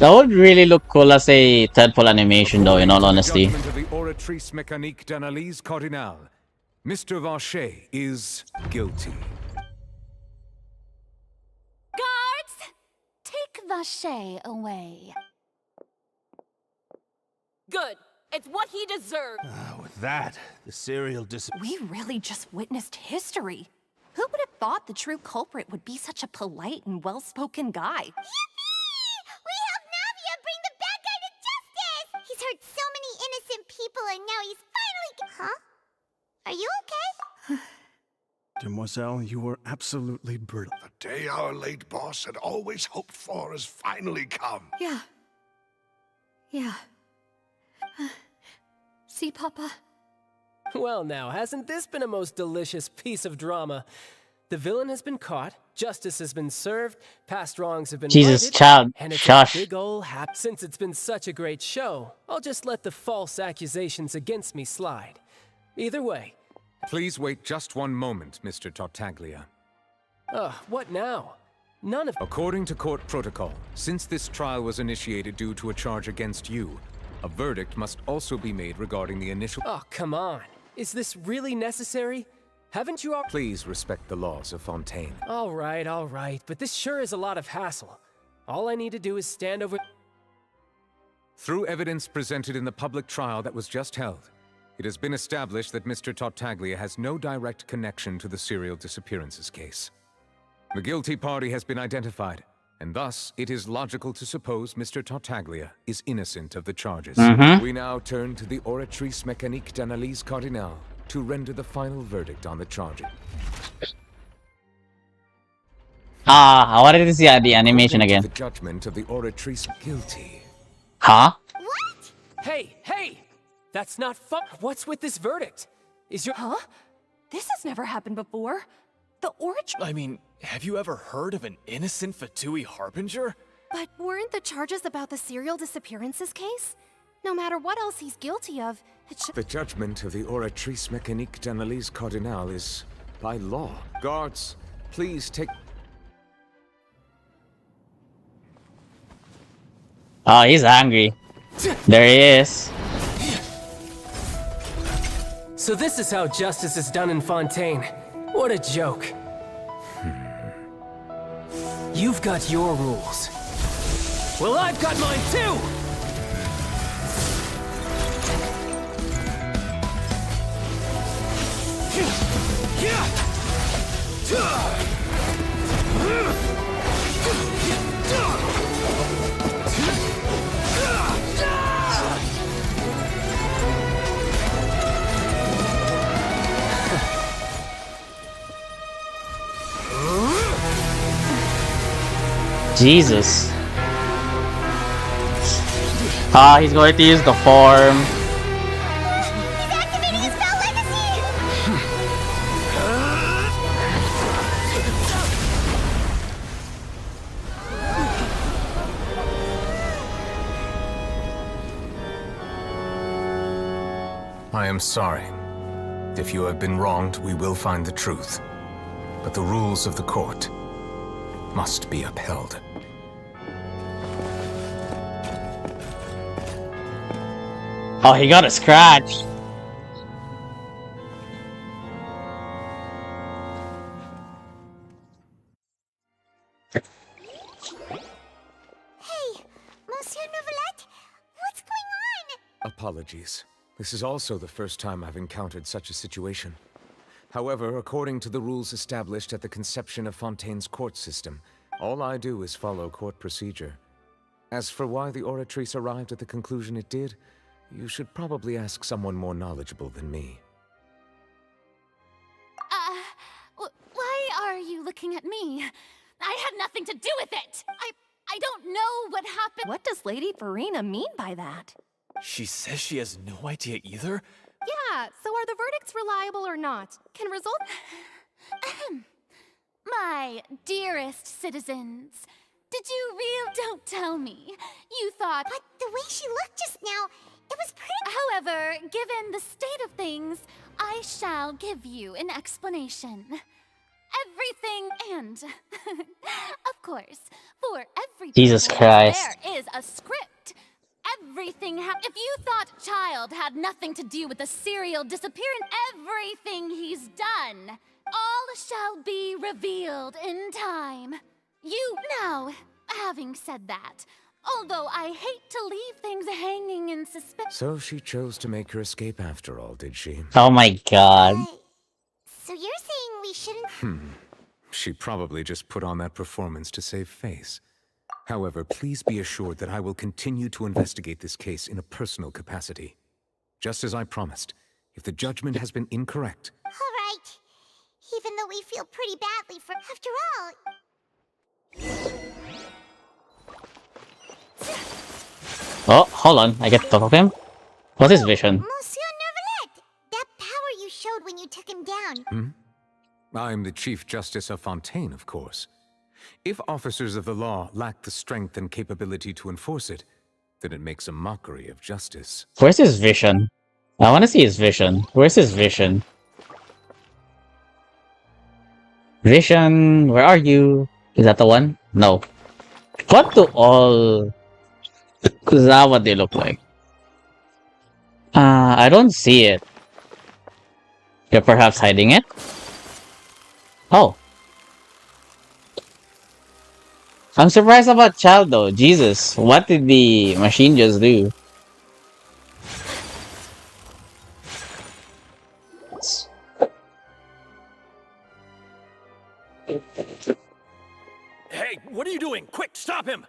Speaker 1: would really look cool as a temple animation though, in all honesty.
Speaker 6: Judgment of the Oratrice Mécanique d'Analyse Cardinale. Mr. Vacher is guilty.
Speaker 11: Guards! Take Vacher away.
Speaker 13: Good. It's what he deserved.
Speaker 12: With that, the serial
Speaker 13: We really just witnessed history. Who would have thought the true culprit would be such a polite and well-spoken guy?
Speaker 9: Yippee! We helped Navia bring the bad guy to justice! He's hurt so many innocent people and now he's finally... Huh? Are you okay?
Speaker 14: Demoiselle, you were absolutely brilliant.
Speaker 3: The day our late boss had always hoped for has finally come.
Speaker 5: Yeah. Yeah. See, Papa?
Speaker 10: Well now, hasn't this been a most delicious piece of drama? The villain has been caught, justice has been served, past wrongs have been
Speaker 1: Jesus,
Speaker 10: righted,
Speaker 1: child,
Speaker 10: and it's
Speaker 1: shush.
Speaker 10: a big ol' Since it's been such a great show, I'll just let the false accusations against me slide. Either way.
Speaker 6: Please wait just one moment, Mr. Tartaglia.
Speaker 10: What now? None of...
Speaker 6: According to court protocol, since this trial was initiated due to a charge against you, a verdict must also be made regarding the initial...
Speaker 10: Oh, come on. Is this really necessary? Haven't you all...
Speaker 6: Please respect the laws of Fontaine.
Speaker 10: All right, but this sure is a lot of hassle. All I need to do is stand over...
Speaker 6: Through evidence presented in the public trial that was just held, it has been established that Mr. Tartaglia has no direct connection to the serial disappearances case. The guilty party has been identified, and thus it is logical to suppose Mr. Tartaglia is innocent of the charges.
Speaker 1: Mm-hmm.
Speaker 6: We now turn to the Oratrice Mécanique d'Analyse Cardinale to render the final verdict on the charges.
Speaker 1: I wanted to see the animation
Speaker 6: According
Speaker 1: again.
Speaker 6: to the judgment of the Oratrice, guilty.
Speaker 1: Huh?
Speaker 9: What?
Speaker 10: Hey, hey! That's not fun. What's with this verdict? Is your.
Speaker 13: Huh? This has never happened before. The origin.
Speaker 12: I mean, have you ever heard of an innocent Fatui Harbinger?
Speaker 16: But weren't the charges about the serial disappearances case? No matter what else he's guilty of, it should.
Speaker 6: The judgment of the Oratrice Mécanique d'Analyse Cardinale is by law. Guards, please take.
Speaker 1: Oh, he's angry. There he is.
Speaker 10: So this is how justice is done in Fontaine. What a joke. You've got your rules. Well, I've got mine too!
Speaker 1: Jesus. Ah, he's going to use the form.
Speaker 9: He's activating his spell legacy!
Speaker 6: I am sorry. If you have been wronged, we will find the truth. But the rules of the court must be upheld.
Speaker 1: Oh, he got a scratch.
Speaker 9: Hey, Monsieur Novelette, what's going on?
Speaker 6: Apologies. This is also the first time I've encountered such a situation. However, according to the rules established at the conception of Fontaine's court system, all I do is follow court procedure. As for why the Oratrice arrived at the conclusion it did, you should probably ask someone more knowledgeable than me.
Speaker 11: Why are you looking at me? I had nothing to do with it! I don't know what happened.
Speaker 13: What does Lady Farina mean by that?
Speaker 12: She says she has no idea either?
Speaker 16: Yeah, so are the verdicts reliable or not? Can result.
Speaker 11: My dearest citizens, did you Don't tell me. You thought.
Speaker 9: But the way she looked just now, it was pretty.
Speaker 11: However, given the state of things, I shall give you an explanation. Everything and, of course, for every
Speaker 1: Jesus
Speaker 11: person,
Speaker 1: Christ.
Speaker 11: there is a script. Everything if you thought Child had nothing to do with the serial disappearance, everything he's done, all shall be revealed in time. Now, having said that, although I hate to leave things hanging in suspense.
Speaker 6: So she chose to make her escape after all, did she?
Speaker 1: Oh my god.
Speaker 9: So you're saying we shouldn't.
Speaker 6: She probably just put on that performance to save face. However, please be assured that I will continue to investigate this case in a personal capacity. Just as I promised, if the judgment has been incorrect...
Speaker 9: All right. Even though we feel pretty badly for... After all...
Speaker 1: Oh, hold on. I get to talk of him. What's his vision?
Speaker 9: Monsieur Neuvillette! That power you showed when you took him down.
Speaker 6: I'm the Chief Justice of Fontaine, of course. If officers of the law lack the strength and capability to enforce it, then it makes a mockery of justice.
Speaker 1: Where's his vision? I want to see his vision. Where's his vision? Vision, where are you? Is that the one? No. What do all... Is that what they look like? I don't see it. You're perhaps hiding it? Oh. I'm surprised about Child though. Jesus, what did the machine just do?
Speaker 12: Hey, what are you doing? Quick, stop him!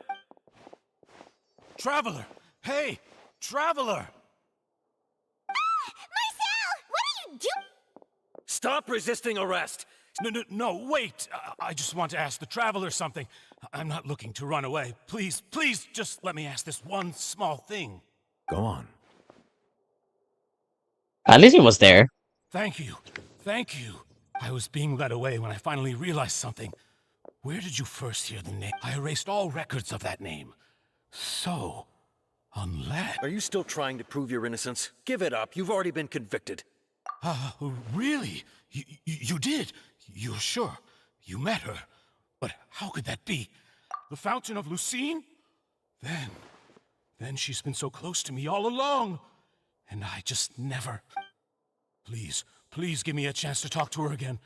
Speaker 8: Traveler! Hey! Traveler!
Speaker 9: Marcel! What are you doing?
Speaker 12: Stop resisting arrest!
Speaker 8: No, wait! I just want to ask the Traveler something. I'm not looking to run away. Please, just let me ask this one small thing.
Speaker 6: Go on.
Speaker 1: At least he was there.
Speaker 8: Thank you. I was being led away when I finally realized something. Where did you first hear the name? I erased all records of that name. So, unless...
Speaker 12: Are you still trying to prove your innocence? Give it up. You've already been convicted.
Speaker 8: Really? You did? You're sure? You met her? But how could that be? The Fountain of Lucine? Then she's been so close to me all along. And I just never... Please give me a chance to talk to her again.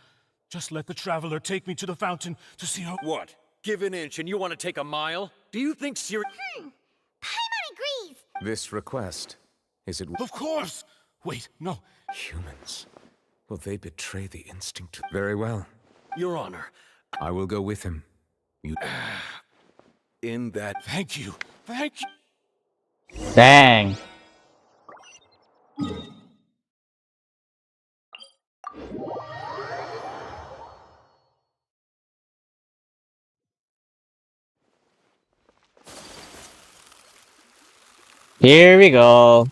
Speaker 8: Just let the Traveler take me to the fountain to see her...
Speaker 12: What? Give an inch and you want to take a mile? Do you think
Speaker 9: Paimon agrees.
Speaker 6: This request, is it...
Speaker 8: Of course! Wait, no.
Speaker 6: Humans. Will they betray the instinct? Very well.
Speaker 12: Your Honor.
Speaker 6: I will go with him. You...
Speaker 12: In that...
Speaker 8: Thank you.
Speaker 1: Dang. Here we go.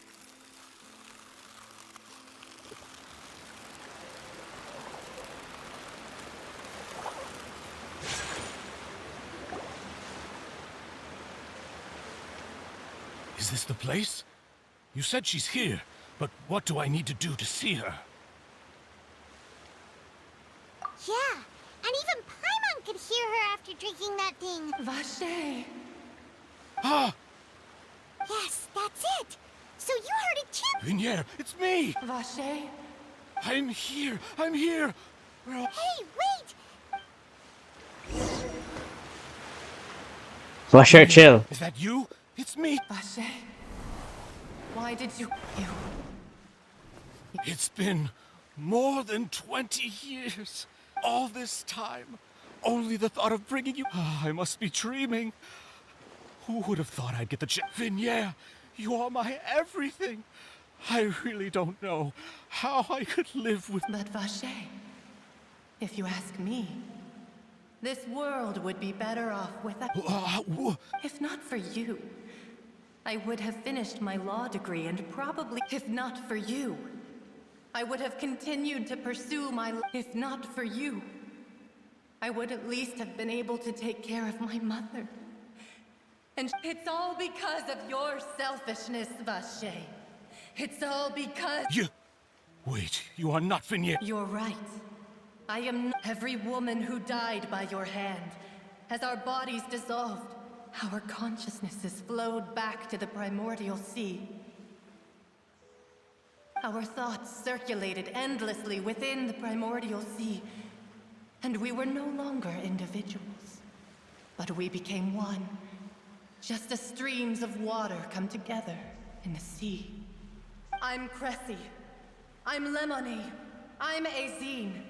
Speaker 8: Is this the place? You said she's here, but what do I need to do to see her?
Speaker 9: Yeah, and even Paimon could hear her after drinking that thing.
Speaker 15: Vache!
Speaker 8: Ah!
Speaker 9: Yes, that's it. So you heard it too.
Speaker 8: Vignier, it's me!
Speaker 15: Vache?
Speaker 8: I'm here!
Speaker 9: Hey, wait!
Speaker 1: Flusher, chill.
Speaker 8: Is that you? It's me!
Speaker 15: Vache? Why did you...
Speaker 8: It's been more than 20 years. All this time. Only the thought of bringing you... I must be dreaming. Who would have thought I'd get the chance? Vignier, you are my everything. I really don't know how I could live with...
Speaker 17: But Vache, if you ask me, this world would be better off without... If not for you, I would have finished my law degree and probably... If not for you, I would have continued to pursue my... If not for you, I would at least have been able to take care of my mother. And it's all because of your selfishness, Vache. It's all because...
Speaker 8: Wait, you are not Vignier.
Speaker 17: You're right. I am not... Every woman who died by your hand, as our bodies dissolved, our consciousnesses flowed back to the primordial sea. Our thoughts circulated endlessly within the primordial sea, and we were no longer individuals, but we became one. Just as streams of water come together in the sea. I'm Cressy. I'm Lemony. I'm Azine.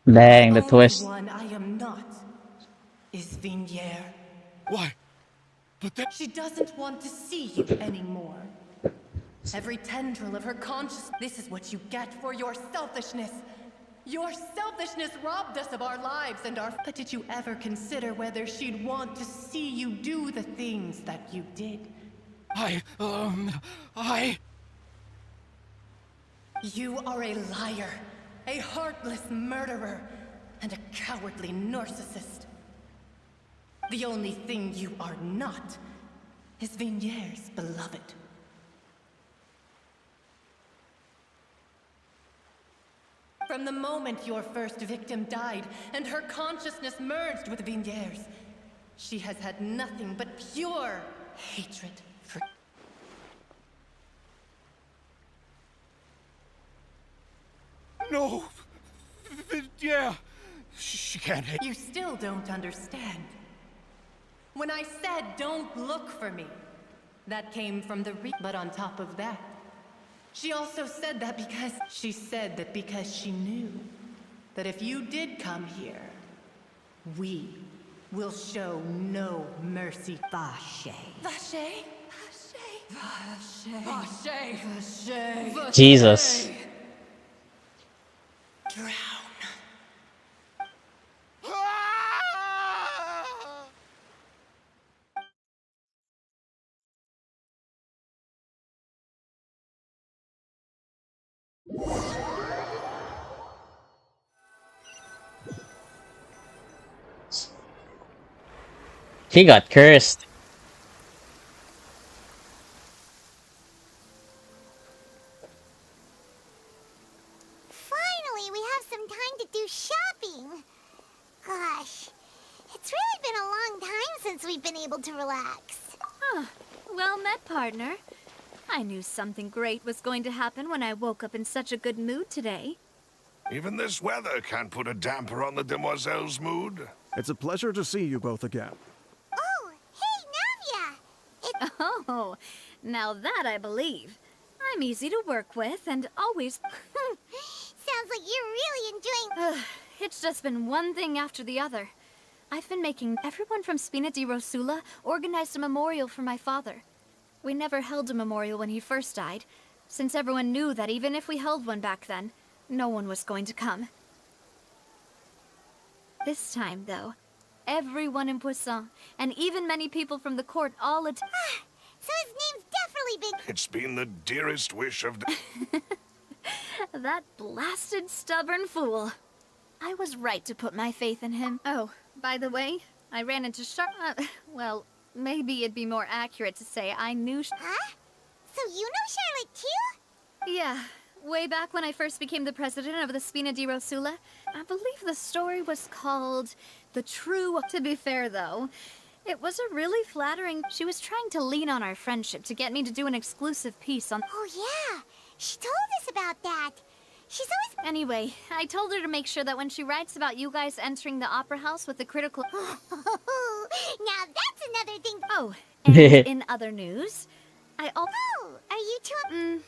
Speaker 1: Dang, the
Speaker 17: only
Speaker 1: twist.
Speaker 17: one I am not is Vignier.
Speaker 8: Why? But that...
Speaker 17: She doesn't want to see you anymore. Every tendril of her consciousness... This is what you get for your selfishness. Your selfishness robbed us of our lives and our... But did you ever consider whether she'd want to see you do the things that you did? You are a liar, a heartless murderer, and a cowardly narcissist. The only thing you are not is Vignier's beloved. From the moment your first victim died and her consciousness merged with Vignier's, she has had nothing but pure hatred for...
Speaker 8: No! Yeah, she can't hate...
Speaker 17: You still don't understand. When I said don't look for me, that came from the But on top of that, she also said that because... She said that because she knew that if you did come here, We will show no mercy. Vache.
Speaker 15: Vache? Vache. Vache. Vache. Vache.
Speaker 1: Jesus.
Speaker 15: Drown.
Speaker 1: He got cursed.
Speaker 9: Finally, we have some time to do shopping. Gosh, it's really been a long time since we've been able to relax.
Speaker 5: Huh. Well met, partner. I knew something great was going to happen when I woke up in such a good mood today.
Speaker 3: Even this weather can't put a damper on the demoiselle's mood.
Speaker 14: It's a pleasure to see you both again.
Speaker 9: Oh, hey, Navia!
Speaker 5: Oh, now that I believe. I'm easy to work with and always...
Speaker 9: Sounds like you're really enjoying...
Speaker 5: It's just been one thing after the other. I've been making everyone from Spina di Rosula organized a memorial for my father. We never held a memorial when he first died, since everyone knew that even if we held one back then, no one was going to come. This time, though, everyone in Poisson, and even many people from the court all
Speaker 9: So his name's definitely been...
Speaker 3: It's been the dearest wish of...
Speaker 5: That blasted stubborn fool. I was right to put my faith in him. Oh, by the way, I ran into well, maybe it'd be more accurate to say I knew
Speaker 9: Huh? So you know Charlotte too?
Speaker 5: Yeah, way back when I first became the president of the Spina di Rosula. I believe the story was called The True... To be fair, though, it was a really flattering... She was trying to lean on our friendship to get me to do an exclusive piece on...
Speaker 9: Oh yeah, she told us about that. She's always...
Speaker 5: Anyway, I told her to make sure that when she writes about you guys entering the opera house with the critical...
Speaker 9: Now that's another thing...
Speaker 5: Oh, and in other news, I also...
Speaker 9: Oh, are you two...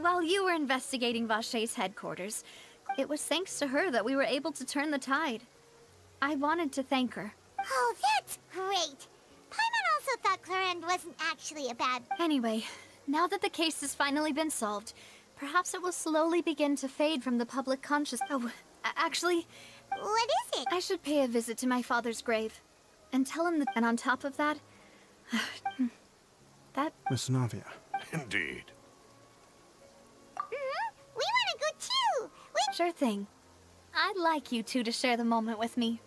Speaker 5: While you were investigating Vache's headquarters, it was thanks to her that we were able to turn the tide. I wanted to thank her.
Speaker 9: Oh, that's great. Paimon also thought Clarend wasn't actually a bad...
Speaker 5: Anyway, now that the case has finally been solved, perhaps it will slowly begin to fade from the public consciousness. Oh, actually...
Speaker 9: What is it?
Speaker 5: I should pay a visit to my father's grave, and tell him that... And on top of that... that...
Speaker 14: Miss Navia.
Speaker 3: Indeed.
Speaker 9: We want to go too!
Speaker 5: Sure thing. I'd like you two to share the moment with me.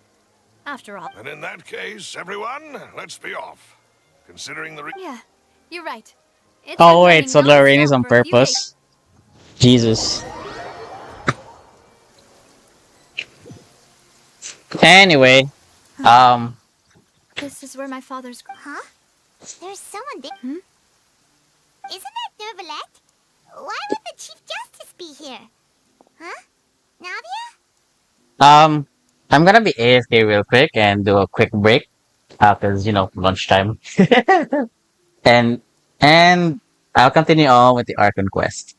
Speaker 5: After all...
Speaker 3: And in that case, everyone, let's be off. Considering the...
Speaker 5: Yeah, you're right. It's
Speaker 1: Oh
Speaker 5: been
Speaker 1: wait,
Speaker 5: raining
Speaker 1: so Lorraine is
Speaker 5: nonstop
Speaker 1: on
Speaker 5: for a few days.
Speaker 1: purpose. Jesus. Anyway,
Speaker 5: This is where my father's...
Speaker 9: Huh? There's someone there.
Speaker 5: Hmm?
Speaker 9: Isn't that Neuvillette? Why would the Chief Justice be here? Huh? Navia?
Speaker 1: I'm gonna be AFK real quick and do a quick break. Cause you know, lunchtime. and I'll continue on with the Archon quest.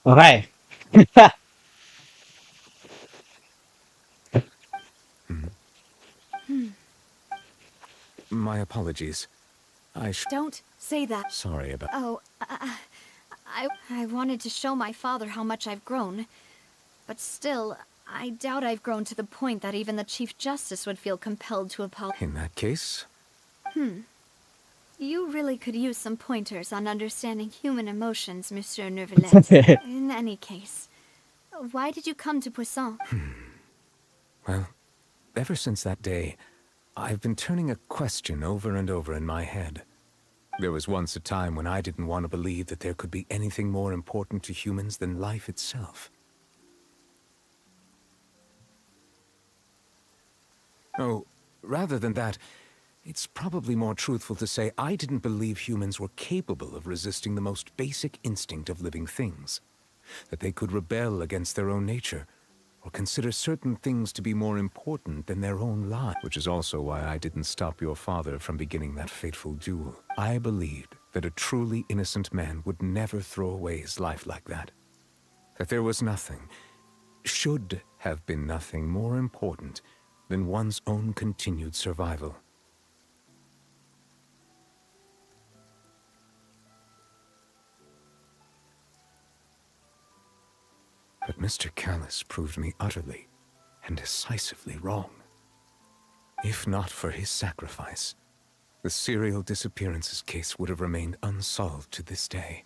Speaker 1: Okay.
Speaker 6: My apologies.
Speaker 5: Don't say that.
Speaker 6: Sorry about...
Speaker 5: Oh, I wanted to show my father how much I've grown. But still, I doubt I've grown to the point that even the Chief Justice would feel compelled to apologize.
Speaker 6: In that case...
Speaker 5: You really could use some pointers on understanding human emotions, Monsieur Neuvillette. In any case, why did you come to Poisson?
Speaker 6: Well, ever since that day, I've been turning a question over and over in my head. There was once a time when I didn't want to believe that there could be anything more important to humans than life itself. Oh, rather than that, it's probably more truthful to say I didn't believe humans were capable of resisting the most basic instinct of living things. That they could rebel against their own nature, or consider certain things to be more important than their own lives. Which is also why I didn't stop your father from beginning that fateful duel. I believed that a truly innocent man would never throw away his life like that. That there was nothing, should have been nothing more important than one's own continued survival. But Mr. Callis proved me utterly and decisively wrong. If not for his sacrifice, the serial disappearances case would have remained unsolved to this day.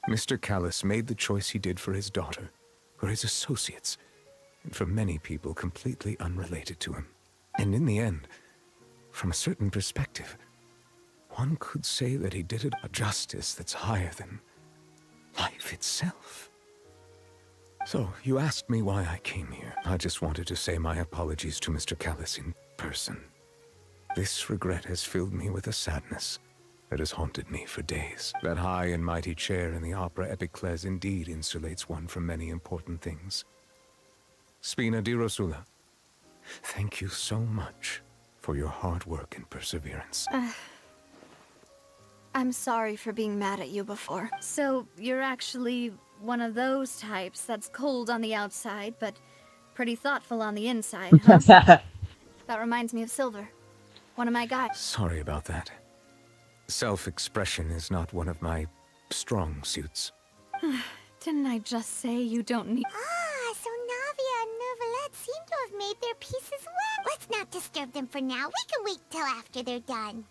Speaker 6: Mr. Callis made the choice he did for his daughter, for his associates, and for many people completely unrelated to him. And in the end, from a certain perspective, one could say that he did it a justice that's higher than life itself. So, you asked me why I came here. I just wanted to say my apologies to Mr. Callis in person. This regret has filled me with a sadness that has haunted me for days. That high and mighty chair in the opera Epiclese indeed insulates one from many important things. Spina di Rosula, thank you so much for your hard work and perseverance.
Speaker 5: I'm sorry for being mad at you before. So, you're actually one of those types that's cold on the outside, but pretty thoughtful on the inside, huh? That reminds me of Silver, one of my guys.
Speaker 6: Sorry about that. Self-expression is not one of my strong suits.
Speaker 5: Didn't I just say you don't need—
Speaker 9: Ah, so Navia and Neuvillette seem to have made their peace as well. Let's not disturb them for now. We can wait till after they're done.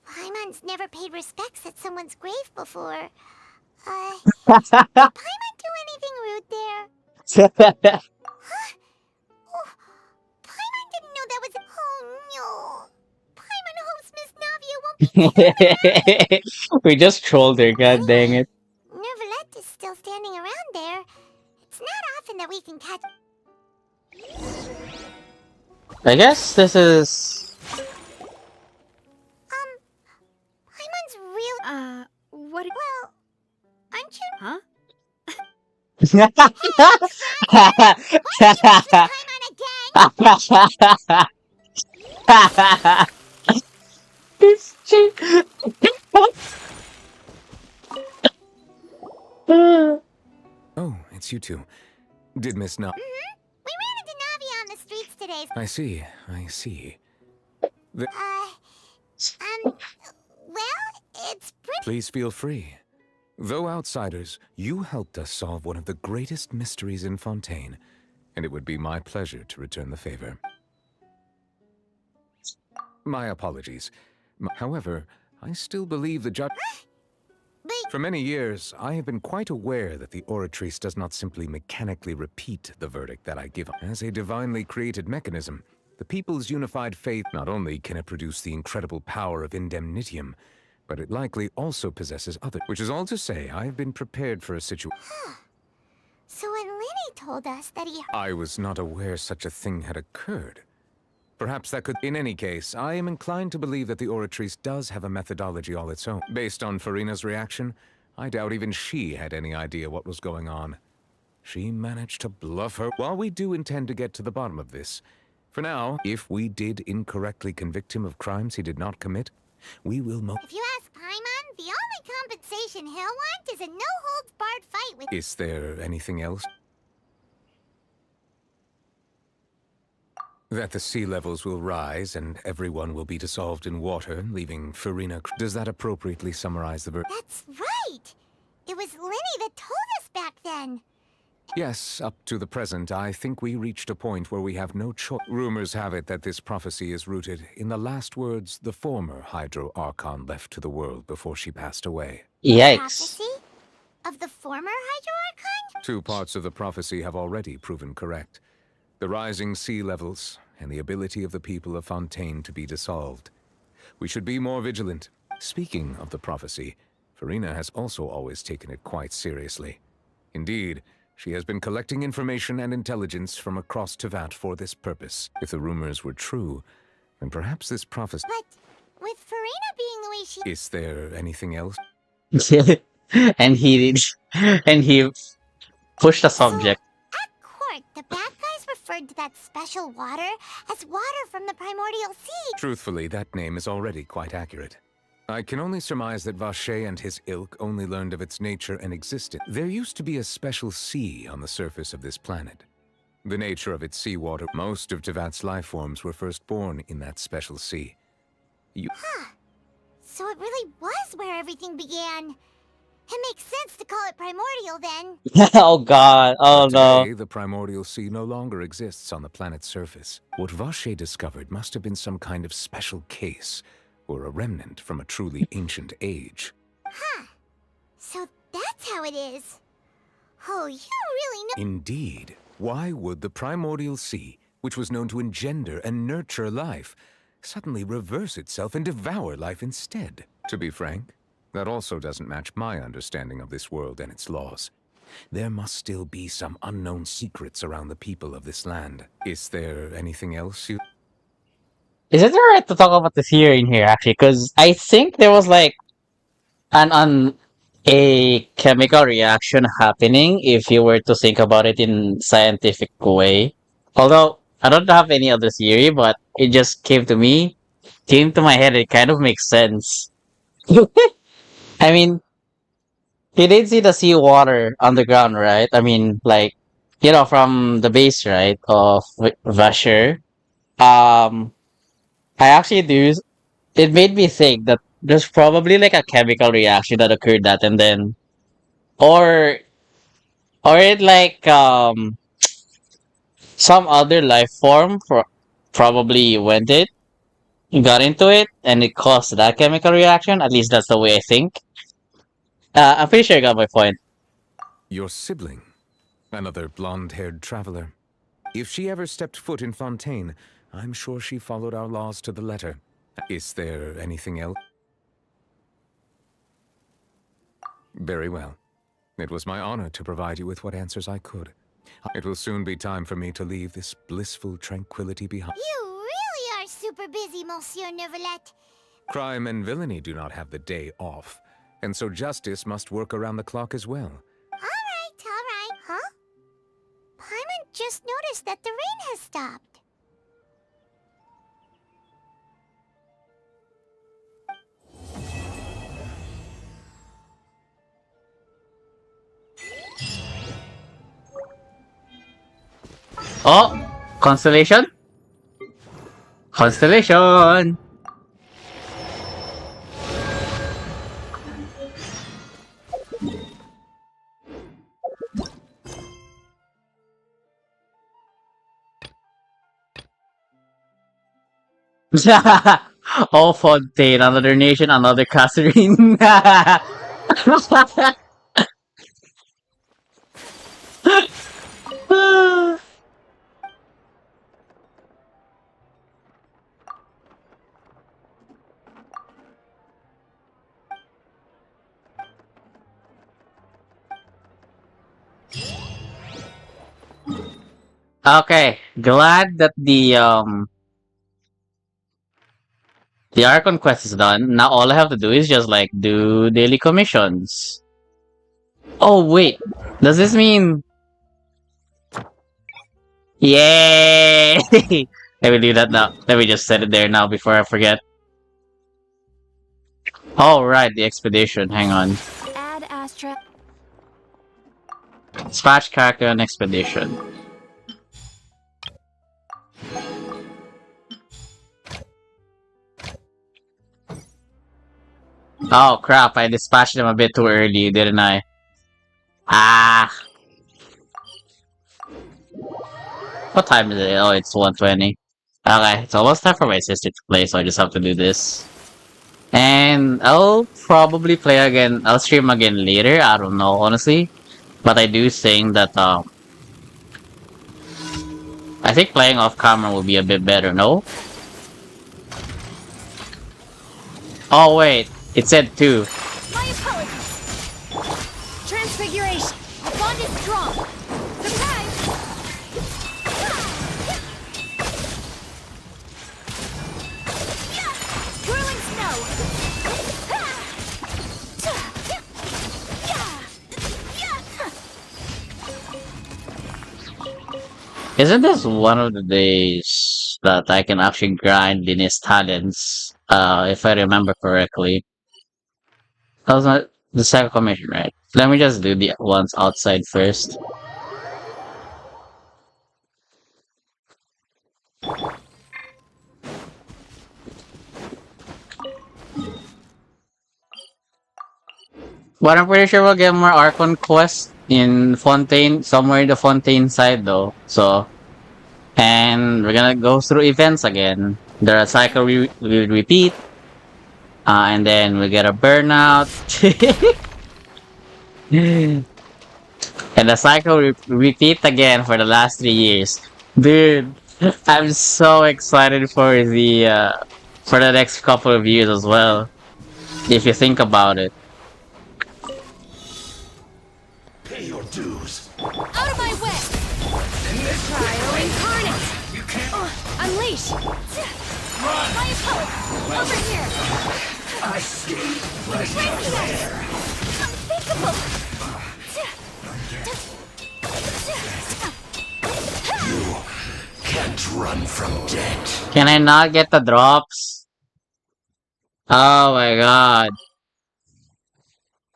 Speaker 9: Paimon's never paid respects at someone's grave before. Did Paimon do anything rude there? Huh? Oh, Paimon didn't know that was— Oh no! Paimon hopes Miss Navia won't be—
Speaker 1: We just trolled her, god dang it.
Speaker 9: Neuvillette is still standing around there. It's not often that we can catch—
Speaker 1: I guess this is...
Speaker 9: Paimon's real—
Speaker 5: what—
Speaker 9: Well, aren't you—
Speaker 5: Huh?
Speaker 1: This chick.
Speaker 6: Oh, it's you two. Did Miss Na—
Speaker 9: We ran into Navia on the streets today.
Speaker 6: I see.
Speaker 9: Well, it's pretty—
Speaker 6: Please feel free. Though outsiders, you helped us solve one of the greatest mysteries in Fontaine, and it would be my pleasure to return the favor. My apologies. However, I still believe the judge— For many years, I have been quite aware that the Oratrice does not simply mechanically repeat the verdict that I give. As a divinely created mechanism, the people's unified faith not only can it produce the incredible power of indemnitium, but it likely also possesses other— Which is all to say, I have been prepared for a situation—
Speaker 9: So when Lenny told us that he—
Speaker 6: I was not aware such a thing had occurred. Perhaps that could— In any case, I am inclined to believe that the Oratrice does have a methodology all its own. Based on Farina's reaction, I doubt even she had any idea what was going on. She managed to bluff her. While we do intend to get to the bottom of this, for now, if we did incorrectly convict him of crimes he did not commit, we will
Speaker 9: If you ask Paimon, the only compensation he'll want is a no-holds-barred fight with—
Speaker 6: Is there anything else? That the sea levels will rise and everyone will be dissolved in water, leaving Farina. Does that appropriately summarize the
Speaker 9: That's right! It was Linny that told us back then.
Speaker 6: Yes, up to the present, I think we reached a point where we have no choice. Rumors have it that this prophecy is rooted in the last words the former Hydro Archon left to the world before she passed away.
Speaker 1: Yikes.
Speaker 9: Prophecy? Of the former Hydro Archon?
Speaker 6: 2 parts of the prophecy have already proven correct. The rising sea levels, and the ability of the people of Fontaine to be dissolved. We should be more vigilant. Speaking of the prophecy, Farina has also always taken it quite seriously. Indeed, she has been collecting information and intelligence from across Tevat for this purpose. If the rumors were true, then perhaps this prophecy—
Speaker 9: But with Farina being the way she—
Speaker 6: Is there anything else?
Speaker 1: and he pushed the subject.
Speaker 9: At court, the bad guys referred to that special water as water from the primordial sea.
Speaker 6: Truthfully, that name is already quite accurate. I can only surmise that Vache and his ilk only learned of its nature and existence. There used to be a special sea on the surface of this planet. The nature of its seawater— Most of Tevat's life forms were first born in that special sea.
Speaker 9: Huh. So it really was where everything began. It makes sense to call it primordial then.
Speaker 1: Oh god, oh no.
Speaker 6: Today, the primordial sea no longer exists on the planet's surface. What Vache discovered must have been some kind of special case, or a remnant from a truly ancient age.
Speaker 9: Huh. So that's how it is. Oh, you really know—
Speaker 6: Indeed. Why would the primordial sea, which was known to engender and nurture life, suddenly reverse itself and devour life instead? To be frank, that also doesn't match my understanding of this world and its laws. There must still be some unknown secrets around the people of this land. Is there anything else you—
Speaker 1: Is it alright to talk about the theory in here, actually? Because I think there was like a chemical reaction happening if you were to think about it in scientific way. Although I don't have any other theory, but it just came to my head. It kind of makes sense. I mean, he did see the seawater underground, right? I mean, like, from the base, right, of Vasher. I actually do. It made me think that there's probably like a chemical reaction that occurred that, and then, or, or it like some other life form probably got into it, and it caused that chemical reaction. At least that's the way I think. I'm pretty sure I got my point.
Speaker 6: Your sibling? Another blonde-haired traveler. If she ever stepped foot in Fontaine, I'm sure she followed our laws to the letter. Is there anything else? Very well. It was my honor to provide you with what answers I could. It will soon be time for me to leave this blissful tranquility behind.
Speaker 9: You really are super busy, Monsieur Neuvillette.
Speaker 6: Crime and villainy do not have the day off, and so justice must work around the clock as well.
Speaker 9: Alright. Huh? Paimon just noticed that the rain has stopped.
Speaker 1: Oh, constellation. Constellation. Oh, Fontaine, another nation, another Catherine. Okay, glad that the Archon quest is done. Now all I have to do is just like do daily commissions. Oh wait, does this mean Yay! Let me do that now. Let me just set it there now before I forget. Oh, right, the expedition. Hang on.
Speaker 5: Add Astra.
Speaker 1: Dispatch character on expedition. Oh crap, I dispatched them a bit too early, didn't I? Ah! What time is it? Oh, it's 1:20. Okay, it's almost time for my sister to play, so I just have to do this. And I'll probably play again. I'll stream again later. I don't know, honestly. But I do think that, I think playing off camera will be a bit better, no? Oh, wait. It said 2.
Speaker 2: My apologies. Transfiguration. The bond is strong. Surprise! Swirling snow.
Speaker 1: Isn't this one of the days that I can actually grind in his talents? If I remember correctly. That was not the second commission, right? Let me just do the ones outside first. But I'm pretty sure we'll get more Archon quests in Fontaine, somewhere in the Fontaine side though. So, and we're gonna go through events again. The cycle will repeat, and then we get a burnout. And the cycle will repeat again for the last 3 years. Dude, I'm so excited for the next couple of years as well. If you think about it.
Speaker 3: Pay your dues.
Speaker 2: Out of my way! Cryo incarnate!
Speaker 3: You can't
Speaker 2: Unleash! My apologies! Over here!
Speaker 3: I see right there.
Speaker 2: Unthinkable!
Speaker 3: You can't run from death.
Speaker 1: Can I not get the drops? Oh my god.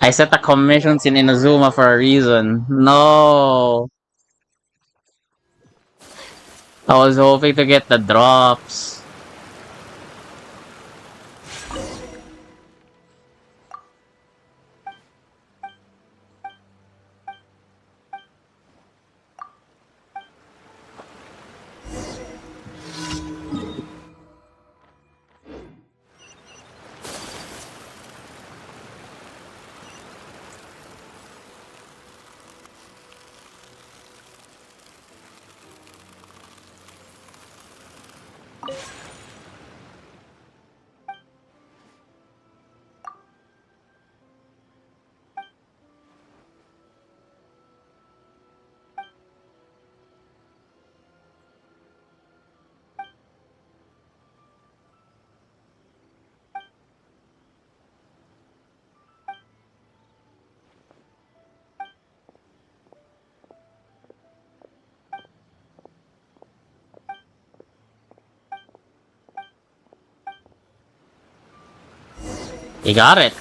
Speaker 1: I set the commissions in Inazuma for a reason. No. I was hoping to get the drops. You got it.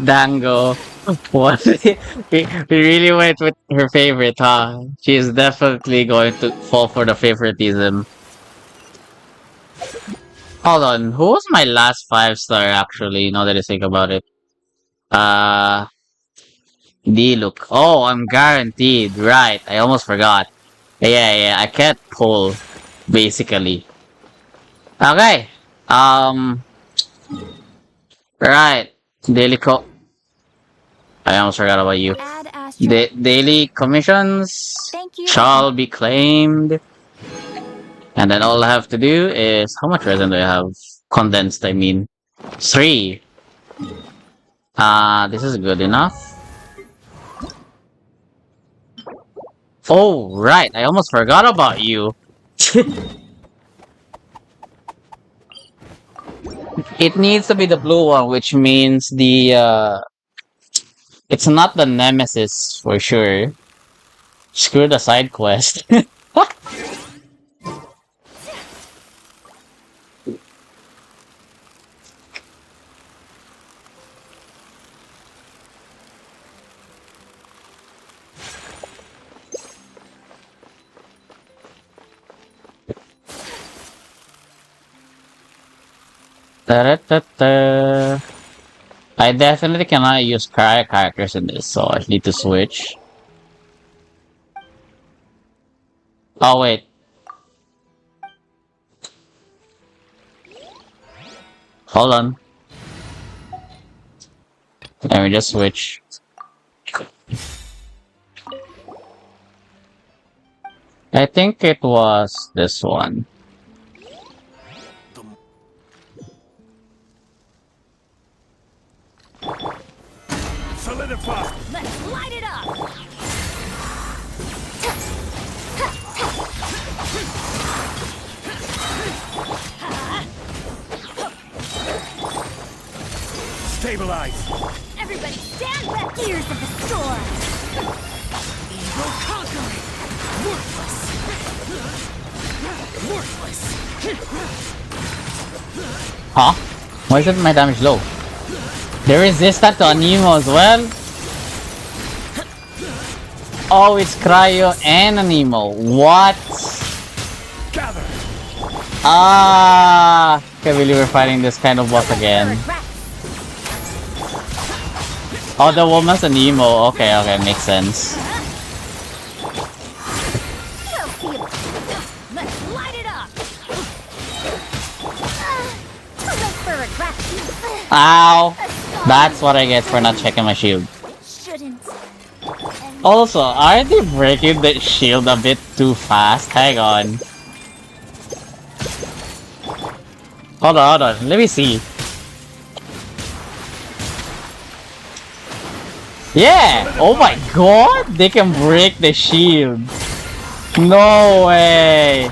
Speaker 1: Dango. What? We really went with her favorite, huh? She's definitely going to fall for the favoritism. Hold on, who was my last 5-star actually, now that I think about it? Uh, D-Look. Oh, I'm guaranteed. Right, I almost forgot. Yeah, I can't pull, basically. Okay. Right. Daily co- I almost forgot about you.
Speaker 5: Add Astra.
Speaker 1: Daily commissions
Speaker 5: Thank you.
Speaker 1: shall be claimed. And then all I have to do is, how much resin do I have? Condensed, I mean. 3. This is good enough. Oh, right. I almost forgot about you. It needs to be the blue one, which means it's not the nemesis for sure. Screw the side quest. Da-da-da-da. I definitely cannot use characters in this, so I need to switch. Oh, wait. Hold on. Let me just switch. I think it was this one.
Speaker 3: Solidify!
Speaker 2: Let's light it up!
Speaker 3: Stabilize!
Speaker 2: Everybody stand back! Ears of the storm! Evil conquering! Worthless!
Speaker 1: Huh? Why is it my damage low? They resist that to Anemo as well? Oh, it's Cryo and Anemo. What?
Speaker 3: Gather!
Speaker 1: Ah! Can't believe we're fighting this kind of boss again. Oh, the woman's an emo. Okay, okay, makes sense.
Speaker 2: Let's light it up!
Speaker 1: Ow! That's what I get for not checking my shield.
Speaker 2: Shouldn't.
Speaker 1: Also, aren't they breaking the shield a bit too fast? Hang on. Hold on. Let me see. Yeah! Oh my god! They can break the shield. No way!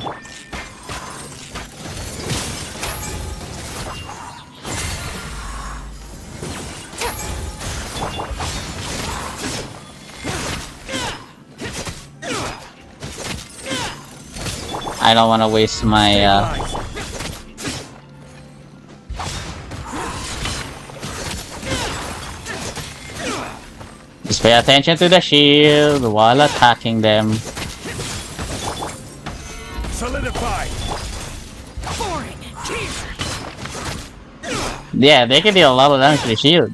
Speaker 1: I don't want to waste my Just pay attention to the shield while attacking them.
Speaker 3: Solidify!
Speaker 1: Yeah, they can deal a lot of damage to the shield.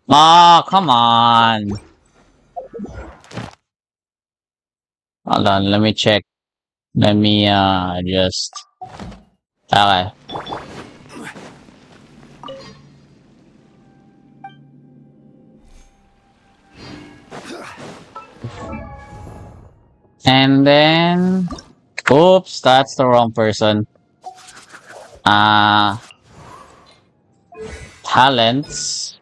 Speaker 1: Oh, come on. Hold on, let me check. Let me just okay. And then oops, that's the wrong person. Talents.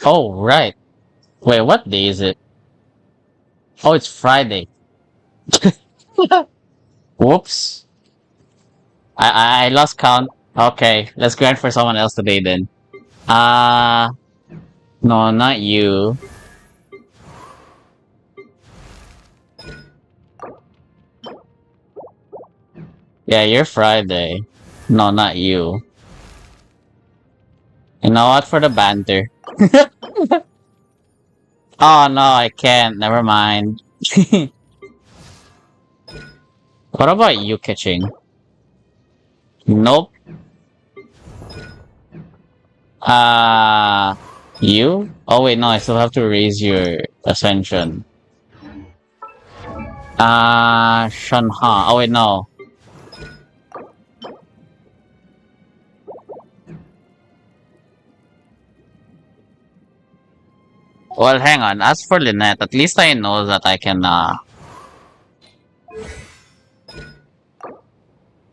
Speaker 1: Oh, right. Wait, what day is it? Oh, it's Friday. Whoops. I lost count. Okay, let's grind for someone else today then. No, not you. Yeah, you're Friday. No, not you. You know what? For the banter. Oh no, I can't. Never mind. What about you catching? Nope. You? Oh wait, no, I still have to raise your ascension. Shanha. Oh wait, no. Well, hang on. As for Lynette, at least I know that I can,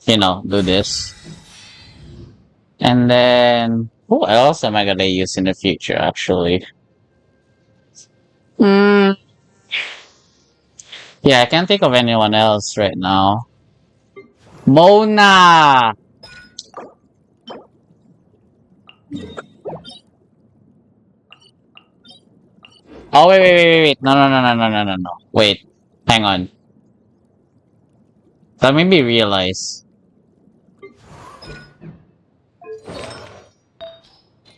Speaker 1: you know, do this. And then, who else am I gonna use in the future, actually? Hmm. Yeah, I can't think of anyone else right now. Mona! Oh, wait. No. Wait. Hang on. That made me realize.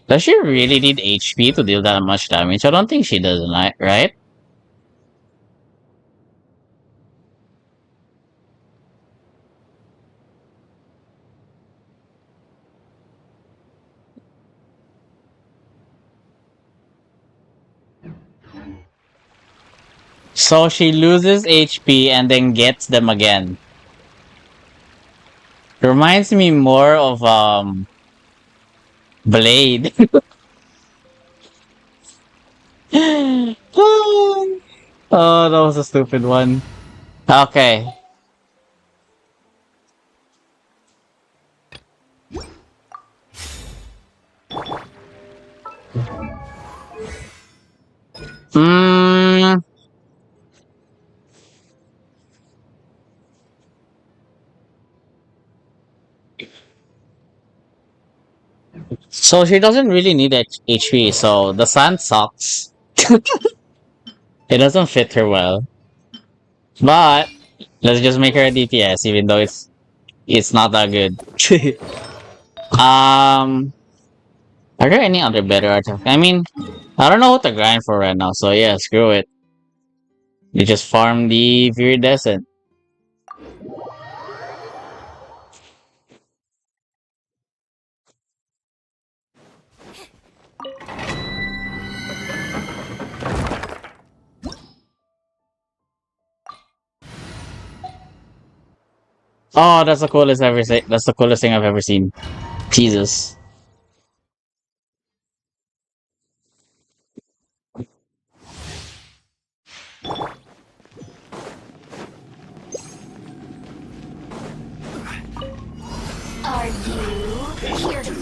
Speaker 1: Does she really need HP to deal that much damage? I don't think she does, right? So she loses HP and then gets them again. Reminds me more of Blade. Oh, that was a stupid one. Okay. Hmm. So she doesn't really need HP, so the sand sucks. It doesn't fit her well. But let's just make her a DPS, even though it's not that good. Are there any other better artifacts? I mean, I don't know what to grind for right now, so yeah, screw it. You just farm the Viridescent. Oh, that's the coolest that's the coolest thing I've ever seen. Jesus.
Speaker 2: Are you here to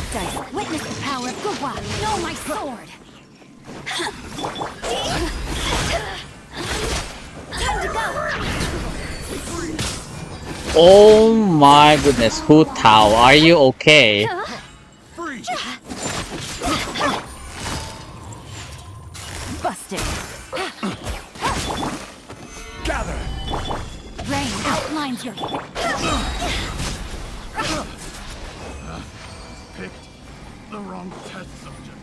Speaker 2: play? Witness the power of Gua. Know my sword. Time to go.
Speaker 1: Oh my goodness, Hu Tao, are you okay?
Speaker 2: Busted.
Speaker 12: Gather.
Speaker 2: Rain outlines your.
Speaker 12: Picked the wrong test subject.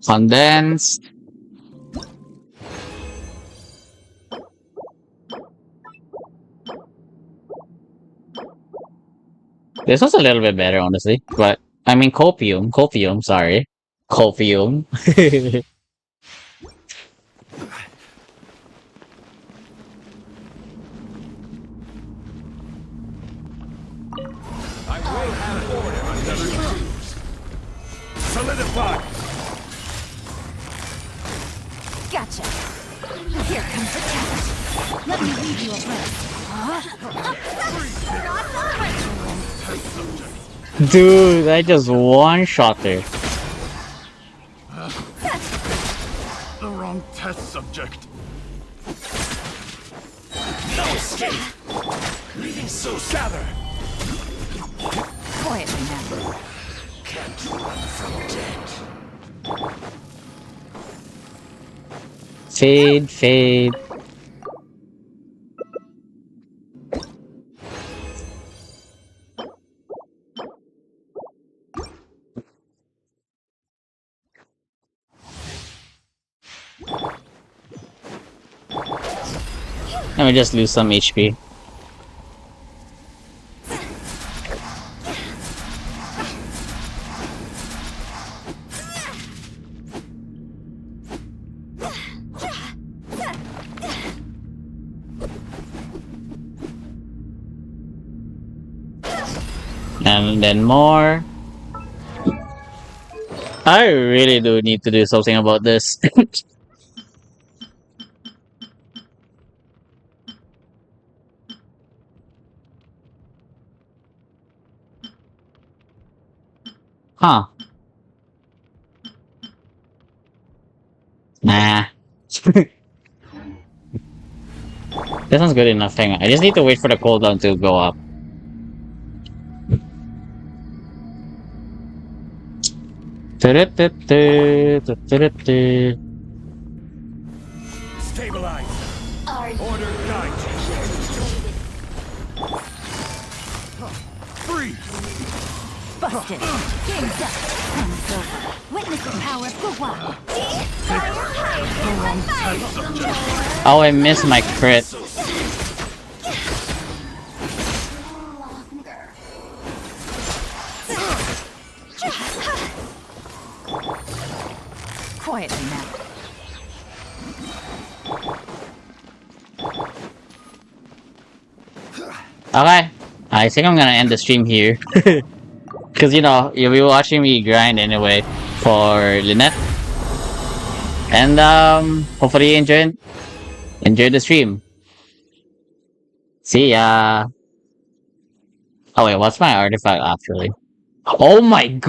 Speaker 1: Condensed. This was a little bit better, honestly. But, I mean, Copium, sorry. Copium.
Speaker 12: I will have order on another choose. Solidify.
Speaker 2: Gotcha. Here comes the cat. Let me leave you a
Speaker 1: Dude, I just one-shot her.
Speaker 12: The wrong test subject. No escape. Leaving so gather.
Speaker 2: Quietly now.
Speaker 12: Can't run from death.
Speaker 1: Fade. Let me just lose some HP. And then more. I really do need to do something about this. Huh. Nah. This one's good enough. Hang on. I just need to wait for the cooldown to go up.
Speaker 12: Stabilize. Order guide. Freeze.
Speaker 2: Busted. Game's up. Time's over. Witness the power of Gua.
Speaker 1: Oh, I missed my crit.
Speaker 2: Quietly now.
Speaker 1: Okay. I think I'm gonna end the stream here. Because, you know, you'll be watching me grind anyway for Lynette. And, hopefully you enjoy the stream. See ya. Oh wait, what's my artifact actually? Oh my god!